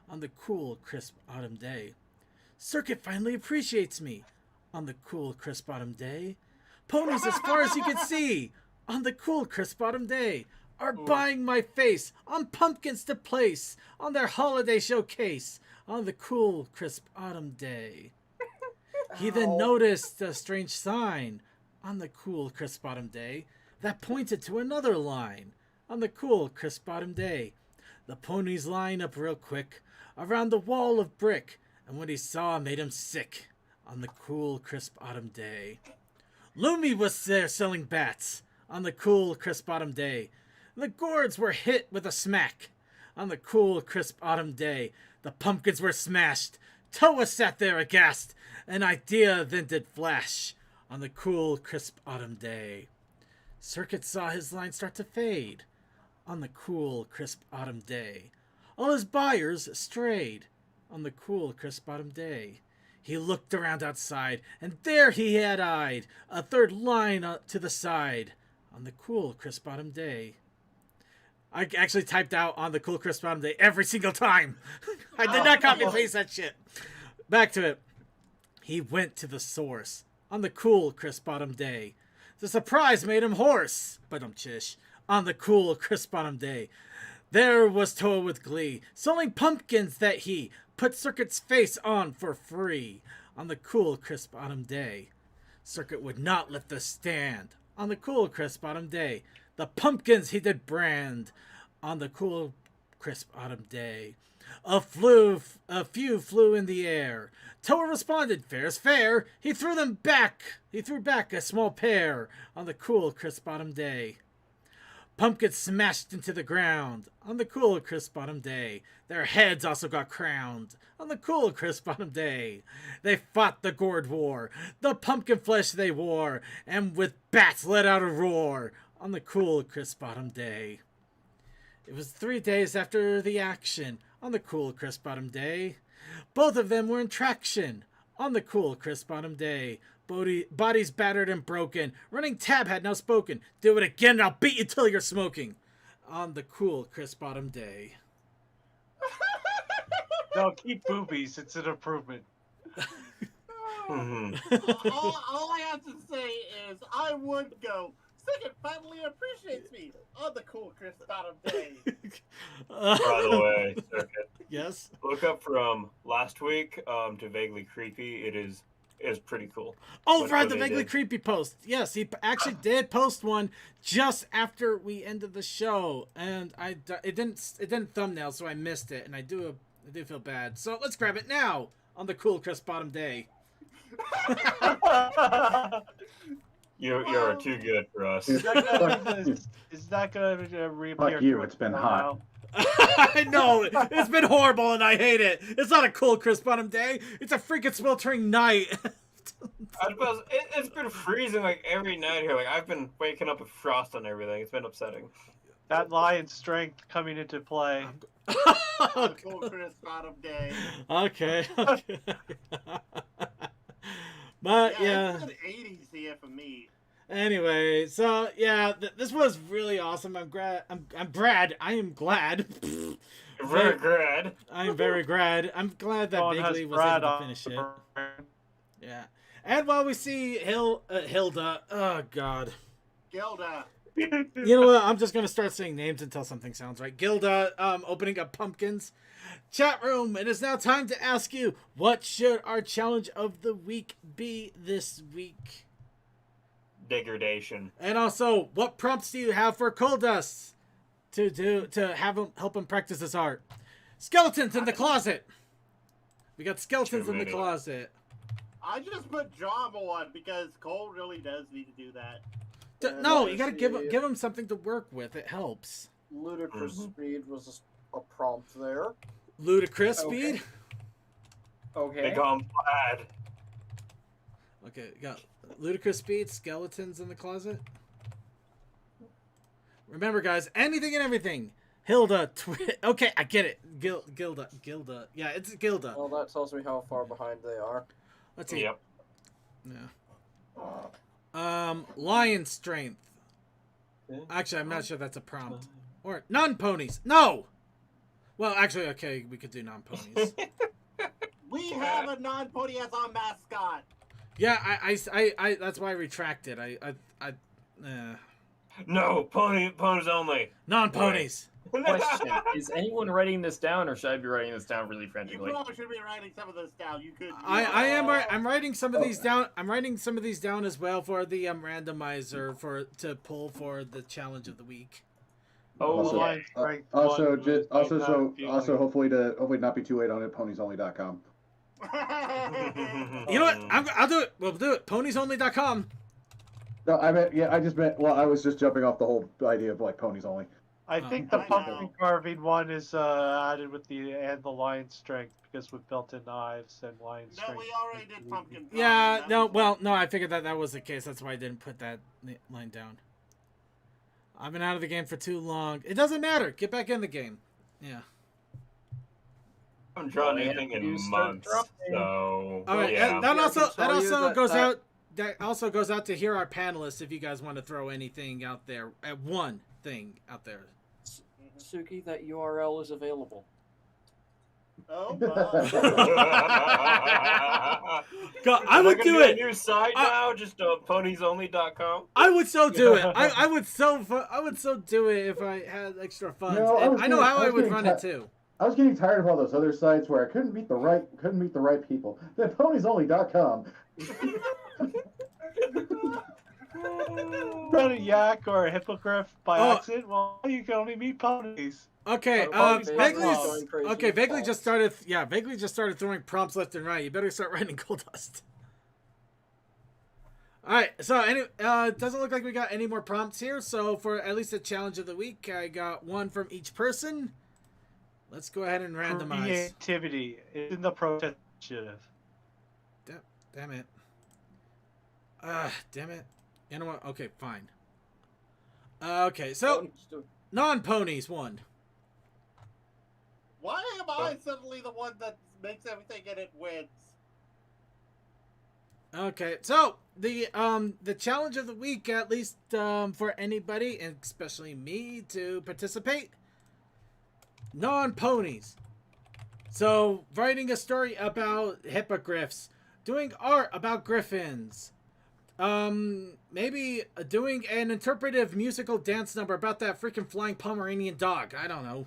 B: on the cool, crisp autumn day. Circuit finally appreciates me on the cool, crisp autumn day. Ponies as far as you can see on the cool, crisp autumn day are buying my face on pumpkins to place on their holiday showcase on the cool, crisp autumn day. He then noticed a strange sign on the cool, crisp autumn day that pointed to another line on the cool, crisp autumn day. The ponies line up real quick around the wall of brick, and what he saw made him sick on the cool, crisp autumn day. Lumi was there selling bats on the cool, crisp autumn day. The gourds were hit with a smack on the cool, crisp autumn day. The pumpkins were smashed. Toa sat there aghast. An idea then did flash on the cool, crisp autumn day. Circuit saw his line start to fade. On the cool, crisp autumn day, all his buyers strayed. On the cool, crisp autumn day, he looked around outside, and there he had eyed a third line to the side. On the cool, crisp autumn day. I actually typed out on the cool, crisp autumn day every single time. I did not copy and paste that shit. Back to it. He went to the source on the cool, crisp autumn day. The surprise made him hoarse, but chish. On the cool, crisp autumn day, there was Toa with glee, selling pumpkins that he put Circuit's face on for free. On the cool, crisp autumn day, Circuit would not lift the stand. On the cool, crisp autumn day, the pumpkins he did brand. On the cool, crisp autumn day, a few flew in the air. Toa responded, fair's fair. He threw them back. He threw back a small pair. On the cool, crisp autumn day, pumpkins smashed into the ground. On the cool, crisp autumn day, their heads also got crowned. On the cool, crisp autumn day, they fought the gourd war. The pumpkin flesh they wore, and with bats let out a roar. On the cool, crisp autumn day. It was 3 days after the action. On the cool, crisp autumn day, both of them were in traction. On the cool, crisp autumn day, bodies battered and broken. Running tab had now spoken. Do it again and I'll beat you till you're smoking. On the cool, crisp autumn day.
C: No, keep boobies. It's an improvement.
A: all I have to say is I would go. Second finally appreciates me on the cool crisp autumn day.
E: By the way, Circuit,
B: Yes?
E: look up from last week to Vaguely Creepy. It is pretty cool.
B: Oh,
E: What-
B: right,
E: what
B: the
E: they
B: Vaguely
E: did.
B: Creepy post. Yes, he actually did post one just after we ended the show, and it didn't thumbnail, so I missed it, and I do feel bad. So let's grab it now on the cool crisp bottom day.
E: You're too good for us.
C: Is that going to reappear?
G: Fuck you, it's been hot.
B: I know it's been horrible, and I hate it. It's not a cool crisp bottom day. It's a freaking sweltering night.
E: I suppose it's been freezing like every night here. Like I've been waking up with frost on everything. It's been upsetting.
C: That lion's strength coming into play.
A: The cool crisp autumn day.
B: Okay. But yeah.
A: It's been 80s here for me.
B: Anyway, so yeah, this was really awesome. I'm glad. I am glad.
E: Very glad.
B: I am very glad. I'm glad that
C: Someone has
B: Vaguely was
C: Brad
B: able to
C: on
B: finish
C: the
B: it.
C: brain.
B: Yeah. And while we see Hilda, oh god.
A: Gilda.
B: You know what? I'm just gonna start saying names until something sounds right. Gilda, opening up pumpkins. Chat room, it is now time to ask you, what should our challenge of the week be this week?
E: Degradation.
B: And also, what prompts do you have for Coldust to have him help him practice his art? Skeletons in the closet. We got skeletons
E: Too
B: in the
E: many.
B: closet.
A: I just put drama on because Cole really does need to do that.
B: No, you gotta give him something to work with. It helps.
I: Ludicrous speed was a prompt there.
B: Ludicrous
I: Okay.
B: speed.
E: They
I: Okay.
E: call him Plaid.
B: Okay, you got ludicrous speed, skeletons in the closet. Remember, guys, anything and everything. Hilda, okay, I get it. Gilda. Yeah, it's Gilda.
I: Well, that tells me how far behind they are.
B: Let's see.
E: Yep.
B: Yeah. Lion strength. Actually, I'm not sure that's a prompt. Or non-ponies. No. Well, actually, okay, we could do non-ponies.
A: We have a non-pony as our mascot.
B: Yeah, I that's why I retracted.
E: No, ponies only.
B: Non-ponies.
H: Question: is anyone writing this down, or should I be writing this down really
A: You
H: frantically?
A: probably should be writing some of this down. You could.
B: I'm writing some of these down. I'm writing some of these down as well for the randomizer to pull for the challenge of the week.
C: Oh,
G: Also-
C: lion's strength.
G: Also,
C: one
G: just
C: might not be
G: also
C: like-
G: hopefully not be too late on it. Poniesonly.com.
B: You know what? I'll do it. We'll do it. Poniesonly.com.
G: No, I just meant. Well, I was just jumping off the whole idea of like ponies only.
C: I think the
A: I know.
C: pumpkin carving one is added with the lion's strength because with built-in knives and lion's
A: No,
C: strength.
A: we already did pumpkin.
B: Yeah.
A: carving.
B: No.
A: That
B: Well, no. I figured that was the case. That's why I didn't put that line down. I've been out of the game for too long. It doesn't matter. Get back in the game. Yeah.
E: I haven't drawn
H: All you
E: anything
H: have to do
E: in
H: is start
E: months,
H: drawing.
E: so
B: All right.
E: yeah.
B: That
I: Yeah, I
B: also
I: can
B: that
I: tell you
B: also
I: that-
B: goes
I: that-
B: out. That also goes out to hear our panelists if you guys want to throw anything out there. One thing out there.
I: Suki, that URL is available.
A: Oh my.
B: God, I
E: Am
B: would
E: gonna
B: do
E: a
B: it.
E: new site now, just poniesonly.com.
B: I would so do it. I would so do it if I had extra funds.
G: No,
B: And I know how I would run it
G: getting
B: too.
G: I was getting tired of all those other sites where I couldn't meet the right people. Then poniesonly.com.
C: Run a yak or a hippogriff by
B: Oh.
C: accident. Well, you can only meet ponies.
B: Okay,
C: Ponies
B: Vaguely
I: going crazy
B: Vaguely
I: with
B: just started. Yeah, Vaguely just started throwing prompts left and right. You better start writing Gold Dust. All right, so it doesn't look like we got any more prompts here. So for at least the challenge of the week, I got one from each person. Let's go ahead and randomize.
C: Creativity. It's in the protest initiative.
B: Damn it. Damn it. You know what? Okay, fine. Okay, so non-ponies won.
A: Why am I suddenly the one that makes everything and it wins?
B: Okay, so the challenge of the week, at least for anybody, and especially me, to participate, non-ponies. So writing a story about hippogriffs, doing art about griffins, maybe doing an interpretive musical dance number about that freaking flying Pomeranian dog. I don't know.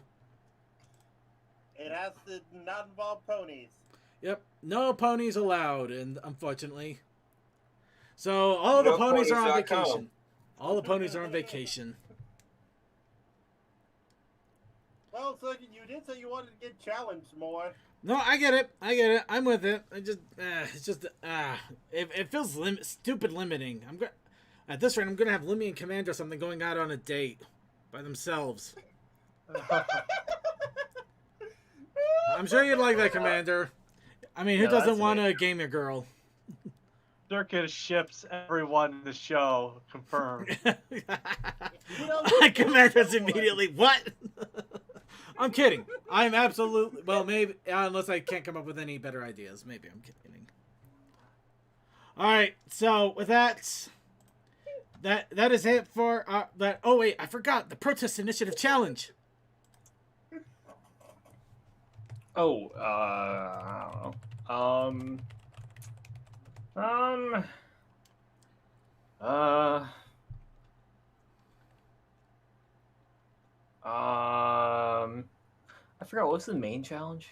A: It has to not involve ponies.
B: Yep, no ponies allowed, and unfortunately. So all the
E: No
B: ponies are on
E: ponies.com.
B: vacation. All the ponies are on vacation.
A: Well, so you did say you wanted to get challenged more.
B: No, I get it. I'm with it. It feels stupid limiting. At this rate, I'm gonna have Lemmy and Commander or something going out on a date by themselves. I'm sure you'd like that, Commander. I mean, who
H: Yeah,
B: doesn't
H: that's
B: want
H: me.
B: to game your girl?
C: Circus ships everyone in the show. Confirmed.
B: Commander's immediately, what? I'm kidding. I'm absolutely, well, maybe, unless I can't come up with any better ideas. Maybe I'm kidding. Alright, so with that is it for that. Oh, wait, I forgot the Protest Initiative Challenge.
H: Oh, I don't know. I forgot, what's the main challenge?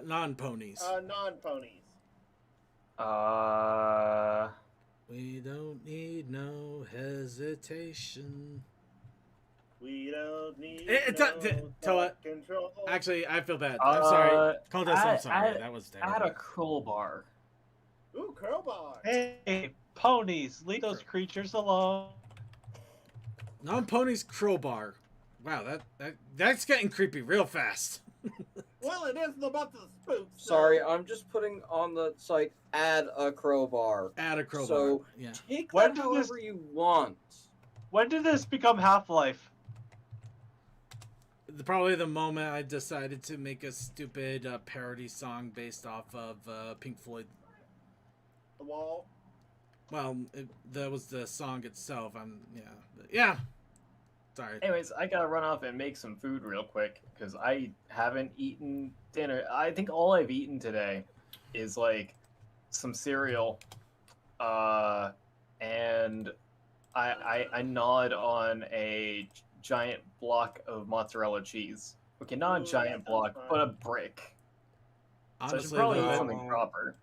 B: Non-ponies.
A: Non-ponies.
B: We don't need no hesitation.
A: We don't need
B: Tell
A: no
B: what?
A: control.
B: Actually, I feel bad. I'm sorry. Contest, I'm
H: add-
B: sorry.
H: add-
B: That was
H: Add
B: terrible.
H: a crowbar.
A: Ooh, crowbar.
C: Hey, ponies, leave those creatures alone.
B: Non-ponies crowbar. Wow, that's getting creepy real fast.
A: Well, it is the month of spooks. so-
I: Sorry, I'm just putting on the site add a crowbar.
B: Add a crowbar.
I: So
B: Yeah.
I: take
C: When
I: that
C: did
I: however you want.
C: When did this become Half-Life?
B: Probably the moment I decided to make a stupid parody song based off of Pink Floyd.
A: The wall.
B: Well, that was the song itself. Yeah. Sorry.
H: Anyways, I gotta run off and make some food real quick because I haven't eaten dinner. I think all I've eaten today is like some cereal, and I gnawed on a giant block of mozzarella cheese. Okay, not a
A: Ooh,
H: giant
A: that
H: block,
A: sounds
H: but a
A: fine.
H: brick. So I should
B: Honestly,
H: probably eat
B: though,
H: something proper.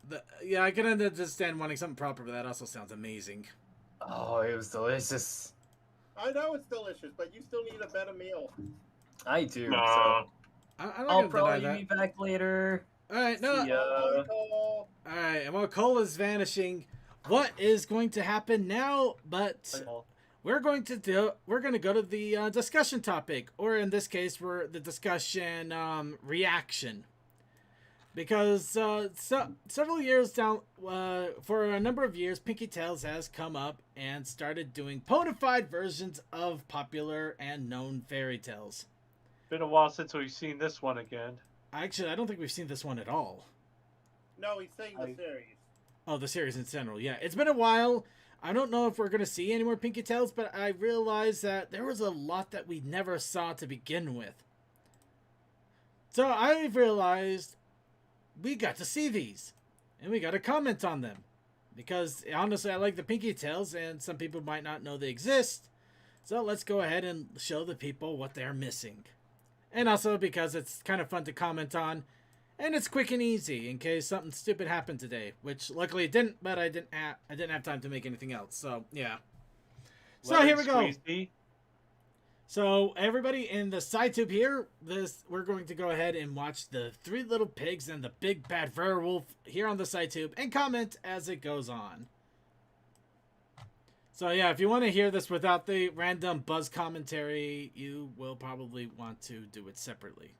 B: yeah, I can understand wanting something proper, but that also sounds amazing.
H: Oh, it was delicious.
A: I know it's delicious, but you still need a better meal.
H: I do.
E: Nah.
H: So
B: I'm not
H: I'll
B: gonna deny
H: probably
B: that.
H: be back later.
B: All right, no.
H: See ya.
A: Michael.
B: All right, and while Cole is vanishing, what is going to happen now? But we're going to go to the discussion topic, or in this case, we're the discussion reaction. Because several years down, for a number of years, Pinky Tales has come up and started doing ponified versions of popular and known fairy tales.
C: Been a while since we've seen this one again.
B: Actually, I don't think we've seen this one at all.
A: No, he's saying the series.
B: Oh, the series in general, yeah. It's been a while. I don't know if we're going to see any more Pinky Tales, but I realized that there was a lot that we never saw to begin with. So I've realized we got to see these, and we got to comment on them. Because, honestly, I like the Pinky Tales, and some people might not know they exist. So let's go ahead and show the people what they're missing. And also because it's kind of fun to comment on, and it's quick and easy in case something stupid happened today, which luckily it didn't, but I didn't have time to make anything else. So yeah. So here we go. So everybody in the side tube here, we're going to go ahead and watch the Three Little Pigs and the Big Bad Werewolf here on the side tube and comment as it goes on. So yeah, if you want to hear this without the random buzz commentary, you will probably want to do it separately.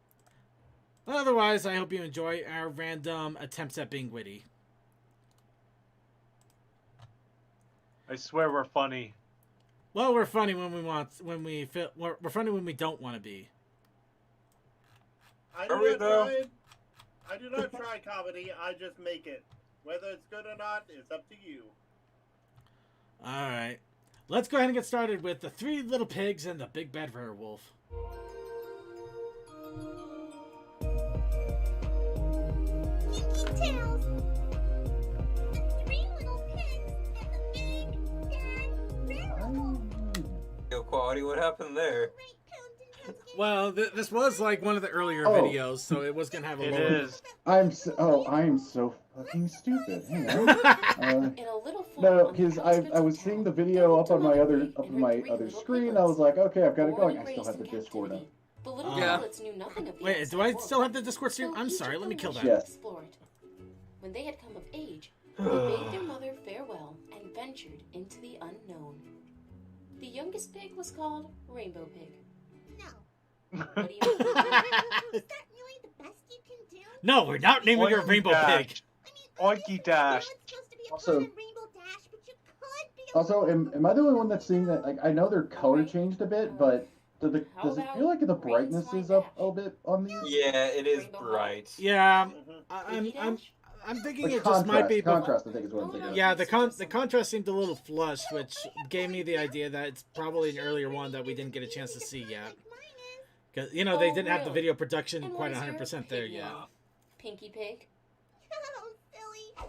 B: Otherwise, I hope you enjoy our random attempts at being witty.
C: I swear we're funny.
B: Well, we're funny when we we're funny when we don't want to be.
A: I do not try comedy. I just make it. Whether it's good or not, it's up to you.
B: All right, let's go ahead and get started with the Three Little Pigs and the Big Bad Werewolf.
J: Tails, the Three Little Pigs and the Big Bad Werewolf.
E: Yo, quality, what happened there?
B: Well, this was like one of the earlier videos, so it was gonna have a
C: It
B: lower.
C: is.
G: I am so fucking stupid. Hang on. No, because I was seeing the video up on my other screen. I was like, okay, I've got it going. I still have the Discord up.
K: The little
B: Yeah.
K: piglets knew nothing of the
B: Wait, do I
K: outside
B: still have
K: world,
B: the Discord stream?
K: so
B: I'm
K: each
B: sorry,
K: of
B: let me
K: them
B: kill
K: wished
B: that.
K: to explore it. When they had come of age, they bade their mother farewell and ventured into the unknown. The youngest pig was called Rainbow Pig.
J: No.
K: What do you mean?
J: Is that really the best you can do?
B: No, we're not naming her
C: Oinky
B: Rainbow
C: Dash.
B: Pig.
C: Oinky Dash.
J: It's supposed to be a
G: Also-
J: fun and Rainbow Dash, but you could be a
G: Also, am I the only one that's seeing that? Like, I know their color changed a bit, but does it feel like the brightness is up a bit on these?
E: Yeah, it is bright.
B: Yeah,
K: Pinky Dash?
B: I'm thinking
G: Like
B: it just might be.
G: contrast, I think is what I'm thinking.
B: Yeah, the contrast seemed a little flush, which gave me the idea that it's probably an earlier one that we didn't get a chance to see yet. Because, you know, they didn't have the video production
K: And
B: quite
K: what is your
B: 100% there
K: pig
B: yet.
K: name? Pinky Pig?
J: Oh, silly.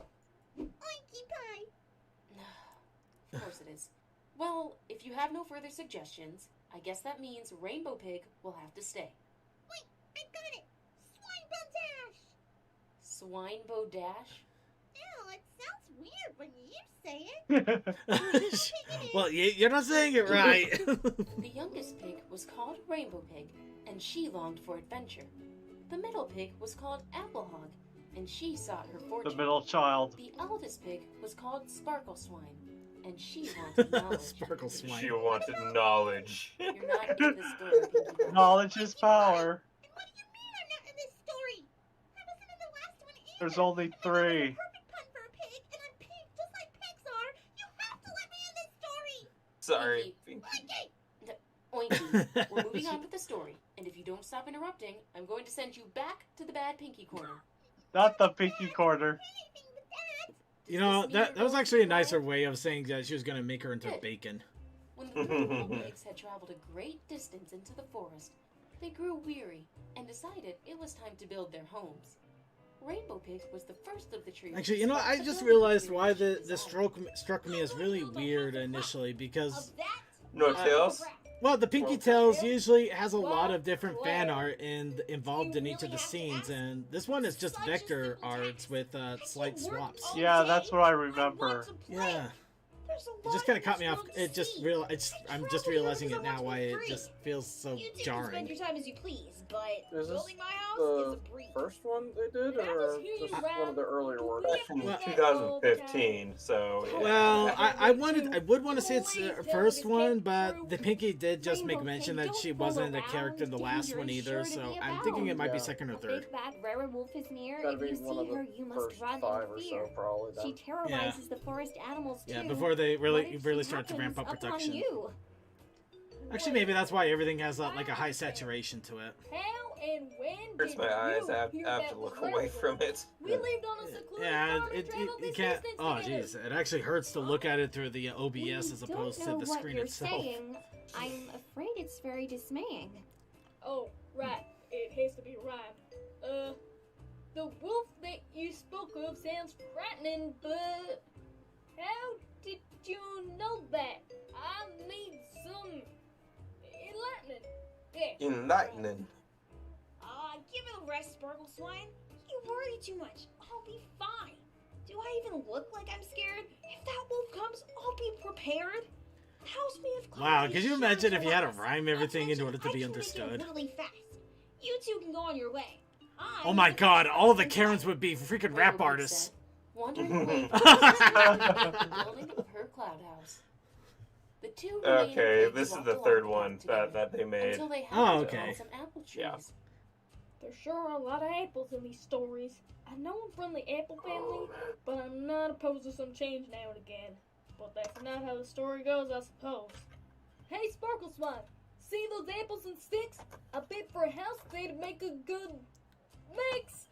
J: Oinky pie.
K: Of course it is. Well, if you have no further suggestions, I guess that means Rainbow Pig will have to stay.
J: Wait, I got it. Swinebo Dash.
K: Swinebo Dash?
J: Ew, it sounds weird when you say it.
B: Well, you're not saying it right.
K: The youngest pig was called Rainbow Pig, and she longed for adventure. The middle pig was called Applehog, and she sought her fortune.
C: The middle child.
K: The eldest pig was called Sparkle Swine, and she wanted knowledge.
B: Sparkle Swine.
E: She wanted knowledge.
K: You're not into this story, Pinky Pie.
C: Knowledge is power.
J: And what do you mean I'm not in this story? I wasn't in the last one either.
C: There's only
J: And that's
C: 3.
J: a perfect pun for a pig, and I'm pink just like pigs are. You have to let me in this story.
E: Sorry.
J: Oinky.
K: Oinky, we're moving on with the story, and if you don't stop interrupting, I'm going to send you back to the bad Pinky corner.
C: Not the Pinky corner.
J: Anything but that.
B: You know, that was actually a nicer way of saying that she was going to make her into bacon.
K: When the three little pigs had traveled a great distance into the forest, they grew weary and decided it was time to build their homes. Rainbow Pig was the first of the trees.
B: Actually, you know, I just realized why this struck me as really weird initially, because
E: No tails?
B: well, the Pinky Tales usually has a lot of different fan art involved in each of the scenes, and this one is just vector arts with slight swaps.
C: Yeah, that's what I remember.
B: Yeah. It just kind of caught me off. It just I'm just realizing it now why it just feels so
J: You two can
B: jarring.
J: spend your time as you please, but
I: Is this
J: building my house
I: the
J: is a breeze.
I: first one they did,
J: Did I
I: or
J: just hear you
I: just
J: rap?
I: one of the earlier ones?
E: That's from
B: Well-
E: 2015, so yeah.
B: Well, I would want to say it's the first one, but the Pinky did just make mention that she wasn't a character in the last one either, so I'm thinking it might be
I: Yeah.
B: second or
L: A
B: third.
L: big bad werewolf is near.
I: Gotta
L: If
I: be
L: you
I: one of
L: see
I: the
L: her, you must
I: first
L: run
I: 5
L: in
I: or
L: fear.
I: so, probably.
L: She
I: Then.
L: terrorizes the forest animals too.
B: Yeah, before they really
L: What if
B: really
L: she
B: start to ramp up
L: happens upon
B: production.
L: You?
B: Actually, maybe that's why everything has like a high saturation to it.
F: How and when
E: Hurts
F: did
E: my eyes.
F: you
E: I have
F: hear
E: to
F: that
E: look
F: was
E: away
F: werewolf?
E: from it.
F: We lived on a secluded
B: Yeah,
F: farm and traveled
B: you
F: this
B: can't.
F: distance
B: Oh,
F: together.
B: jeez, it actually hurts to look at it through the OBS as
L: We
B: opposed to
L: don't
B: the
L: know what
B: screen
L: you're
B: itself.
L: saying. I'm afraid it's very dismaying.
F: Oh, right. It has to be a rhyme. The wolf that you spoke of sounds frightening, but how did you know that? I need some enlightening. Yeah.
E: Enlightening.
J: Give it a rest, Sparkle Swine. You worry too much. I'll be fine. Do I even look like I'm scared? If that wolf comes, I'll be prepared. The house may have
B: Wow,
J: caused
B: could you
J: me
B: imagine
J: sure
B: if you had to
J: loss.
B: rhyme
J: Not
B: everything in
J: mention
B: order to
J: I
B: be
J: can make
B: understood?
J: it really fast. You two can go on your way.
B: Oh my god, all the Karens would be freaking rap
K: Rainbow
B: artists.
K: said, wandering away from the building of her cloud house. The two remaining
E: Okay,
K: pigs
E: this is
K: walked
E: the
K: along
E: third
K: the
E: one
K: path together
E: that they made.
K: until they
B: Oh,
K: happened
B: okay.
K: upon some apple trees.
E: Yeah.
F: There sure are a lot of apples in these stories. I know I'm from the apple family, but I'm not opposed to some change now and again. But that's not how the story goes, I suppose. Hey, Sparkle Swine, see those apples and sticks? I bet for a house they'd make a good mix.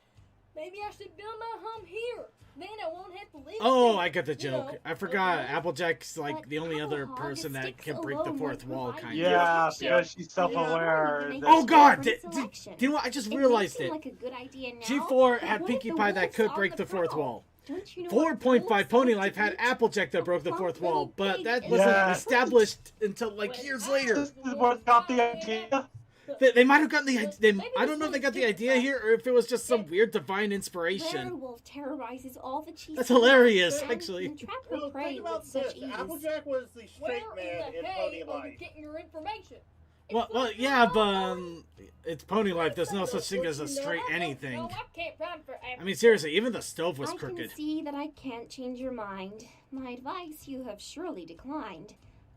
F: Maybe I should build my home here. Then I won't have to live.
B: Oh,
F: there.
B: I get the
F: You
B: joke.
F: know,
B: I forgot
F: okay?
B: Applejack's like
L: But
B: the only other
L: Applehog
B: person that
L: sticks
B: can break the
L: alone
B: fourth
L: won't
B: wall,
L: provide
B: kind
L: you
B: of.
C: Yeah,
L: with
C: because
L: shit.
C: she's self-aware.
L: Maybe
B: Oh
L: make
B: god!
L: different
B: Do
L: selection.
B: you know what? I just
L: It
B: realized
L: may
B: it.
L: seem like a good idea now,
B: G4
L: but
B: had
L: what if
B: Pinkie
L: the
B: Pie that
L: wolves
B: could
L: are
B: break the fourth
L: prowl?
B: wall.
L: Don't you know what
B: 4.5
L: wolves
B: Pony
L: like
B: Life
L: to
B: had
L: eat?
B: Applejack that
L: A
B: broke the
L: plump
B: fourth
L: little
B: wall, but
L: pig
B: that
L: is
B: wasn't
C: Yeah.
B: established until like years later.
C: This is where they got the idea.
B: They might have gotten the idea. I don't know if they got the idea here or if it was just some weird divine inspiration.
L: Werewolf terrorizes all the cheese.
B: That's hilarious,
L: and
B: actually.
L: can trap her
A: Well,
L: prey
A: think about
L: with such
A: this.
L: ease.
A: Applejack was the straight
F: Where
A: man
F: in
A: in
F: the
A: Pony
F: hay are you
A: Life.
F: getting your information?
B: Well, yeah, but it's Pony Life. There's no such thing as a straight
F: No,
B: anything.
F: I can't run for
B: I mean, seriously, even the stove was
L: I
B: crooked.
L: can see that I can't change your mind. My advice you have surely declined.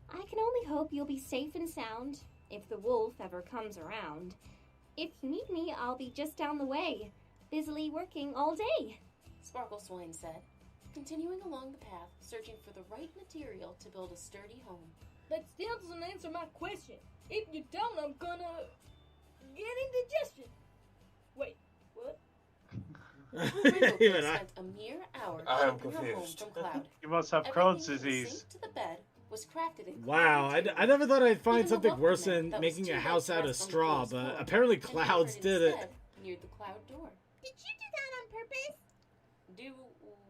L: I can only hope you'll be safe and sound, if the wolf ever comes around. If you need me, I'll be just down the way, busily working all day.
K: Sparkle Swine said, continuing along the path, searching for the right material to build a sturdy home.
F: That still doesn't answer my question. If you don't, I'm gonna get indigestion. Wait, what?
K: Rainbow
B: Even
K: Pig
B: I.
K: spent a mere hour
E: I'm
K: shipping her home
E: confused.
K: from Cloud.
C: You must have
K: Everything
C: Crohn's
K: from the
C: disease.
K: sink to the bed was crafted in
B: Wow,
K: cloud
B: I never thought I'd find
K: Even the
B: something
K: welcome
B: worse
K: mat
B: than
K: that was
B: making
K: too
B: a
K: late
B: house
K: to
B: out of
K: rest on the
B: straw,
K: forest
B: but
K: floor,
B: apparently
K: and
B: clouds
K: anchored
B: did it.
K: instead near the cloud door.
J: Did you do that on purpose?
K: Do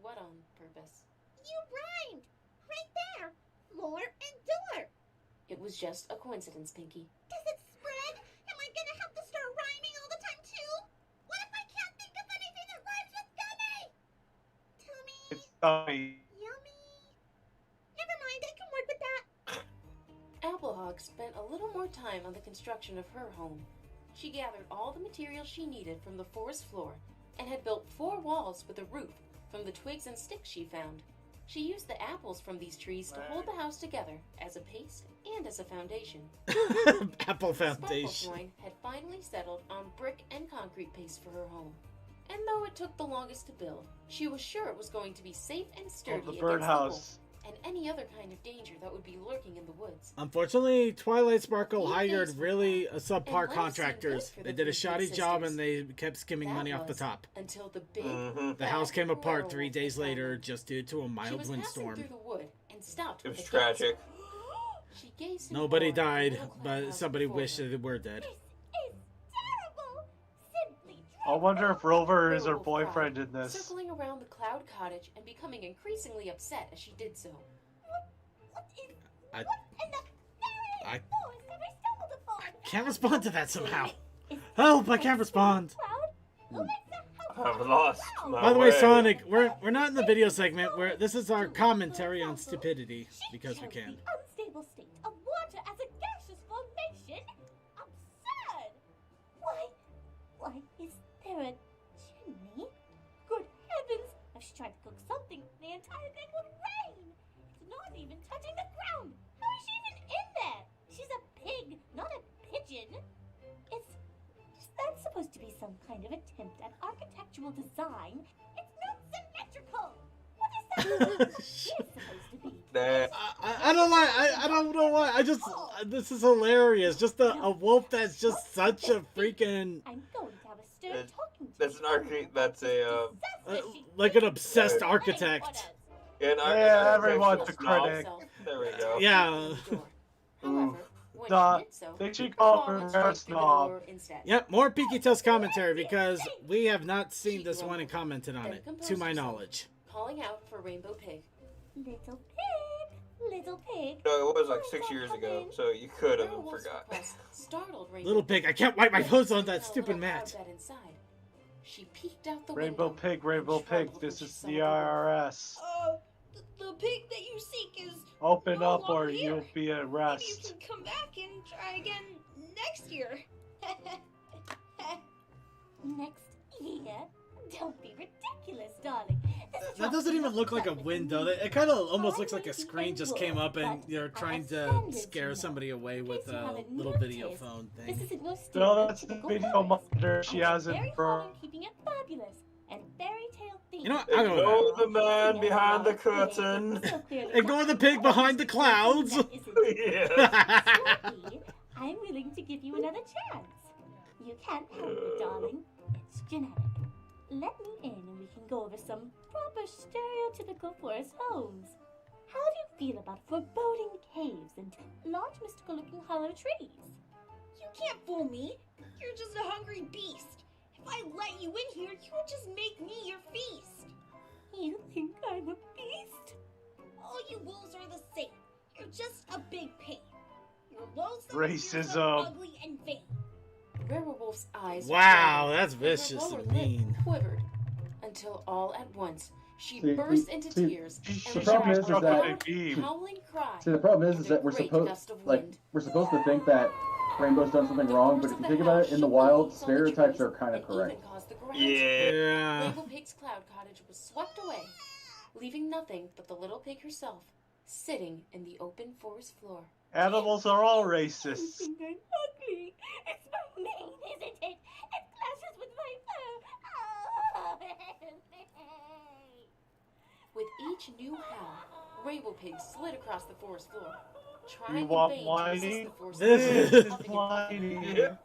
K: what on purpose?
J: You rhymed. Right there. Floor and door.
K: It was just a coincidence, Pinky.
J: Does it spread? Am I gonna have to start rhyming all the time too? What if I can't think of anything that rhymes with gummy? Tummy.
C: It's dummy.
J: Yummy. Never mind, I can work with that.
K: Applehog spent a little more time on the construction of her home. She gathered all the materials she needed from the forest floor and had built 4 walls with a roof from the twigs and sticks she found. She used the apples from these trees to hold the house together as a paste and as a foundation.
B: Apple
K: Sparkle
B: Foundation.
K: Swine had finally settled on brick and concrete paste for her home. And though it took the longest to build, she was sure it was going to be safe and sturdy
C: Oh, the
K: against the wolf
C: birdhouse.
K: and any other kind of danger that would be lurking in the woods.
B: Unfortunately, Twilight Sparkle
K: Few
B: hired
K: days
B: really
K: went
B: subpar
K: and life seemed
B: contractors.
K: good for
B: They
K: the
B: did a
K: 3
B: shoddy
K: big
B: job
K: sisters.
B: and they kept skimming
K: That
B: money off the
K: was
B: top.
K: Until the big
E: Mhm.
B: The house came apart 3
K: werewolf
B: days
K: had found
B: later
K: them.
B: just due to a
K: She
B: mild
K: was
B: windstorm.
K: passing through the wood and stopped
E: It
K: with
E: was
K: a gasp.
E: tragic.
K: She gazed in
B: Nobody
K: horror at the
B: died,
K: little cloud
B: but
K: house
B: somebody
K: before
B: wished
K: her.
B: they were dead.
J: This is terrible. Simply
C: I wonder if Rover is her
K: Werewolf cried,
C: boyfriend in this.
K: circling around the cloud cottage and becoming increasingly upset as she did so.
J: What is
B: I-
J: what in the very
B: I-
J: forest have I stumbled upon?
B: Can't respond to that somehow. Help! I can't respond.
J: Cloud? Let's
E: I've lost my
B: By the way,
E: way.
B: Sonic, we're not in the video segment. This is our commentary on stupidity because we can.
M: The unstable state of water as a gaseous formation? Absurd! Why is there a chimney? Good heavens! If she tried to cook something, the entire thing would rain! It's not even touching the ground! How is she even in there? She's a pig, not a pigeon! Is that supposed to be some kind of attempt at architectural design? It's not symmetrical! What is that supposed to be?
B: I don't like. I don't know why. This is hilarious. Just a wolf that's just such a freaking.
M: I'm going to have a stern talking to
E: That's an architect. That's a
B: like an obsessed architect.
C: Yeah, everyone's a critic.
E: There we go.
B: Yeah.
C: They should call her a snob.
B: Yep, more Peaky Tales commentary because we have not seen this one and commented on it, to my knowledge.
K: Calling out for Rainbow Pig.
M: Little pig.
E: No, it was like 6 years ago, so you could have forgot.
K: Startled Rainbow
B: Little pig, I can't wipe my hose on that stupid mat.
K: She peeked out the
C: Rainbow
K: window.
C: Pig, this is the IRS.
J: The pig that you seek is
C: Open
J: no
C: up or
J: longer here.
C: you'll be
J: Maybe you
C: arrested.
J: can come back and try again next year.
M: Next year? Don't be ridiculous, darling.
B: That doesn't even look like a window. It kind of almost looks like a screen just came up and you're trying to scare somebody away with a little video phone thing.
M: This isn't your
C: No, that's the video monitor she has in her.
M: keeping it fabulous and fairy tale themed.
B: You know what? I'll go with
E: Ignore the man behind the curtain.
B: Ignore the pig behind the clouds.
M: I'm willing to give you another chance. You can't help it, darling. It's genetic. Let me in and we can go over some proper stereotypical forest homes. How do you feel about foreboding caves and large mystical-looking hollow trees?
J: You can't fool me. You're just a hungry beast. If I let you in here, you would just make me your feast.
M: You think I'm a beast?
J: All you wolves are the same. You're just a big pain. You're loathsome,
C: Racism.
J: you're ugly, and vain.
K: Werewolf's eyes.
B: Wow,
K: widened,
B: that's
K: and her
B: vicious
K: lower
B: and
K: lip
B: mean.
K: Quivered until all at once she
G: See,
K: burst into
G: see,
K: tears
G: the
K: and
G: problem
K: let
G: is
K: out a
G: that-
K: loud, howling cry.
G: See, the problem is
K: and
G: that
K: a
G: we're
K: great
G: supposed
K: gust of
G: like
K: wind.
G: we're supposed to think that Rainbow's done something wrong, but if you think about it, in the wild, stereotypes are kind of correct.
B: Yeah.
K: Rainbow Pig's cloud cottage was swept away, leaving nothing but the little pig herself, sitting in the open forest floor.
C: Animals are all racist.
M: You think I'm ugly? It's my mane, isn't it? It clashes with my fur. Oh,
K: With each new howl, Rainbow Pig slid across the forest floor, trying
C: You
K: in
C: want
K: vain to
C: whining?
K: resist the force
B: This
K: of
B: is
C: whining.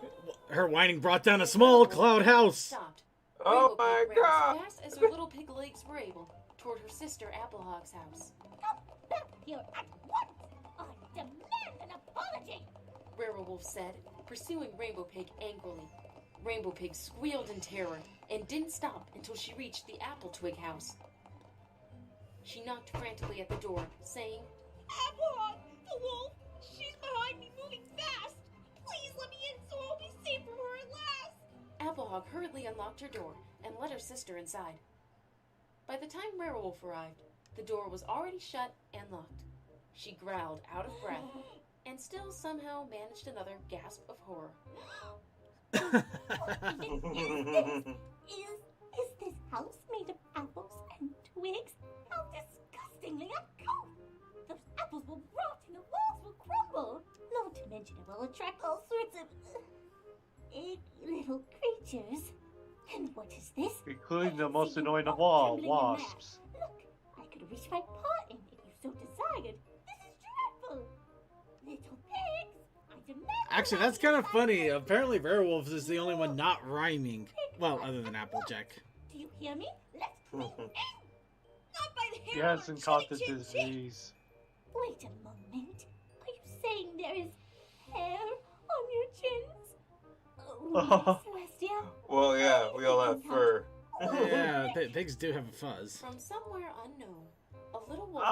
B: Her whining brought down a small cloud house.
K: Stopped.
E: Oh
K: Rainbow
E: my
K: Pig ran
E: God.
K: as fast as her little pig legs were able toward her sister Applehog's house.
M: Come back here at once! I demand an apology!
K: Werewolf said, pursuing Rainbow Pig angrily. Rainbow Pig squealed in terror and didn't stop until she reached the apple twig house. She knocked frantically at the door, saying,
J: Applehawk, the wolf, she's behind me moving fast. Please let me in so I'll be safe from her at last.
K: Applehawk hurriedly unlocked her door and let her sister inside. By the time Werewolf arrived, the door was already shut and locked. She growled out of breath and still somehow managed another gasp of horror.
M: Is this house made of apples and twigs? How disgustingly uncouth! Those apples will rot and the walls will crumble. Not to mention it will attract all sorts of eggy little creatures. And what is this?
C: Including the most annoying of all,
M: Trembling in
C: wasps.
M: there. Look, I could reach my paw in if you so desired. This is dreadful. Little pigs, I demand.
B: Actually, that's kind of funny. Apparently, Werewolves is the only one not rhyming. Well, other than Applejack.
M: Do you hear me? Let's go in.
J: Not by the
C: He
J: hair.
C: hasn't caught the disease.
M: Wait a moment. Are you saying there is hair on your chins? Oh, Celestia.
E: Well, yeah, we all have fur.
B: Yeah, pigs do have a fuzz.
K: From somewhere unknown, a little wolf.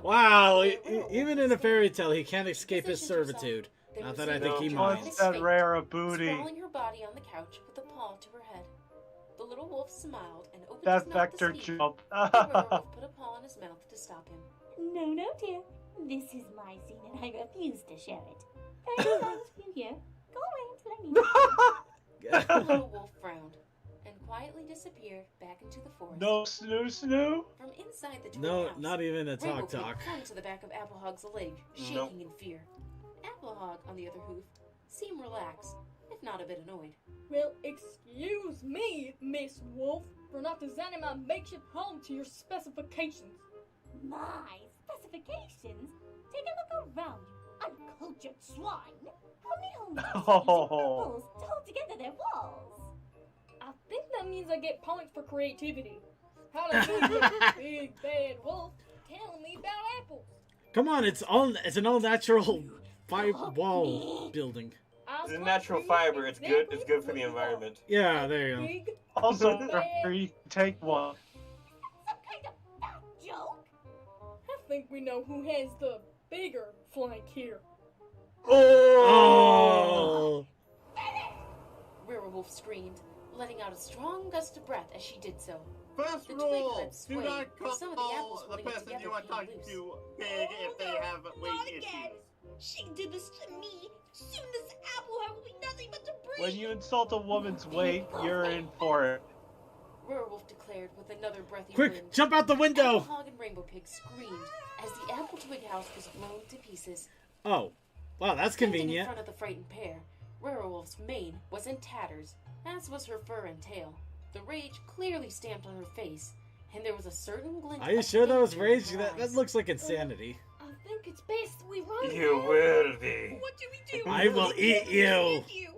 B: Wow, even in a fairy tale, he can't escape his servitude.
K: There
B: Not
K: was
B: that I
K: a
B: think he
K: little
B: minds.
C: What's
K: dramatic
C: that
K: snake
C: rare booty?
K: sprawling her body on the couch with a paw to her head. The little wolf smiled and opened
C: That
K: his mouth
C: vector
K: to speak.
C: jump.
K: The werewolf put a paw on his mouth to stop him.
M: No, no, dear. This is my scene and I refuse to share it. Very nice of you here. Go away and let me.
K: The little wolf frowned and quietly disappeared back into the forest.
C: No snoo.
K: From inside the twin
B: No,
K: house,
B: not even a
K: Rainbow
B: talk
K: Pig
B: talk.
K: clung to the back of Applehog's leg, shaking
E: Nope.
K: in fear. Applehog, on the other hoof, seemed relaxed, if not a bit annoyed.
F: Well, excuse me, Miss Wolf, for not designing my makeshift home to your specifications.
M: My specifications? Take a look around, you uncultured swine. How many homes do you use walls to hold together their walls?
F: I think that means I get points for creativity. Hallelujah, big bad wolf, telling me about apples.
B: Come on, it's an all natural wall building.
E: It's a natural fiber. It's good. It's good for the environment.
B: Yeah, there you go.
F: Big,
C: Also,
F: bad.
C: you take one.
M: Some kind of fat joke?
F: I think we know who has the bigger flank here.
B: Oh!
K: Werewolf screamed, letting out a strong gust of breath as she did so.
A: First
K: The
A: rule,
K: twiglets
A: do
K: swayed,
A: not
K: with some of the apples
A: call the
K: holding it
A: person
K: together
A: you are
K: being
A: talking
K: loose.
A: to big if they have weight
J: Not
A: issues.
J: again. She did this to me. Soon this apple heart will be nothing but debris.
C: When you insult a woman's weight, you're in for it.
K: Werewolf declared with another breathy
B: Quick,
K: wind.
B: jump out the window!
K: Applehog and Rainbow Pig screamed as the apple twig house was blown to pieces.
B: Oh, wow, that's
K: Standing in
B: convenient.
K: front of the frightened pair, Werewolf's mane was in tatters, as was her fur and tail. The rage clearly stamped on her face, and there was a certain glint.
B: Are you
K: of
B: sure that was
K: danger in
B: rage?
K: her
B: That
K: eyes.
B: looks like insanity.
F: I think it's best we run.
E: You
F: now.
E: will be.
J: What do we do?
B: I will eat you
J: You.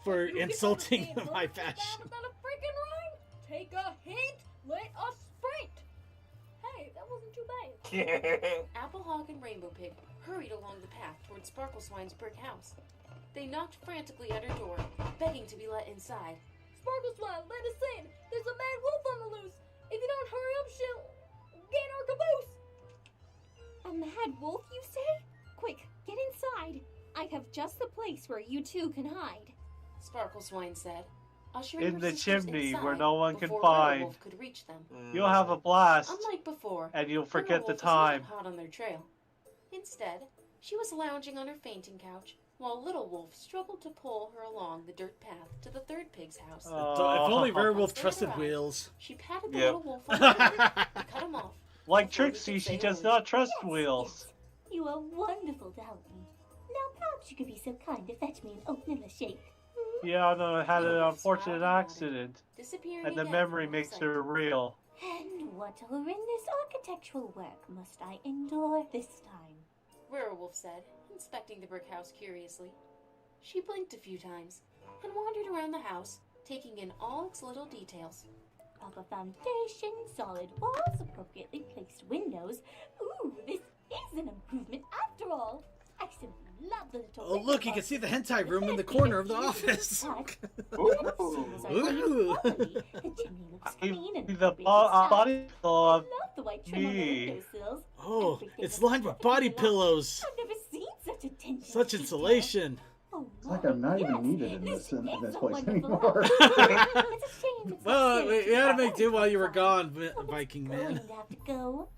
B: for
F: You can
B: insulting
F: understand
B: my
F: words
B: fashion.
F: Without a freaking rhyme. Take a hint. Let us sprint. Hey, that wasn't too bad.
K: Applehog and Rainbow Pig hurried along the path toward Sparkle Swine's brick house. They knocked frantically at her door, begging to be let inside.
F: Sparkle Swine, let us in. There's a mad wolf on the loose. If you don't hurry up, she'll get our caboose.
L: A mad wolf, you say? Quick, get inside. I have just the place where you two can hide.
K: Sparkle Swine said, ushering
C: In
K: her
C: the
K: sisters
C: chimney
K: inside
C: where no one can
K: before
C: find.
K: Werewolf could reach them.
C: You'll have a blast,
K: Unlike before,
C: and you'll forget the
K: Werewolf was
C: time.
K: not hot on their trail. Instead, she was lounging on her fainting couch, while Little Wolf struggled to pull her along the dirt path to the third pig's house.
B: So if only Werewolf
K: Once they
B: trusted
K: arrived,
B: wheels.
K: She patted the
E: Yep.
K: little wolf on the head to cut him off.
C: Like
K: before he
C: Trixie,
K: could
C: she
K: say a
C: does
K: word.
C: not trust
M: Yes,
C: wheels.
M: yes. You are wonderful to help me. Now perhaps you could be so kind to fetch me an oatmeal shake.
C: Yeah, no, I had an
K: Werewolf
C: unfortunate
K: smiled and nodded,
C: accident,
K: disappearing
C: and the
K: again
C: memory
K: from her
C: makes
K: sight.
C: her real.
M: And what horrendous architectural work must I endure this time?
K: Werewolf said, inspecting the brick house curiously. She blinked a few times and wandered around the house, taking in all its little details.
M: Proper foundation, solid walls, appropriately placed windows. Ooh, this is an improvement after all. I simply love the little
B: Oh, look, you can see the hentai room in the corner of the office. Ooh.
M: The chimney looks clean and
C: The
M: appropriately
C: body
M: sized.
C: pillow
M: I
C: of
M: love the white trim on the
C: me.
M: windowsills.
B: Oh,
M: Everything
B: it's
M: is
B: lined with body
M: perfectly aligned.
B: pillows.
M: I've never seen such attention.
B: Such
M: to detail.
B: insulation.
M: Oh,
G: It's like I'm not
M: yes,
G: even needed in
M: this
G: this
M: is a
G: place
M: wonderful
G: anymore.
M: house. It's a shame it's
B: Well,
M: not
B: we
M: fitted
B: had to
M: to
B: make do while you were
M: the
B: gone,
M: But
B: Viking
M: it's
B: man.
M: going to have to go.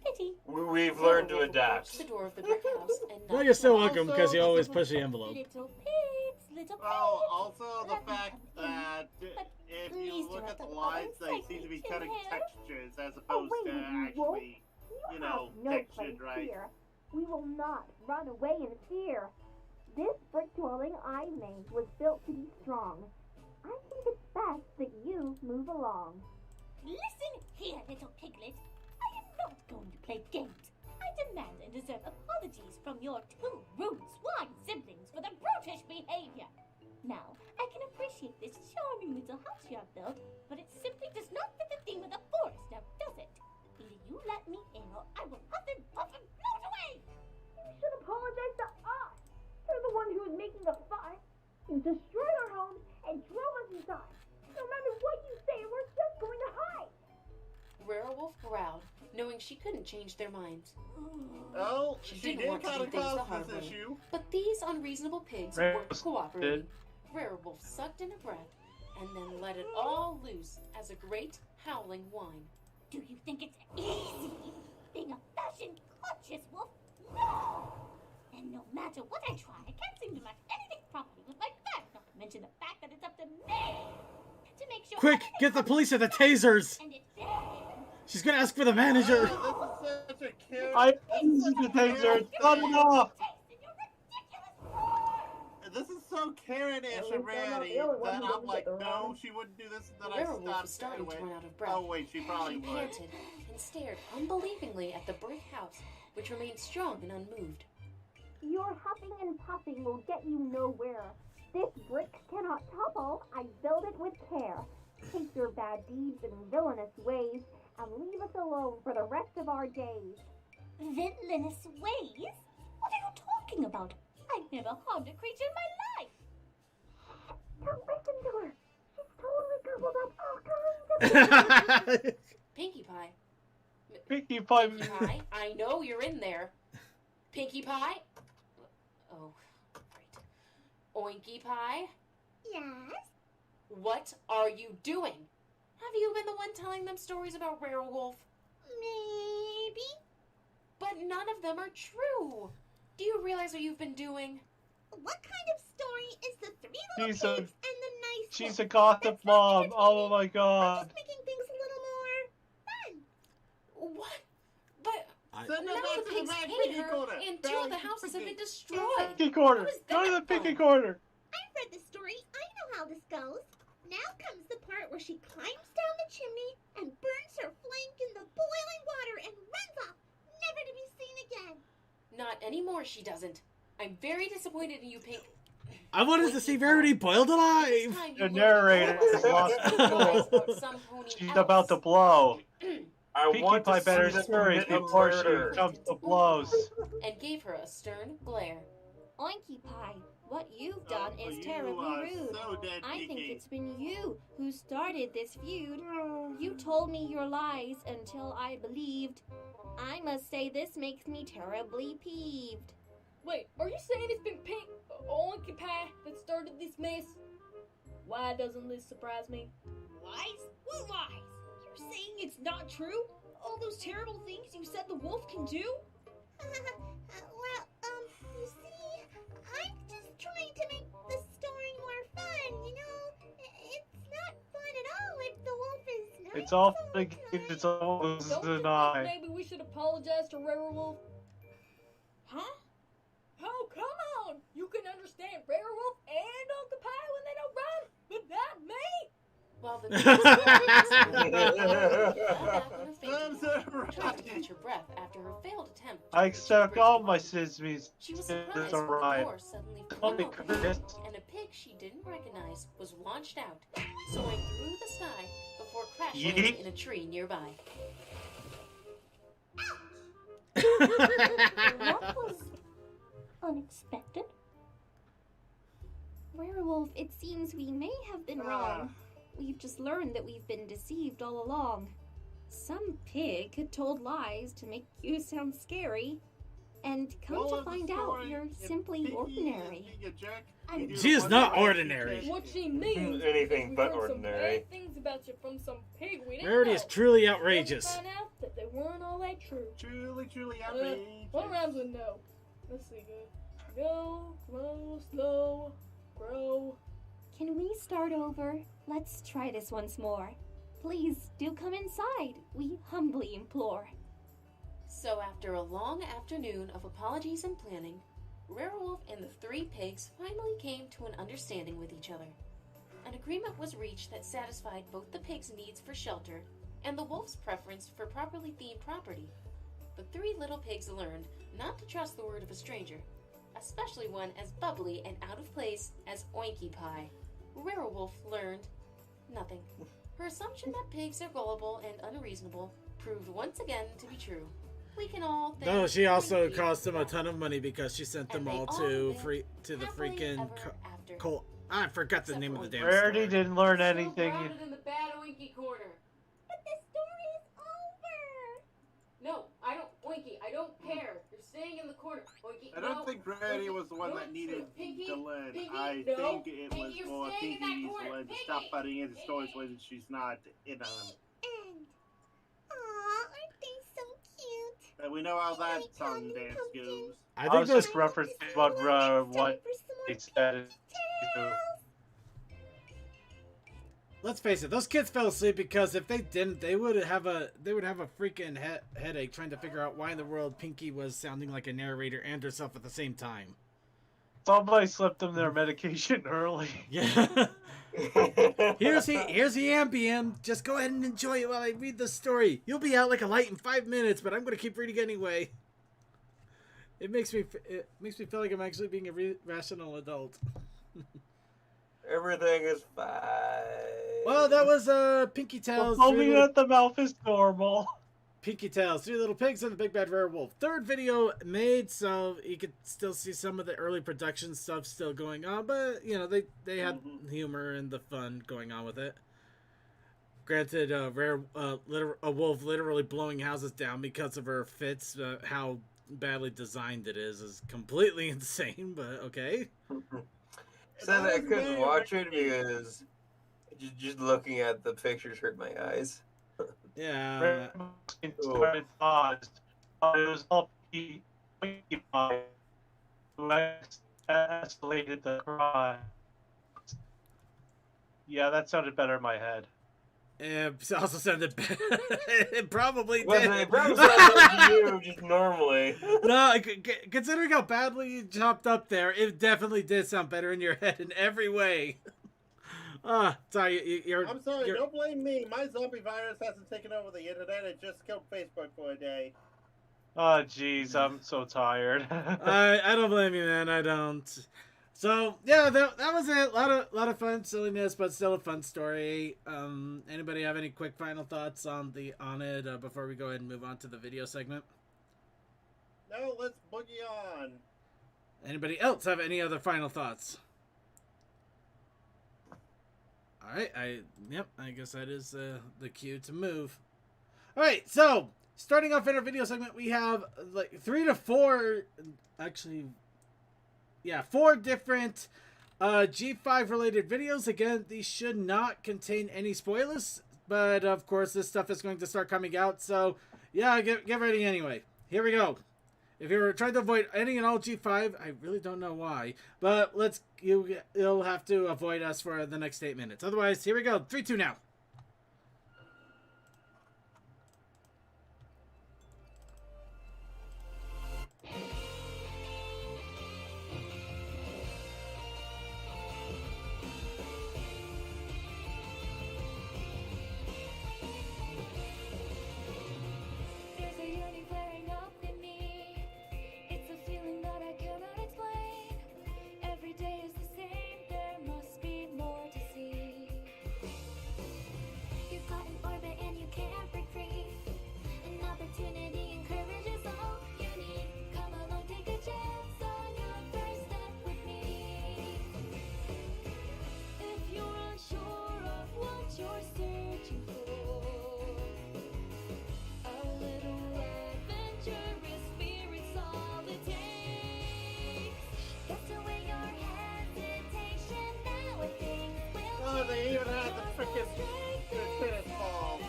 M: Pity.
E: We've learned to
K: Werewolf approached
E: adapt.
K: the door of the brick house and
B: Well,
K: knocked
B: you're still
K: loudly.
B: welcome because you always push the envelope.
M: Little pigs, little pigs.
A: Well, also the
M: Let me
A: fact
M: come in.
A: that if
M: please
A: you
M: do
A: look
M: not
A: at the
M: let
A: lines,
M: the
A: they seem to be
M: chin
A: cutting
M: hair.
A: textures as
M: Oh,
A: opposed
M: wait
A: to
M: a minute, you won't.
A: actually, you know,
N: no
A: textured
N: place
A: right.
N: here. We will not run away in fear. This brick dwelling I made was built to be strong. I think it's best that you move along.
M: Listen here, little piglet. I am not going to play games. I demand and deserve apologies from your two rude swine siblings for their brutish behavior. Now, I can appreciate this charming little house you have built, but it simply does not fit the theme of the forest, now does it? Either you let me in or I will huff and puff and float away!
N: You should apologize to us. You're the one who is making a fuss. You destroyed our homes and drove us inside. No matter what you say, we're just going to hide.
K: Werewolf growled, knowing she couldn't change their minds.
A: Oh,
K: She
A: she
K: didn't
A: did
K: want to
A: kind
K: do
A: of
K: things the
A: cause
K: hard
A: this
K: way.
A: issue.
K: But these unreasonable pigs
C: Rare
K: weren't cooperating.
C: did.
K: Werewolf sucked in a breath and then let it all loose as a great howling whine.
M: Do you think it's easy being a fashion-conscious wolf? No! And no matter what I try, I can't seem to match anything properly with my back, not to mention the fact that it's up to me to make sure...
B: Quick, get the police at the tasers!
M: And it's
B: She's gonna ask for the manager!
A: Oh, this is such a Karen.
C: I used the taser. Cut it off.
A: This is so Karen-ish already that I'm like, no, she wouldn't do this, and
K: The
A: then I
K: werewolf was
A: stopped
K: starting
A: anyway.
K: to run out of breath.
A: Oh wait, she probably
K: She
A: would.
K: panted and stared unbelievingly at the brick house, which remained strong and unmoved.
N: Your huffing and puffing will get you nowhere. This brick cannot topple. I build it with care. Take your bad deeds and villainous ways, and leave us alone for the rest of our days.
M: Villainous ways? What are you talking about? I've never harmed a creature in my life.
N: Don't listen to her. She's totally gobbled up all kinds of...
K: Pinkie Pie.
C: Pinkie Pie.
K: Pinkie Pie, I know you're in there. Pinkie Pie? Oh, great. Oinkie Pie?
M: Yes?
K: What are you doing? Have you been the one telling them stories about Werewolf?
M: Maybe.
K: But none of them are true. Do you realize what you've been doing?
M: What kind of story is the three little
C: She's a-
M: pigs and the nice
C: She's
M: wolf?
C: a gossip
M: That's not
C: mom.
M: entertaining.
C: Oh my
M: I'm
C: god.
M: just making things a little more fun.
K: What? But
A: Send
K: none
A: her back
K: of the
A: to the
K: pigs
A: back
K: hate
A: piggy
K: her,
A: corner.
K: and two of the
A: Back
K: houses have been
A: piggy.
K: destroyed.
C: Pinkie corner.
K: How is
C: Go to
K: that
C: the Pinkie
K: fun?
C: corner.
M: I've read the story. I know how this goes. Now comes the part where she climbs down the chimney and burns her flank in the boiling water and runs off, never to be seen again.
K: Not anymore, she doesn't. I'm very disappointed in you, Pink.
B: I wanted to see Verity boiled alive!
C: The narrator has lost control. She's about to blow.
E: I
C: Pinkie
E: want
C: Pie
E: to
C: better
E: see them
C: scurry
E: commit a
C: before
E: murder.
C: she comes to blows.
K: And gave her a stern glare.
L: Oinkie Pie, what you've done is
A: you
L: terribly
A: are
L: rude.
A: so dead
L: I think
A: geeky.
L: it's been you who started this feud. You told me your lies until I believed. I must say this makes me terribly peeved.
F: Wait, are you saying it's been Pink Oinkie Pie that started this mess? Why doesn't this surprise me?
J: Lies? What lies? You're saying it's not true? All those terrible things you said the wolf can do?
M: You see, I'm just trying to make the story more fun, you know? It's not fun at all if the wolf is nice.
C: It's all it's all
F: Don't you
C: an
F: think
C: eye.
F: maybe we should apologize to Werewolf? Huh? Oh, come on! You can understand Werewolf and Uncle Pie when they don't run, but not me!
K: While the
A: I'm so
K: trying to catch her breath after her failed attempt. to
C: I
K: reach the
C: accept
K: bridge.
C: all my sismies.
K: She was
C: It's
K: surprised
C: a
K: when the
C: ride.
K: door suddenly
C: Call
K: flew
C: me
K: open,
C: Curtis.
K: and a pig she didn't recognize was launched out, soaring through the sky before crashing
C: Yeet.
K: in a tree nearby.
M: That was unexpected.
L: Werewolf, it seems we may have been wrong. We've just learned that we've been deceived all along. Some pig had told lies to make you sound scary. And come
A: Moral
L: to
A: of the
L: find out,
A: story,
L: you're
A: if
L: simply
A: Pinkie
L: ordinary.
A: being a jerk,
M: I'm-
A: you do
B: She is
A: one
B: not
A: right,
B: ordinary.
A: you
F: What she means
E: Anything
F: is
E: but
F: we heard
E: ordinary.
F: some bad things about you from some pig we didn't
B: Verity
F: know.
B: is truly
F: Then we
B: outrageous.
F: found out that they weren't all that true.
A: Truly
F: What
A: outrageous.
F: rhymes with no? Let's see, go, grow, slow, grow.
L: Can we start over? Let's try this once more. Please do come inside, we humbly implore.
K: So after a long afternoon of apologies and planning, Werewolf and the three pigs finally came to an understanding with each other. An agreement was reached that satisfied both the pigs' needs for shelter and the wolf's preference for properly themed property. The three little pigs learned not to trust the word of a stranger, especially one as bubbly and out of place as Oinkie Pie. Werewolf learned nothing. Her assumption that pigs are gullible and unreasonable proved once again to be true. We can all thank
B: Though she also
K: Pinkie
B: cost them a
K: for
B: ton of money because she sent them
K: And they
B: all
K: all
B: to
K: lived
B: the
K: happily
B: freaking
K: ever after.
B: Col. I forgot the
K: Except
B: name
K: for
B: of the
K: Oinkie.
B: damn
C: Rarity
B: story.
C: didn't learn
K: So
C: anything.
K: grounded in the bad Oinkie corner.
M: But the story is over.
K: corner. Oinky,
A: I don't
K: no.
A: think Granny
K: Oinky,
A: was the one
K: no.
A: that needed
K: Pinky,
A: the lead.
K: Pinky,
A: I
K: no.
A: think it was
K: Pinky, you're
A: more
K: staying in
A: Pinky
K: that
A: needs the
K: corner.
A: lead to
K: Pinky.
A: stop butting into stories when she's not in them.
M: And, aw, aren't they so cute?
A: And we know how that song dance goes.
C: I was just referencing what they said.
B: Let's face it, those kids fell asleep because if they didn't, they would have a freaking headache trying to figure out why in the world Pinky was sounding like a narrator and herself at the same time.
C: Somebody slipped them their medication early.
B: Yeah. here's the Ambien. Just go ahead and enjoy it while I read the story. You'll be out like a light in 5 minutes, but I'm gonna keep reading anyway. It makes me feel like I'm actually being a rational adult.
E: Everything is fine.
B: Well, that was Pinky Tails.
C: Only at the mouth is normal.
B: Pinky Tails, 3 Little Pigs and the Big Bad Werewolf. Third video made, so you could still see some of the early production stuff still going on, but you know they had humor and the fun going on with it. Granted, a wolf literally blowing houses down because of her fits. How badly designed it is completely insane, but okay.
E: Said I couldn't watch it because just looking at the pictures hurt my eyes.
B: Yeah.
C: It was all who escalated the cry. Yeah, that sounded better in my head.
B: It also sounded bad. It probably
E: Well,
B: did.
E: it probably sounded like you, just normally.
B: No, considering how badly you chopped up there, it definitely did sound better in your head in every way. Sorry,
A: I'm sorry, don't blame me. My zombie virus hasn't taken over the internet. It just killed Facebook for a day.
C: Oh, jeez, I'm so tired.
B: I don't blame you, man. I don't. So yeah, that was it. A lot of fun silliness, but still a fun story. Anybody have any quick final thoughts on it before we go ahead and move on to the video segment?
A: No, let's boogie on.
B: Anybody else have any other final thoughts? All right, I guess that is the cue to move. All right, so starting off in our video segment, we have like 3 to 4, actually. Yeah, 4 different G5 related videos. Again, these should not contain any spoilers, but of course this stuff is going to start coming out, so yeah, get ready anyway. Here we go. If you're trying to avoid any and all G5, I really don't know why, but you'll have to avoid us for the next 8 minutes. Otherwise, here we go. 3, 2 now.
A: They even had the freaking tennis ball.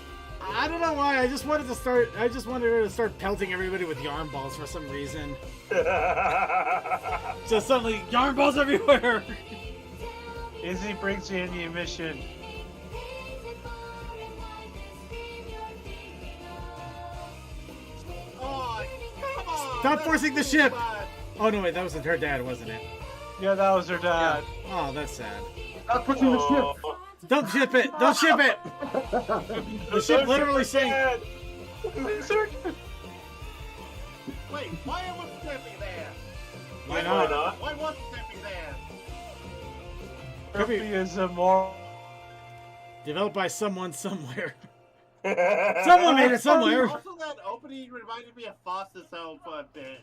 B: I don't know why. I just wanted her to start pelting everybody with yarn balls for some reason. Just suddenly yarn balls everywhere.
C: Izzy brings in the emission.
A: Oh, come on!
B: Stop forcing the ship. Oh no, wait, that was her dad, wasn't it?
C: Yeah, that was her dad.
B: Yeah. Oh, that's sad.
G: Stop pushing the ship.
B: Don't ship it! Don't ship it! The ship literally sank.
A: Wait, why was Steppy there?
B: Why not?
A: Why wasn't Steppy there?
C: Steppy is a more
B: developed by someone somewhere. Someone made it somewhere.
A: Also, that opening reminded me of Foster's Home for a bit.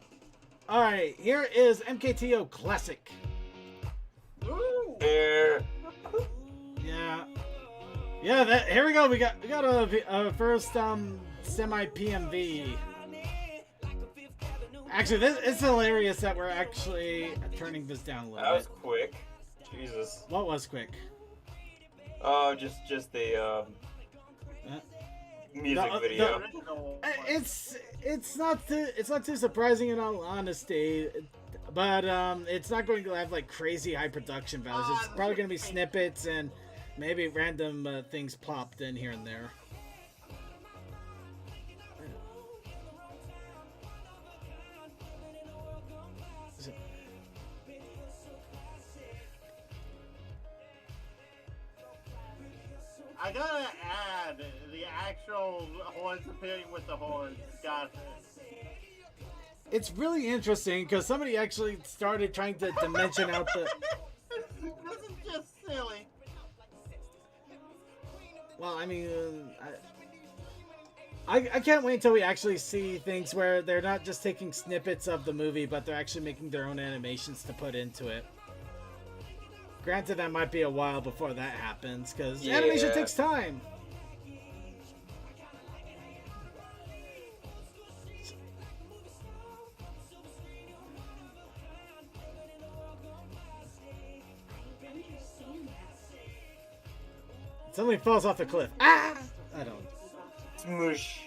B: All right, here is MKTO Classic.
A: Ooh.
B: Yeah. Here we go. We got a first semi PMV. Actually, it's hilarious that we're actually turning this down a little
E: That
B: bit.
E: was quick. Jesus.
B: What was quick?
E: Oh, just the music video.
B: It's not too surprising in all honesty, but it's not going to have like crazy high production values. It's probably going to be snippets and maybe random things plopped in here and there.
A: I gotta add the actual horns appearing with the horns. Got it.
B: It's really interesting because somebody actually started trying to dimension out the.
A: This is just silly.
B: Well, I mean, I can't wait until we actually see things where they're not just taking snippets of the movie, but they're actually making their own animations to put into it. Granted, that might be a while before that happens, because animation takes time. Somebody falls off the cliff. Ah! I don't.
E: Smoosh.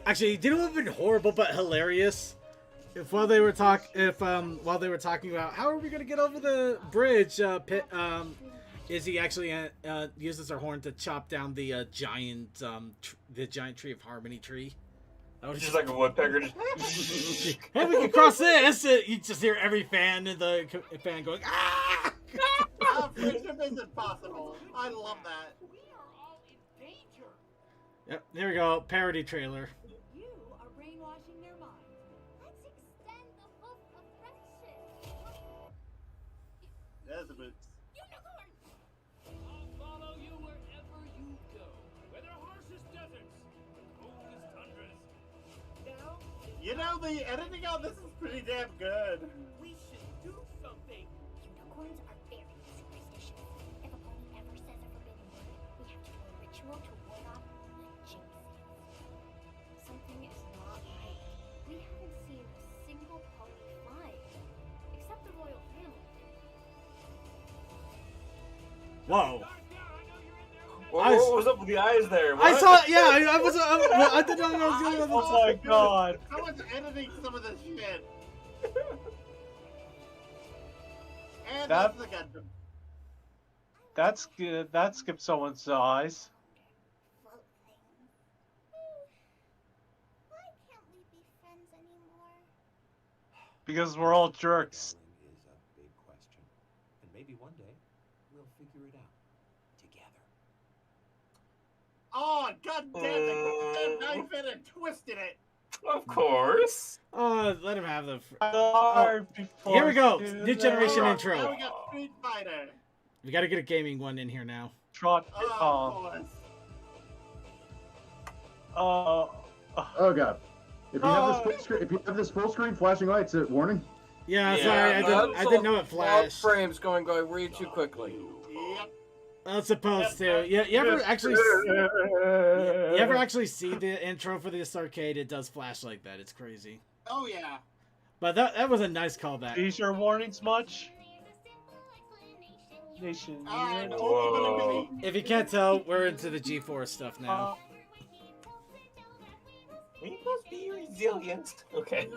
B: Actually, did it would have been horrible but hilarious if while they were talking about how are we gonna get over the bridge, Izzy actually uses her horn to chop down the giant tree of harmony tree. That was
E: just like a woodpecker.
B: Hey, we can cross this! You just hear every fan in the fan going ah!
A: Friendship is impossible. I love that.
B: Yep, there we go. Parody trailer.
M: You are brainwashing their minds. Let's extend the hook of friendship.
A: There's the boots.
M: Unicorn!
O: I'll follow you wherever you go. Whether harshest deserts, coldest tundras. Now,
A: You know, the editing on this is pretty damn good.
O: we should do something.
N: Unicorns are very superstitious. If a pony ever says a forbidden word, we have to do a ritual to ward off the jinxes. Something is not right. We haven't seen a single pony fly, except the royal family.
B: Whoa.
E: What was up with the eyes there?
B: I
E: What?
B: saw. Yeah, I didn't know I was doing that.
C: Oh my god.
A: Someone's editing some of this shit. And
C: That-
A: that's the Gundam.
C: That's good. That skipped someone's eyes.
N: Float things. Why can't we be friends anymore?
C: Because we're all jerks.
P: Is a big question, and maybe one day we'll figure it out together.
A: Oh, god damn it! I knife it and twisted it.
E: Of course.
B: Let him have the.
C: Here
B: we go. New generation
A: Now
B: intro.
A: we got Street Fighter.
B: We got to get a gaming one in here now.
C: Trot.
A: Oh,
C: Oh.
G: Oh god. If you have this full screen, if you have this full screen flashing lights, it
B: Yeah,
E: Yeah,
B: sorry, I didn't know it flashed.
I: Frames going way too quickly.
A: Yep.
B: It's supposed to. You ever actually see the intro for this arcade? It does flash like that. It's crazy.
A: Oh yeah.
B: But that was a nice callback.
C: Feature warnings much? Nation.
E: Whoa.
B: If you can't tell, we're into the G4 stuff now.
E: We must be resilient. Okay.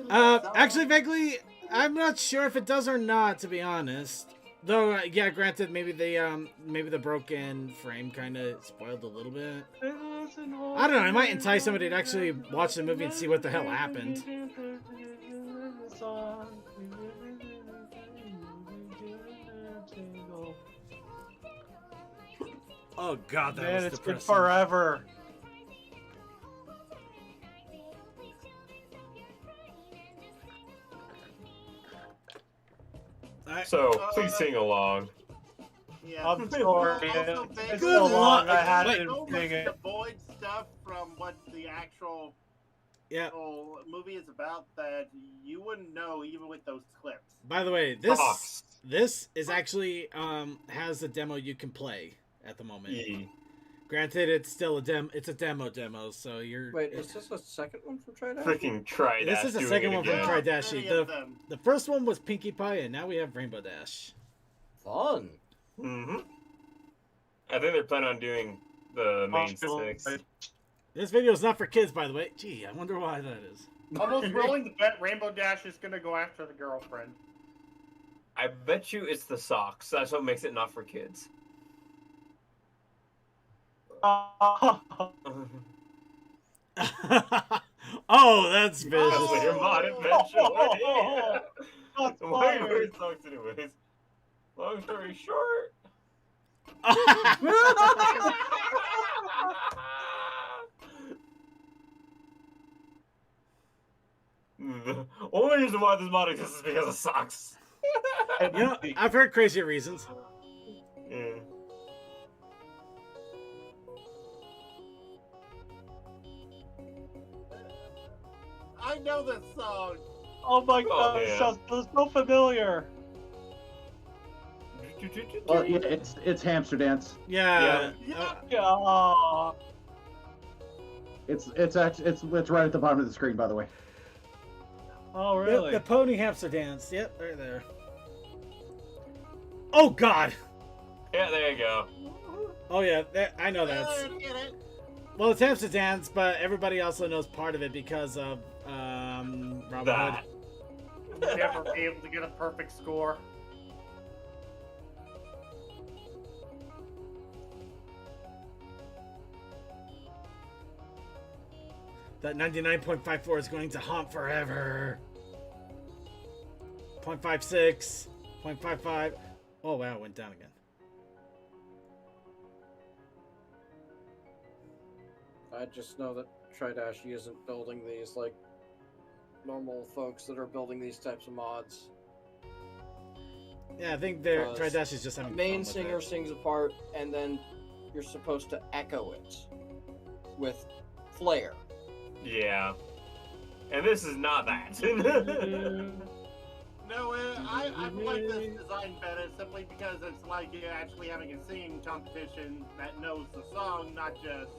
B: Actually, vaguely, I'm not sure if it does or not, to be honest. Though, yeah, granted, maybe the broken frame kind of spoiled a little bit. I don't know. It might entice somebody to actually watch the movie and see what the hell happened. Oh god, that
C: Man,
B: was
C: it's been
B: depressing.
C: forever.
E: So please sing along.
A: Yeah.
C: I'm sorry.
A: Also,
C: It's
A: Good
C: so long.
B: luck.
C: I had
B: Wait.
C: to
A: so
C: sing
A: much
C: it.
A: avoid stuff from what the actual movie is about that you wouldn't know even with those clips.
B: By the way, this is actually has a demo you can play at the moment. Granted, it's still a demo, so you're.
I: Wait, is this a second one from Tridash?
E: Freaking Tridash.
B: This is the second one from Tridashi.
A: The
B: The first one was Pinkie Pie, and now we have Rainbow Dash.
I: Fun.
E: Mm-hmm. I think they're planning on doing the main six.
B: This video is not for kids, by the way. Gee, I wonder why that is.
A: Almost willing to bet Rainbow Dash is gonna go after the girlfriend.
E: I bet you it's the socks. That's what makes it not for kids.
B: Oh, that's vicious.
E: That's your mod eventually. Why wear socks anyways? Long story short. The only reason why this mod exists is because of socks.
B: You know, I've heard crazier reasons.
E: Yeah.
A: I know this song.
C: Oh my god, it sounds so familiar.
G: Oh, yeah, it's Hamster Dance.
B: Yeah.
G: It's right at the bottom of the screen, by the way.
C: Oh really?
B: The pony hamster dance. Yep, right there. Oh god.
E: Yeah, there you go.
B: Oh yeah, I know that. Well, it's hamster dance, but everybody also knows part of it because of Robin Hood.
A: Never be able to get a perfect score.
B: That 99.54 is going to haunt forever. 0.56, 0.55. Oh wow, it went down again.
I: I just know that Tridashi isn't building these like normal folks that are building these types of mods.
B: Yeah, I think Tridash is just having
I: main
B: fun
I: singer
B: with it.
I: sings a part, and then you're supposed to echo it with flair.
E: Yeah. And this is not that.
A: No, I like this design better simply because it's like you're actually having a singing competition that knows the song, not just...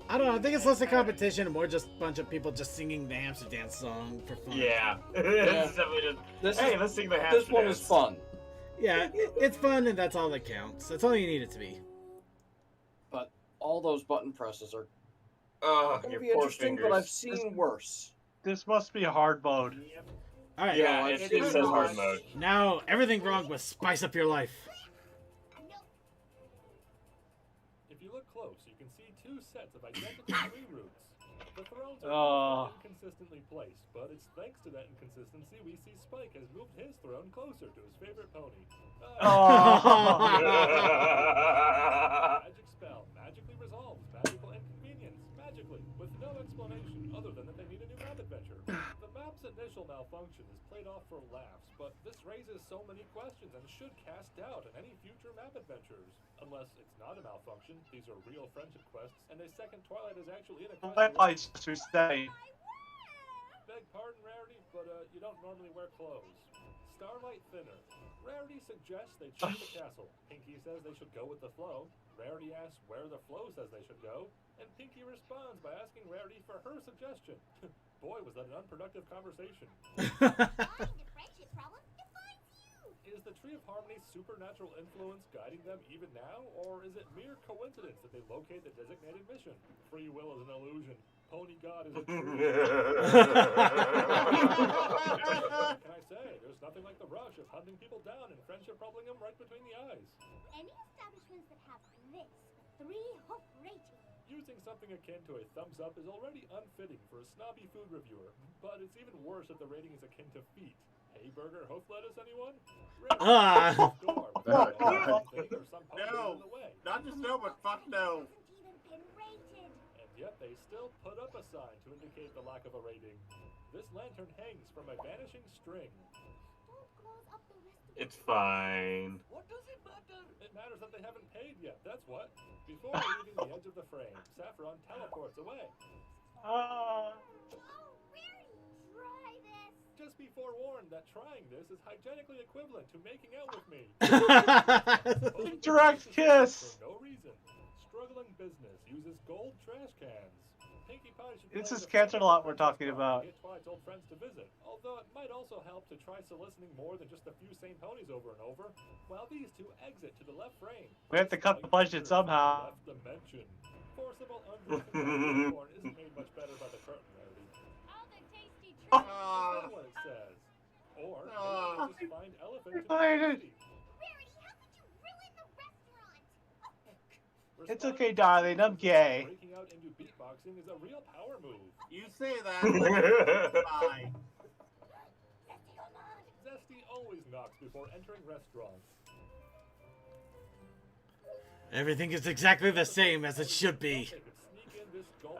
B: I don't know, I think it's less a competition and more just a bunch of people just singing the hamster dance song for fun.
E: Yeah. It's definitely just, hey, let's sing the hamster
I: This one
E: dance.
I: is fun.
B: Yeah, it's fun and that's all that counts. That's all you need it to be.
I: But all those button presses are
E: Oh,
I: gonna
E: your
I: be
E: poor
I: interesting,
E: fingers.
I: but I've seen worse.
C: This must be hard mode.
B: Alright.
E: Yeah, it says hard mode.
B: Now, everything wrong with Spice Up Your Life.
Q: If you look close, you can see two sets of identical tree roots. The thrones are inconsistently placed, but it's thanks to that inconsistency we see Spike has moved his throne closer to his favorite pony. Magic spell magically resolves magical inconvenience magically, with no explanation other than that they need a new map adventure. The map's initial malfunction is played off for laughs, but this raises so many questions and should cast doubt in any future map adventures. Unless it's not a malfunction, these are real friendship quests, and a second Twilight is actually in a quest.
C: Twilight to stay.
Q: Beg pardon, Rarity, but you don't normally wear clothes. Starlight Thinner. Rarity suggests they choose the castle. Pinkie says they should go with the flow. Rarity asks where the flow says they should go, and Pinkie responds by asking Rarity for her suggestion. Boy, was that an unproductive conversation. Is the Tree of Harmony's supernatural influence guiding them even now, or is it mere coincidence that they locate the designated mission? Free will is an illusion. Pony God is a true. What can I say? There's nothing like the rush of hunting people down and friendship rubbing them right between the eyes.
M: Any establishments that have this 3-hoof rating.
Q: Using something akin to a thumbs up is already unfitting for a snobby food reviewer, but it's even worse if the rating is akin to feet. Hey burger, hoof lettuce, anyone?
A: No, not just no, but fuck no.
Q: And yet they still put up a sign to indicate the lack of a rating. This lantern hangs from a vanishing string.
E: It's fine.
Q: What does it matter? It matters that they haven't paid yet, that's what. Before leaving the edge of the frame, Saffron teleports away. Just be forewarned that trying this is hygienically equivalent to making out with me.
C: Direct kiss!
Q: For no reason. Struggling business uses gold trash cans. Pinkie Pie should
C: It's
Q: play
C: this
Q: the
C: Canterlot we're
Q: Princess
C: talking
Q: card
C: about.
Q: to get Twilight's old friends to visit, although it might also help to try soliciting more than just a few same ponies over and over, while these two exit to the left frame.
C: We have to cut the budget somehow.
Q: Left dimension. Forcible undressing popcorn isn't made much better by the curtain, Rarity.
M: All the tasty treats.
Q: Is that what it says? Or maybe just find elephant in the city.
M: Rarity, how could you ruin the restaurant?
C: It's okay, darling. I'm gay.
Q: Breaking out into beatboxing is a real power move.
A: You say that. But bye.
Q: Zesty always knocks before entering restaurants.
B: Everything is exactly the same as it should be.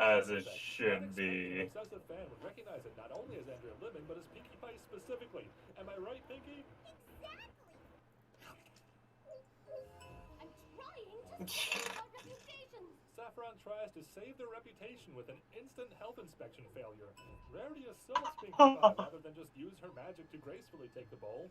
E: As it should be.
Q: An obsessive fan would recognize it not only as Andrea Lemon, but as Pinkie Pie specifically. Am I right, Pinkie?
M: I'm trying to save our reputation.
Q: Saffron tries to save their reputation with an instant health inspection failure. Rarity assaults Pinkie Pie rather than just use her magic to gracefully take the bowl.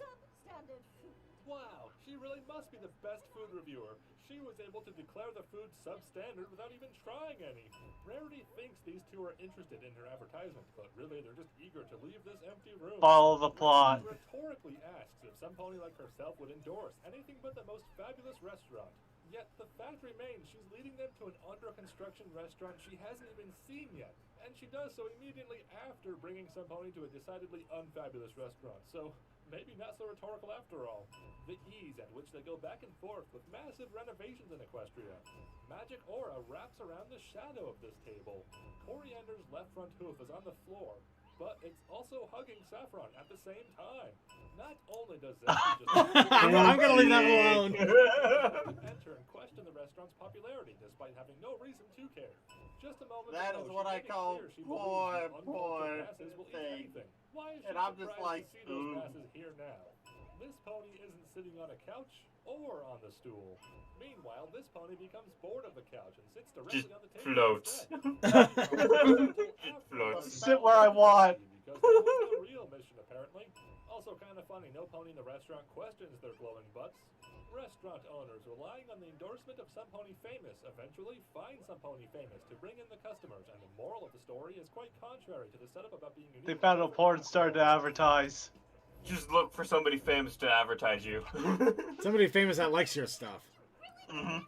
M: Substandard food.
Q: Wow, she really must be the best food reviewer. She was able to declare the food substandard without even trying any. Rarity thinks these two are interested in her advertisement, but really they're just eager to leave this empty room.
C: Follow the plot.
Q: She rhetorically asks if some pony like herself would endorse anything but the most fabulous restaurant. Yet the fact remains she's leading them to an under-construction restaurant she hasn't even seen yet. And she does so immediately after bringing some pony to a decidedly unfabulous restaurant. So maybe not so rhetorical after all. The ease at which they go back and forth with massive renovations in Equestria. Magic aura wraps around the shadow of this table. Coriander's left front hoof is on the floor, but it's also hugging Saffron at the same time. Not only does Zesty just
B: I'm gonna leave that alone.
Q: enter and question the restaurant's popularity despite having no reason to care. Just a moment
A: That
Q: ago,
A: is
Q: she
A: what I
Q: made it
A: call
Q: clear she
A: poor
Q: believes the uncultured masses will eat
A: thing.
Q: anything. Why is she
A: And I'm just
Q: surprised
A: like,
Q: to see those masses here now? This pony isn't sitting on a couch or on the stool. Meanwhile, this pony becomes bored of the couch and sits directly
E: Just
Q: on the table.
E: floats.
Q: It
E: Floats.
C: Sit where I want.
Q: Because that was the real mission, apparently. Also kind of funny, no pony in the restaurant questions their glowing butts. Restaurant owners relying on the endorsement of some pony famous eventually find some pony famous to bring in the customers, and the moral of the story is quite contrary to the setup about being unique.
C: They found a porn star to advertise.
E: Just look for somebody famous to advertise you.
B: Somebody famous that likes your stuff.
E: Mm-hmm.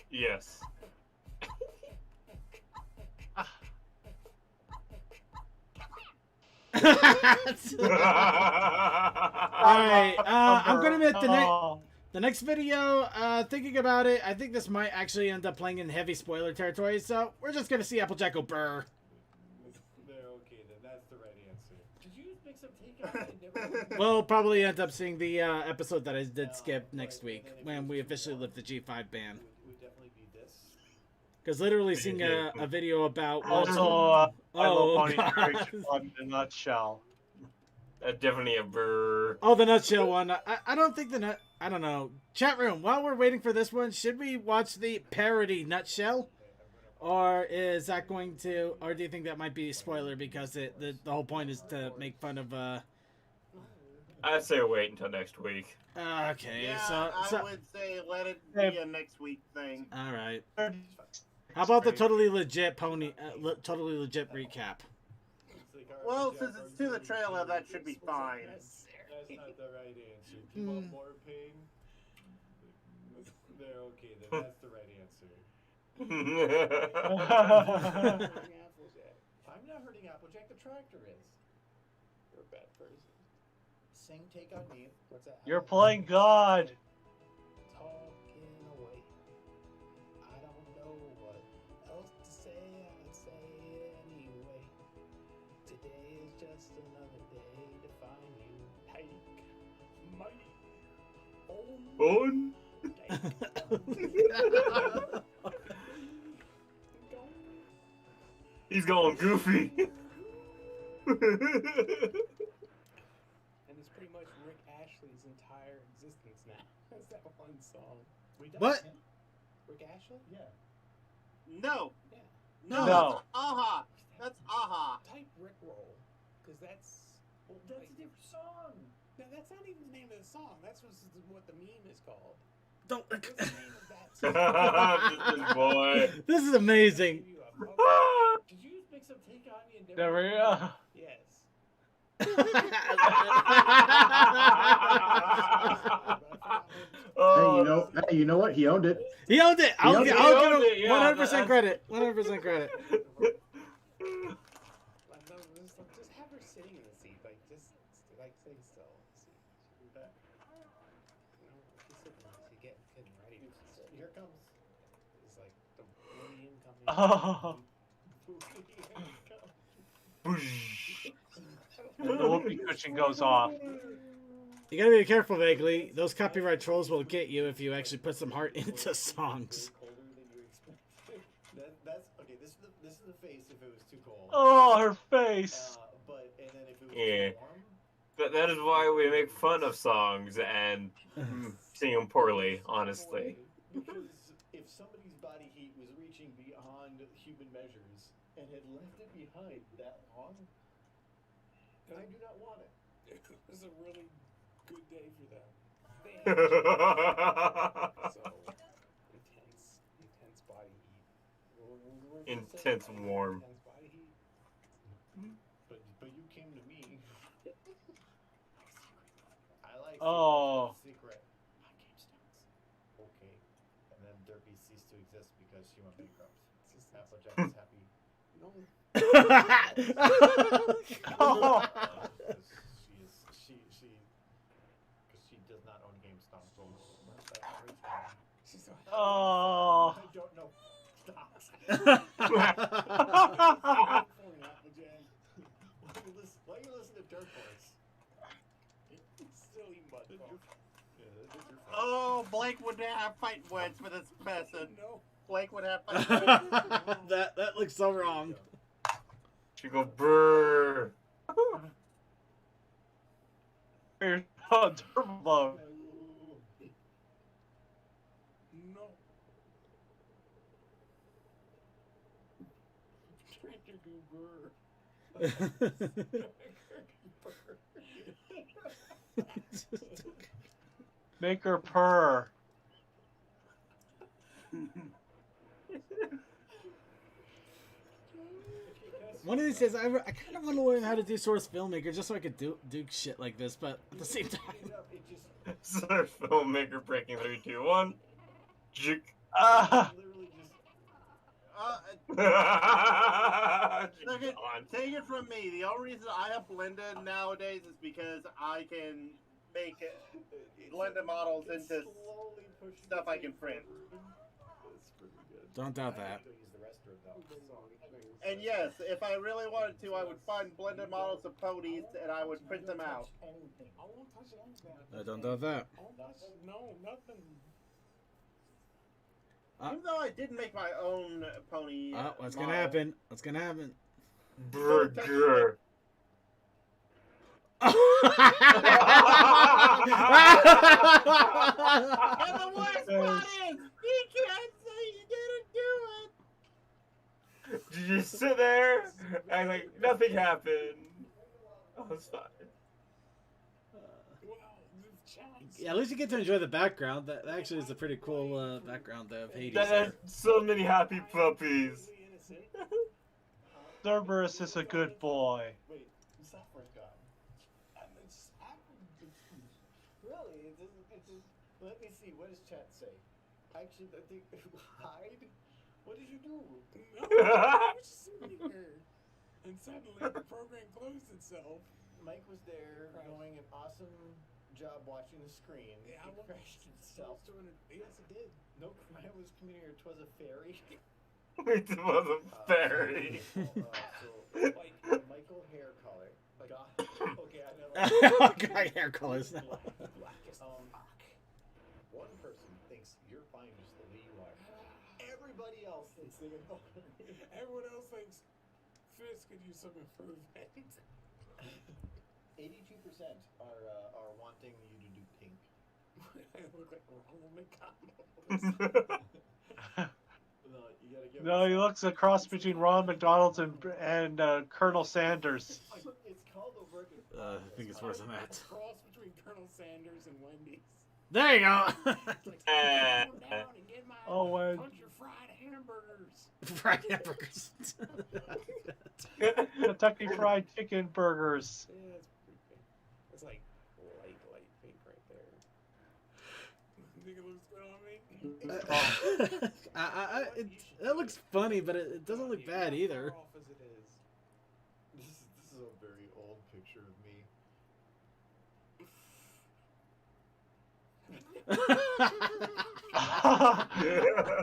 E: Yes.
B: Alright, I'm gonna admit the next video, thinking about it, I think this might actually end up playing in heavy spoiler territory, so we're just gonna see Applejack go brr.
R: Okay, then that's the right answer. Did you make some takeout?
B: We'll probably end up seeing the episode that I did skip next week when we officially lift the G5 ban.
R: Would definitely be this.
B: Because literally seeing a video about
C: Also, I love Pony
B: God.
C: Carriage in a nutshell.
E: Definitely a brr.
B: Oh, the nutshell one. I don't think I don't know. Chat room, while we're waiting for this one, should we watch the parody nutshell? Or is that going to, or do you think that might be a spoiler because the whole point is to make fun of,
E: I'd say wait until next week.
B: Okay,
A: Yeah,
B: so
A: I would say let it be a next week thing.
B: all right. How about the totally legit totally legit recap?
A: Well, since it's to the trailer, that should be fine.
R: That's not the right answer. Do you want more pain? There, okay, then that's the right answer. I'm not hurting Applejack, the tractor is. You're a bad person. Sing, take on me. What's that?
C: You're playing God.
R: Talking away. I don't know what else to say. I'd say it anyway. Today is just another day to find you. Take my own.
E: He's going goofy.
R: And it's pretty much Rick Ashley's entire existence now. That's that one song.
B: What?
R: Rick Ashley? Yeah.
A: No.
R: Yeah.
A: No.
C: No.
A: That's aha. That's aha.
R: Type Rick Roll, because that's a different song. No, that's not even the name of the song. That's what the meme is called.
B: Don't.
E: This boy.
B: This is amazing.
R: Did you just mix up take on me and
C: There we go.
R: Yes.
G: Hey, you know what? He owned it.
B: He owned it. I'll give him
E: yeah,
B: 100% credit. 100% credit.
R: Just have her sitting in the seat, like just like sitting still. See that? No, she's sitting. She's getting ready. Here comes. It's like the bully incoming.
C: Oh.
R: Bully
C: And the whoopee cushion goes off.
B: You gotta be careful, Vaguely. Those copyright trolls will get you if you actually put some heart into songs.
R: That's okay. This is the face if it was too cold.
C: Oh, her face.
R: But and then if it was
E: Yeah.
R: too warm.
E: That is why we make fun of songs and sing them poorly, honestly.
R: Because if somebody's body heat was reaching beyond human measures and had left it behind that long, I do not want it. It was a really good day for them. So intense body heat.
E: Intense warm.
R: Intense body heat. But you came to me. I like
C: Oh.
R: secret. My game starts. Okay. And then Derpy ceased to exist because she went bankrupt. Applejack is happy. No.
C: Oh.
R: Because she does not own GameStop. She's
C: Oh.
R: I don't know stocks. Why you listen to Dirt Horse? Silly motherfucker.
A: Oh, Blake would have fight words for this person.
R: No.
A: Blake would have fight words.
B: that looks so wrong.
E: She go brrr.
C: Oh, turbo.
R: No. Tractor goober.
C: Make her purr.
B: One of these days, I kind of want to learn how to do Source Filmmaker just so I could do shit like this, but at the same time.
E: Source Filmmaker breaking 3, 2, 1. Jick.
C: Ah.
A: Take it from me. The only reason I have Blender nowadays is because I can make Blender models into stuff I can print.
B: Don't doubt that.
A: And yes, if I really wanted to, I would find Blender models of ponies and I would print them out.
R: I won't touch anything.
B: I don't doubt that.
R: No, nothing.
A: Even though I did make my own pony.
B: What's gonna happen? What's gonna happen?
E: Burger.
A: And the worst part is, he can't say you didn't do it.
E: Did you just sit there and like nothing happened? Oh, it's fine.
B: Yeah, at least you get to enjoy the background. That actually is a pretty cool background of Hades.
E: There's so many happy puppies.
C: Cerberus is a good boy.
R: Wait, the software's gone. It's happened. Really? It doesn't. Let me see. What does chat say? Actually, I think hide. What did you do?
O: I was sitting here, and suddenly the program closed itself.
R: Mike was there doing an awesome job watching the screen.
O: Yeah,
R: It crashed itself.
O: Yes, it did.
R: No, I was communicating. It was a fairy.
E: It was a fairy.
R: Like Michael hair color. God. Okay, I know.
B: Guy hair colors now.
R: Blackest. One person thinks you're fine just the way you are. Everybody else thinks they're gonna.
O: Everyone else thinks Fizz could use some improvement.
R: 82% are wanting you to do pink.
O: I look like Ronald McDonald.
R: No, you gotta give
C: No, he looks a cross between Ron McDonald and Colonel Sanders.
R: It's called a work.
B: I think it's worse than that.
O: A cross between Colonel Sanders and Wendy's.
B: There you go.
C: Oh, wait.
R: Punch your fried hamburgers.
B: Fried hamburgers.
C: Kentucky Fried Chicken burgers.
R: Yeah, it's pretty pink. It's like light pink right there. You think it looks good on me?
B: It looks funny, but it doesn't look bad either.
R: Off as it is. This is a very old picture of me.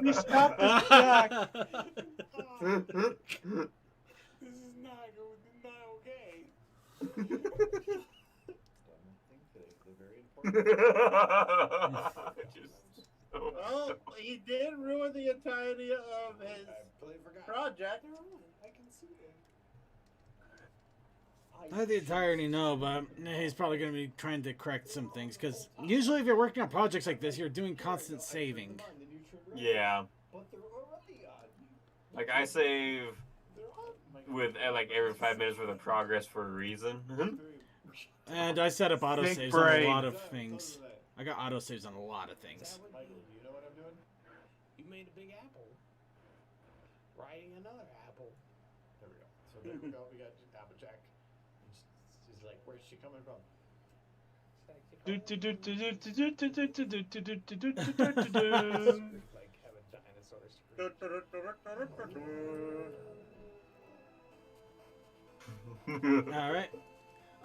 C: He stopped his track.
R: This is not okay. They're very important.
A: Well, he did ruin the entirety of his project.
R: I can see that.
B: Not the entirety, no, but he's probably going to be trying to correct some things. Because usually if you're working on projects like this, you're doing constant saving.
E: Yeah. Like, I save with like every 5 minutes worth of progress for a reason.
B: And I set up autosaves on a lot of things. I got autosaves on a lot of things.
R: Michael, you know what I'm doing? You made a big apple. Riding another apple. There we go. So there we go. We got Applejack. She's like, where's she coming from? Like having dinosaurs.
B: Alright.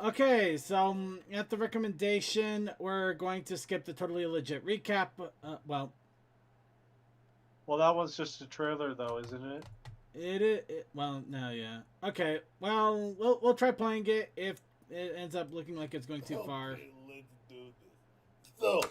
B: Okay, so at the recommendation, we're going to skip the totally legit recap. Well,
C: that was just a trailer, though, isn't it?
B: Well, no, yeah. Okay, well, we'll try playing it if it ends up looking like it's going too far.
S: Okay, let's do this. So,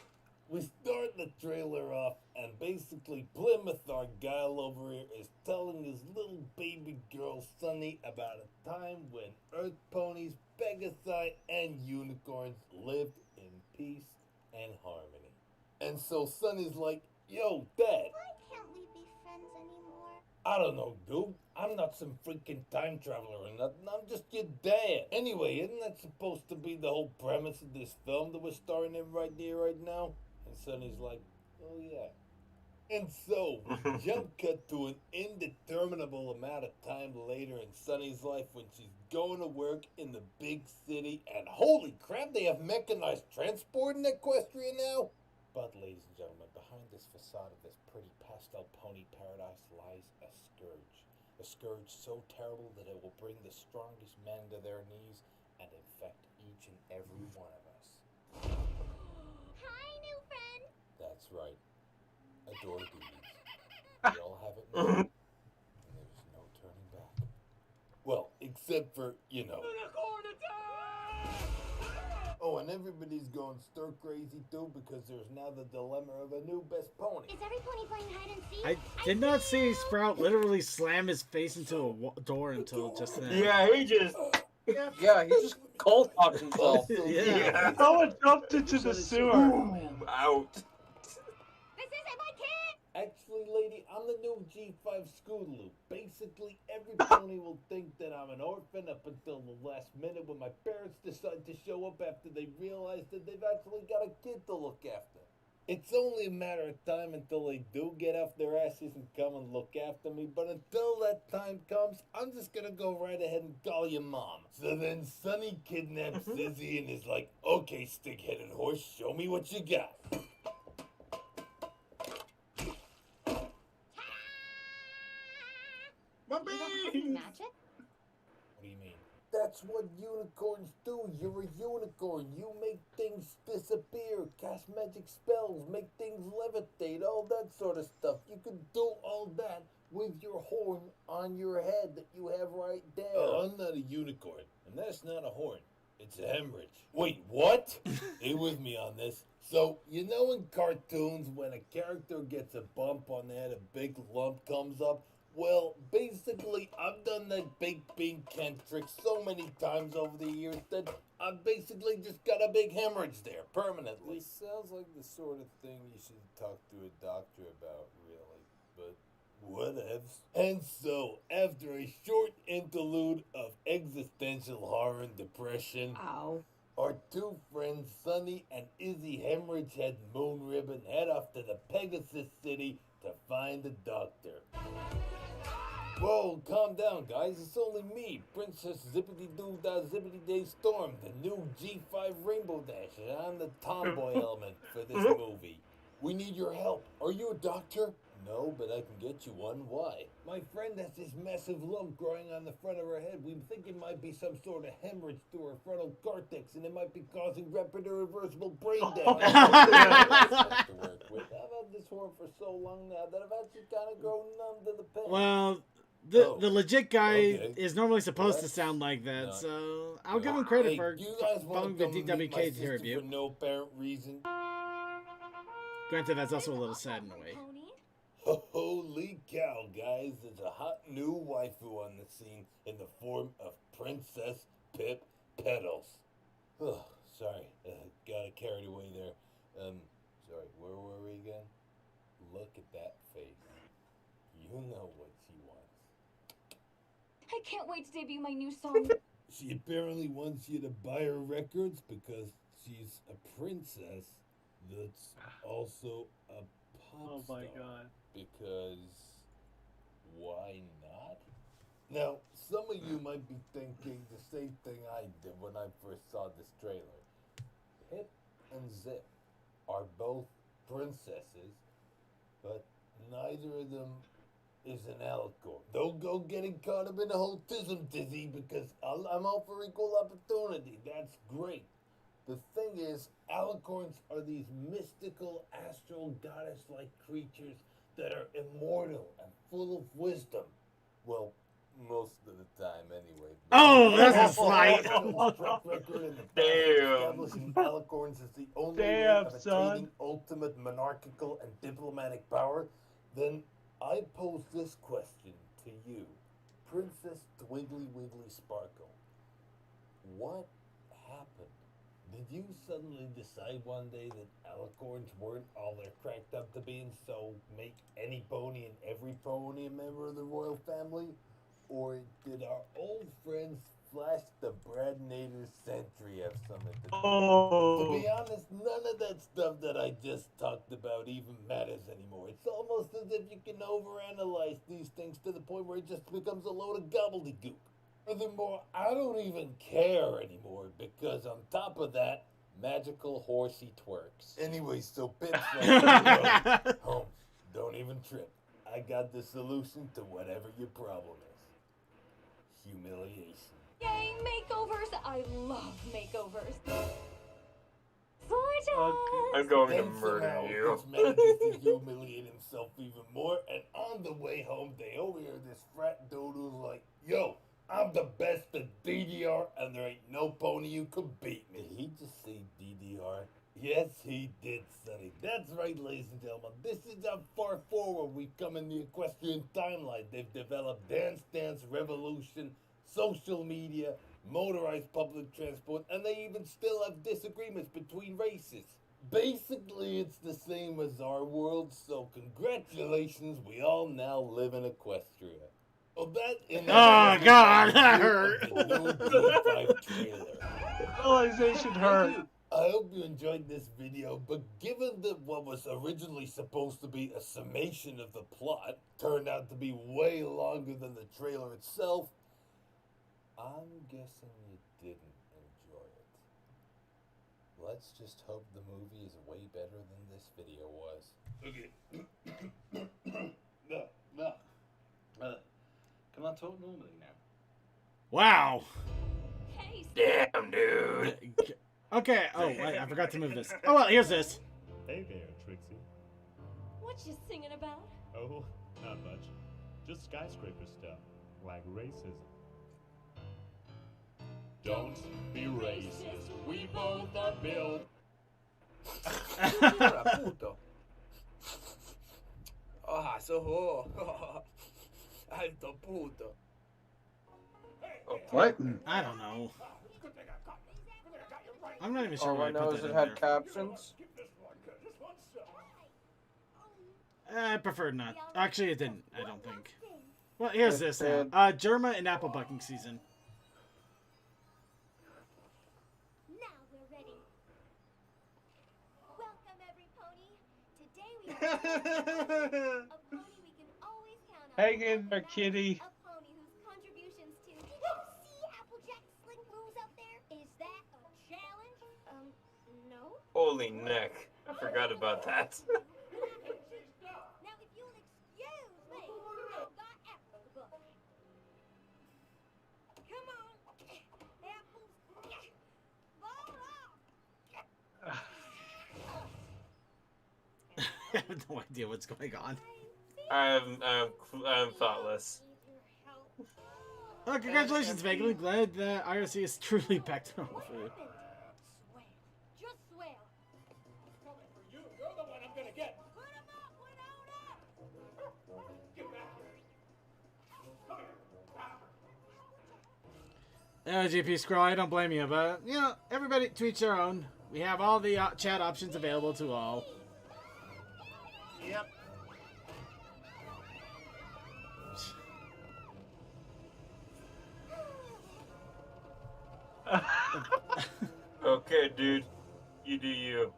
S: we start the trailer off, and basically Plymouth, our guy over here, is telling his little baby girl Sunny about a time when Earth ponies, Pegasi, and unicorns lived in peace and harmony. And so Sunny's like, yo, Dad.
N: Why can't we be friends anymore?
S: I don't know, dude. I'm not some freaking time traveler or nothing. I'm just your dad. Anyway, isn't that supposed to be the whole premise of this film that we're starring in right now? And Sonny's like, oh yeah. And so, jump cut to an indeterminable amount of time later in Sunny's life when she's going to work in the big city. And holy crap, they have mechanized transport in Equestria now? But ladies and gentlemen, behind this facade of this pretty pastel pony paradise lies a scourge. A scourge so terrible that it will bring the strongest men to their knees and infect each and every one of us.
N: Hi, new friend.
S: That's right. Adore these. We all have it now. And there's no turning back. Well, except for, you know. Oh, and everybody's going stir crazy too because there's now the dilemma of a new best pony.
N: Is every pony playing hide and seek?
B: I did not see Sprout literally slam his face into a door until just then.
E: Yeah, he just...
I: Yeah, he just cold popped himself.
B: Yeah.
C: Someone jumped into the sewer.
E: Boom, out.
N: This isn't my kid!
S: Actually, lady, I'm the new G5 Scootaloo. Basically, every pony will think that I'm an orphan up until the last minute when my parents decide to show up after they realize that they've actually got a kid to look after. It's only a matter of time until they do get off their asses and come and look after me, but until that time comes, I'm just gonna go right ahead and call your mom. So then Sonny kidnaps Izzy and is like, okay, stick-headed horse, show me what you got.
A: My
N: baby! Magic?
S: What do you mean? That's what unicorns do. You're a unicorn. You make things disappear, cast magic spells, make things levitate, all that sort of stuff. You can do all that with your horn on your head that you have right there. Oh, I'm not a unicorn, and that's not a horn. It's a hemorrhage. Wait, what? Stay with me on this. So, you know in cartoons when a character gets a bump on the head, a big lump comes up? Well, basically, I've done that baked bean Kent trick so many times over the years that I've basically just got a big hemorrhage there, permanently. This sounds like the sort of thing you should talk to a doctor about, really, but whatevs. And so, after a short interlude of existential horror and depression...
K: Ow.
S: Our two friends, Sunny and Izzy Hemorrhagehead Moonribbon, head off to the Pegasus City to find a doctor. Whoa, calm down, guys. It's only me, Princess Zippity-Doo-Dah-Zippity-Day Storm, the new G5 Rainbow Dash, and I'm the tomboy element for this movie. We need your help. Are you a doctor? No, but I can get you one. Why? My friend has this massive lump growing on the front of her head. We think it might be some sort of hemorrhage through her frontal cortex, and it might be causing rapid irreversible brain damage. I've had this horn for so long now that I've actually kind of grown numb to the pain.
B: Well, the legit guy is normally supposed to sound like that, so I'll give him credit for following the DWK review.
S: For no apparent reason.
B: Granted, that's also a little sad in a way.
S: Holy cow, guys, there's a hot new waifu on the scene in the form of Princess Pip Petals. Oh, sorry, got carried away there. Sorry, where were we again? Look at that face. You know what she wants.
M: I can't wait to debut my new song.
S: She apparently wants you to buy her records because she's a princess that's also a pop star.
C: God.
S: Because why not? Now, some of you might be thinking the same thing I did when I first saw this trailer. Pip and Zip are both princesses, but neither of them is an alicorn. Don't go getting caught up in the whole tism tizzy because I'm all for equal opportunity. That's great. The thing is, alicorns are these mystical, astral, goddess-like creatures that are immortal and full of wisdom. Well, most of the time, anyway.
B: Oh, that's a slight.
S: Establishing alicorns as the only way of attaining ultimate monarchical and diplomatic power. Then I pose this question to you, Princess Twiggly Wiggly Sparkle. What happened? Did you suddenly decide one day that alicorns weren't all they're cracked up to be, and so make any pony and every pony a member of the royal family? Or did our old friends Flash the Brad Nader Sentry have something to do? To be honest, none of that stuff that I just talked about even matters anymore. It's almost as if you can overanalyze these things to the point where it just becomes a load of gobbledygook. Furthermore, I don't even care anymore because on top of that, magical horsey twerks. Anyway, so Pip's like, Holmes, don't even trip. I got the solution to whatever your problem is. Humiliation.
M: Yay, makeovers! I love makeovers.
E: I'm going to murder you.
S: Prince manages to humiliate himself even more, and on the way home, they overhear this frat dude who's like, yo, I'm the best at DDR, and there ain't no pony you could beat me. Did he just say DDR? Yes, he did, Sonny. That's right, ladies and gentlemen. This is how far forward we've come in the equestrian timeline. They've developed Dance Dance Revolution, social media, motorized public transport, and they even still have disagreements between races. Basically, it's the same as our world, so congratulations, we all now live in Equestria. Oh,
B: God, that hurt.
C: Realization hurt.
S: I hope you enjoyed this video, but given that what was originally supposed to be a summation of the plot turned out to be way longer than the trailer itself, I'm guessing you didn't enjoy it. Let's just hope the movie is way better than this video was. Okay. Can I talk normally now?
B: Wow.
E: Damn, dude.
B: Okay. Oh, I forgot to move this. Oh well, here's this.
T: Hey there, Trixie.
M: What you singing about?
T: Oh, not much. Just skyscraper stuff, like racism. Don't be racist. We both are built.
D: Puto. Ah, so alto puto.
G: What?
B: I don't know. I'm not even sure
I: All
B: why
I: I
B: I
I: know
B: put
I: is
B: that
I: it
B: in
I: had
B: there.
I: captions.
B: I prefer not. Actually, it didn't. I don't think. Well, here's this now. Germa and apple bucking season.
N: Now
M: we have a pony we can always count on.
C: Hang in there, kitty.
M: A pony whose contributions to. Did you see Applejack's slick moves up there? Is that a challenge? No.
E: Holy neck. I forgot about that.
M: Now, if you'll excuse me, I've got apples to book. Come on, apples. Ball off.
B: I have no idea what's going on.
E: I'm thoughtless.
B: Oh, congratulations, Megan. I'm glad that IRC is truly back to normal for you.
M: Just swear.
Q: You're the one I'm gonna get.
M: Put him up without us.
Q: Get back here.
B: GP Scroll, I don't blame you, but, you know, everybody to each their own. We have all the chat options available to all.
A: Yep.
E: Okay, dude. You do you.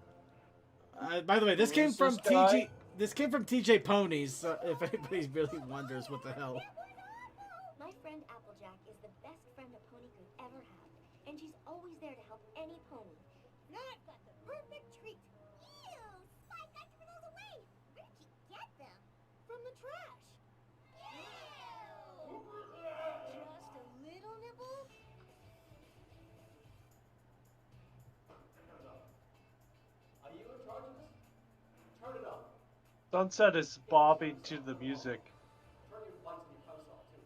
B: By the way, this came
C: Who's
B: from
C: this guy?
B: TG. This came from TJ Ponies. So if anybody really wonders what the hell.
N: My friend Applejack is the best friend a pony could ever have, and she's always there to help any pony.
M: Now I've got the perfect treat. Ew, Spike, I threw those away. Where did you get them? From the trash. Ew. Just a little nibble.
Q: Are you in charge of this? Turn it up.
C: Sunset is bobbing to the music.
Q: Turn your lights and your posts off too.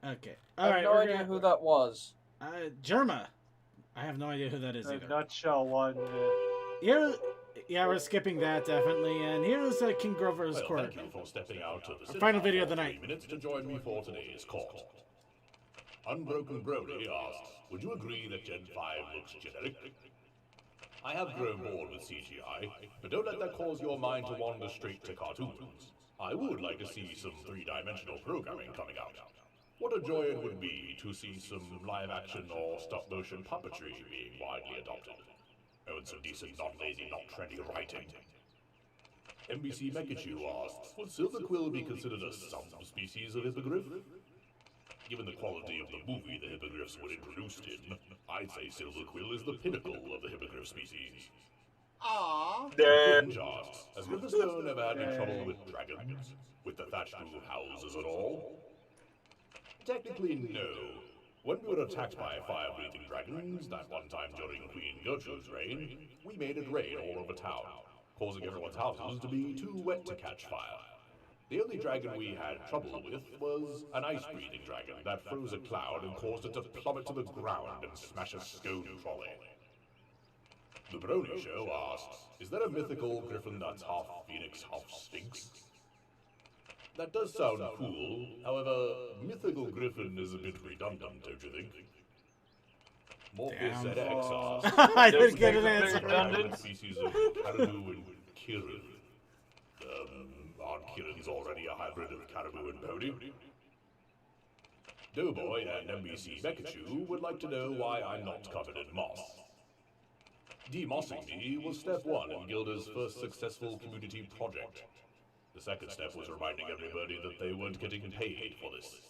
B: Okay.
I: I
B: All
I: have
B: right.
I: no idea who that was.
B: Germa. I have no idea who that is
C: The
B: either.
C: nutshell one.
B: Here, yeah, we're skipping that definitely. And here's King Grover's
T: Well,
B: court.
T: thank you for stepping out to the
B: Our final
T: cinema
B: video of
T: for
B: the
T: 3
B: night.
T: minutes to join me for today's court. Unbroken Brody asks, would you agree that Gen 5 looks generic? I have grown bored with CGI, but don't let that cause your mind to wander straight to cartoons. I would like to see some three-dimensional programming coming out. What a joy it would be to see some live-action or stop-motion puppetry being widely adopted. Oh, and some decent, not lazy, not trendy writing. NBC Mekachu asks, would Silverquill be considered a subspecies of hippogriff? Given the quality of the movie the hippogriffs were introduced in, I'd say Silverquill is the pinnacle of the hippogriff species.
A: Aww.
T: Fringe asks, has Riverstone ever had any trouble with dragons? With the thatched roof houses at all? Technically, no. When we were attacked by fire-breathing dragons, that one time during Queen Gertrude's reign, we made it rain all over town, causing everyone's houses to be too wet to catch fire. The only dragon we had trouble with was an ice-breathing dragon that froze a cloud and caused it to plummet to the ground and smash a stone trolley. The Brony Show asks, is there a mythical griffin that's half phoenix, half sphinx? That does sound cool, however, mythical griffin is a bit redundant, don't you think? Morpheus ZX asks,
B: I didn't get an answer.
T: Redundant species of caribou and kirin. Aren't kirins already a hybrid of caribou and pony? Doughboy and NBC Mekachu would like to know why I'm not covered in moss. Demossing me was step one in Gilda's first successful community project. The second step was reminding everybody that they weren't getting paid for this.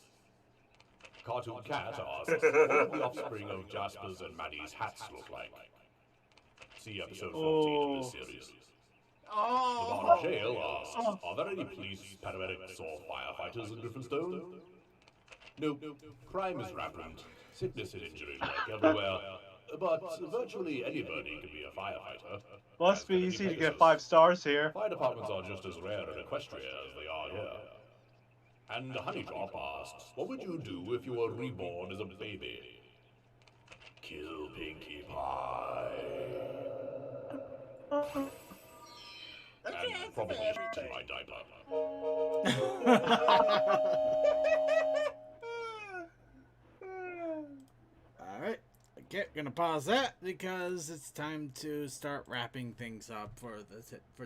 T: Cartoon Cat asks, what do the offspring of Jasper's and Maddie's hats look like? See episode 14 of this series. The Bar of Jail asks, are there any police, paramedics, or firefighters in Griffinstone? Nope. Crime is rampant. Sickness and injury like everywhere. But virtually anybody can be a firefighter.
C: Must be easy to get 5 stars here.
T: Fire departments are just as rare in Equestria as they are here. And Honeydrop asks, what would you do if you were reborn as a baby? Kill Pinkie Pie. And probably shit in my diaper.
B: Alright. Okay, gonna pause that because it's time to start wrapping things up for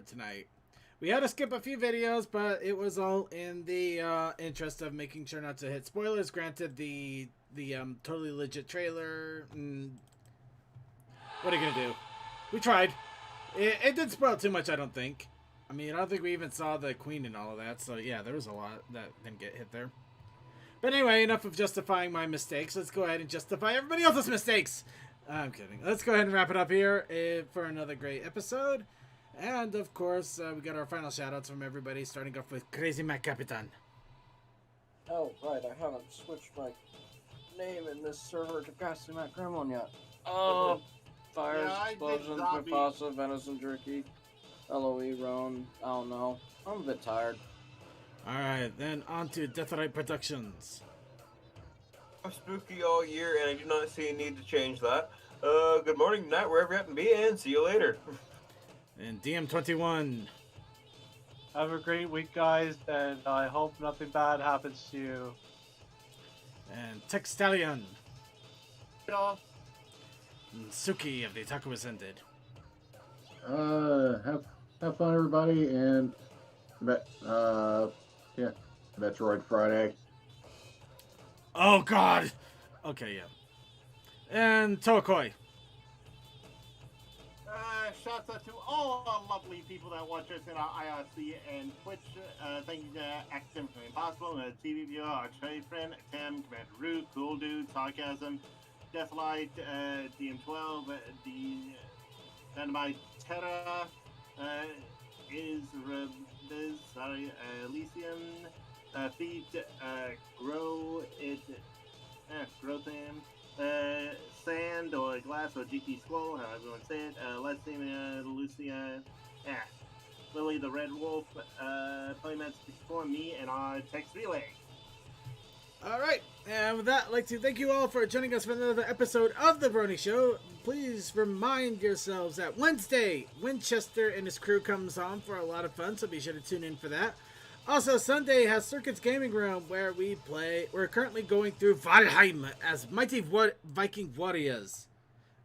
B: tonight. We had to skip a few videos, but it was all in the interest of making sure not to hit spoilers. Granted, the totally legit trailer. What are you gonna do? We tried. It didn't spoil too much, I don't think. I mean, I don't think we even saw the queen and all of that, so yeah, there was a lot that didn't get hit there. But anyway, enough of justifying my mistakes. Let's go ahead and justify everybody else's mistakes. I'm kidding. Let's go ahead and wrap it up here for another great episode. And, of course, we got our final shout-outs from everybody, starting off with Crazy Mac Capitan.
I: Oh, right, I haven't switched my name in this server to Crazy Mac Gremlin yet. Oh, fires, explosions, Mufasa, venison jerky, LOE, Roan, I don't know. I'm a bit tired.
B: Alright, then on to Deathrite Productions.
E: I'm spooky all year, and I do not see a need to change that. Good morning, night, wherever you happen to be, and see you later.
B: And DM21.
C: Have a great week, guys, and I hope nothing bad happens to you.
B: And Textalion.
A: Yeah.
B: And Suki of the Taco Was Ended.
G: Have fun, everybody, and yeah, Metroid Friday.
B: Oh God. Okay, yeah. And Tokoi.
A: Shouts out to all our lovely people that watch us in our IRC and Twitch. Thank you to Accident for Impossible, TV viewer, our trade friend, Tim, Commander Root, Cool Dude, Sarcasm, Deathlight, DM12, the Dynamite Terra, Elysium, Feet, Grow It, Growtham, Sand or Glass or GT Squall, how everyone say it, Leslie, Lucia, Lily the Red Wolf, Playmats before me, and our text relay.
B: Alright, and with that, I'd like to thank you all for joining us for another episode of The Brony Show. Please remind yourselves that Wednesday, Winchester and his crew comes on for a lot of fun, so be sure to tune in for that. Also, Sunday has Circuits Gaming Room, where we're currently going through Valheim as Mighty Viking Warriors.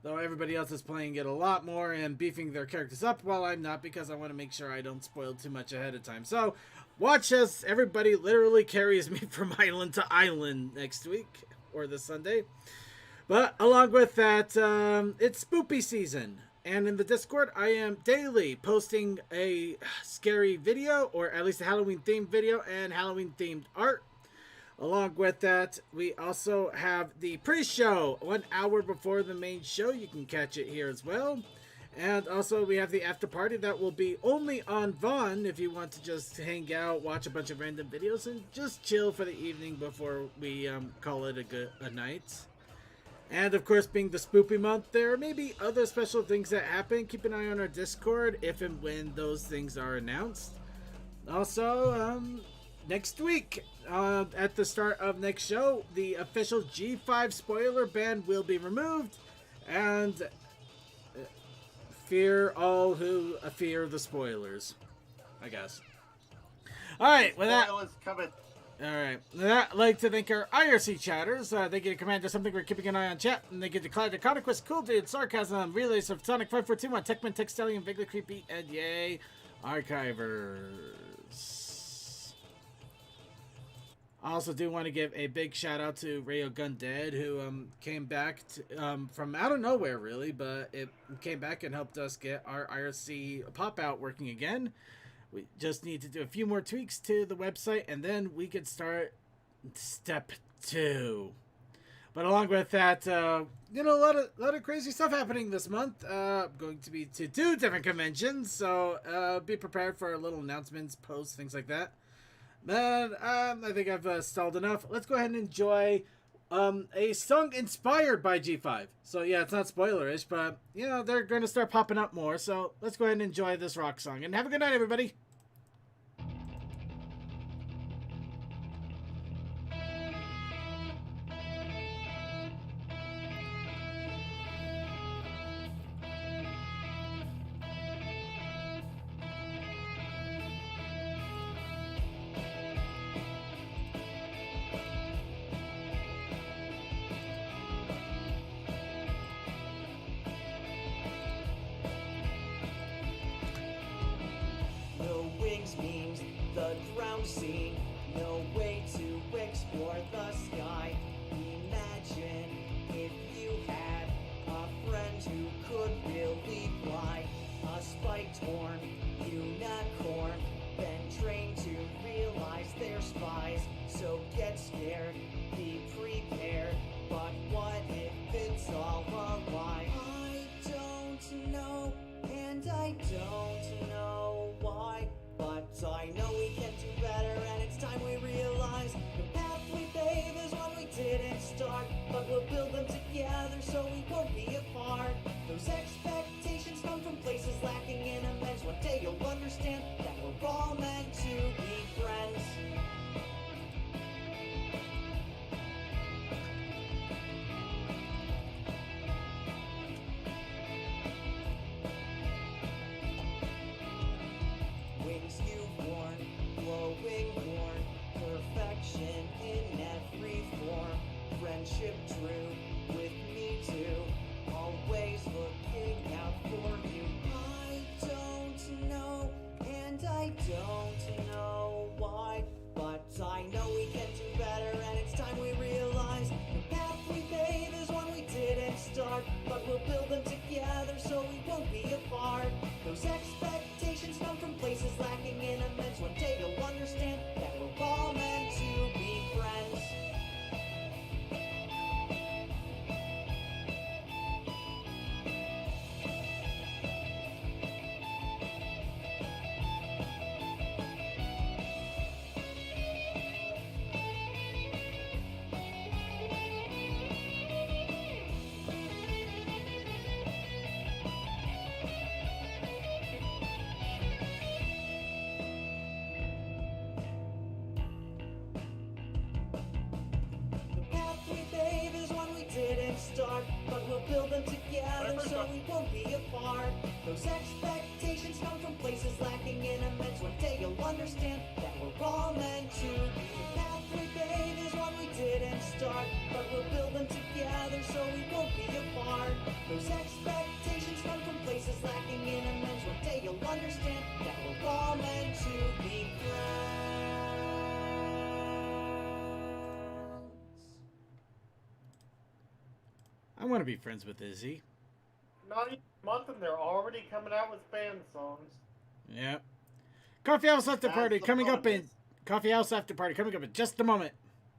B: Though everybody else is playing it a lot more and beefing their characters up, while I'm not, because I want to make sure I don't spoil too much ahead of time. So, watch as everybody literally carries me from island to island next week, or this Sunday. But, along with that, it's spoopy season. And in the Discord, I am daily posting a scary video, or at least a Halloween-themed video, and Halloween-themed art. Along with that, we also have the pre-show, 1 hour before the main show. You can catch it here as well. And also, we have the after-party that will be only on Vaughn if you want to just hang out, watch a bunch of random videos, and just chill for the evening before we call it a night. And, of course, being the spoopy month, there may be other special things that happen. Keep an eye on our Discord if and when those things are announced. Also, next week, at the start of next show, the official G5 spoiler ban will be removed. And fear all who fear the spoilers, I guess. Alright, with that... Alright, with that, I'd like to thank our IRC chatters. Thank you to Commander Something for keeping an eye on chat. And thank you to Clyde, the Conquest, Cool Dude, Sarcasm, Relays of Sonic 5421, Techman, Textelion, Vaguely Creepy, and yay, Archivers. I also do want to give a big shout out to Rayo Gun Dead, who came back from out of nowhere, really, but it came back and helped us get our IRC pop-out working again. We just need to do a few more tweaks to the website, and then we could start step 2. But along with that, a lot of crazy stuff happening this month. I'm going to be to 2 different conventions, so be prepared for little announcements, posts, things like that. But I think I've stalled enough. Let's go ahead and enjoy a song inspired by G5. So yeah, it's not spoilerish, but they're going to start popping up more. So let's go ahead and enjoy this rock song. And have a good night, everybody.
D: Means the ground scene, no way to explore the sky. Imagine if you had a friend who could really fly. A and I don't know why, but I know we can do better, and it's time we realize the path we pave is one we didn't start, but we'll build them together so we won't be apart. Those expectations come from places lacking in amends. One day you'll understand that we're all meant to be friends. Wings you've worn, glowing worn, perfection in every form. Friendship true, with me too, always looking out for you. I don't know, and I don't know why, but I know we can do better, and it's time we realize the path we pave is one we didn't start, but we'll build them together so we won't be apart. Those expectations come from places lacking in amends. One day you'll understand that we're all meant to be friends. The path we pave is one we didn't start, but we'll build them together so we won't be apart. Those expectations come from places lacking in amends. One day you'll understand that we're all meant to be. The path we pave is one we didn't start, but we'll build them together so we won't be apart. Those expectations come from places lacking in amends. One day you'll understand that we're all meant to be friends.
B: I want to be friends with Izzy.
C: Not even a month and they're already coming out with fan songs.
B: Yep. Coffee House After
A: That's
B: Party
A: the
B: coming up
A: problem.
B: in Coffee House After Party coming up in just a moment.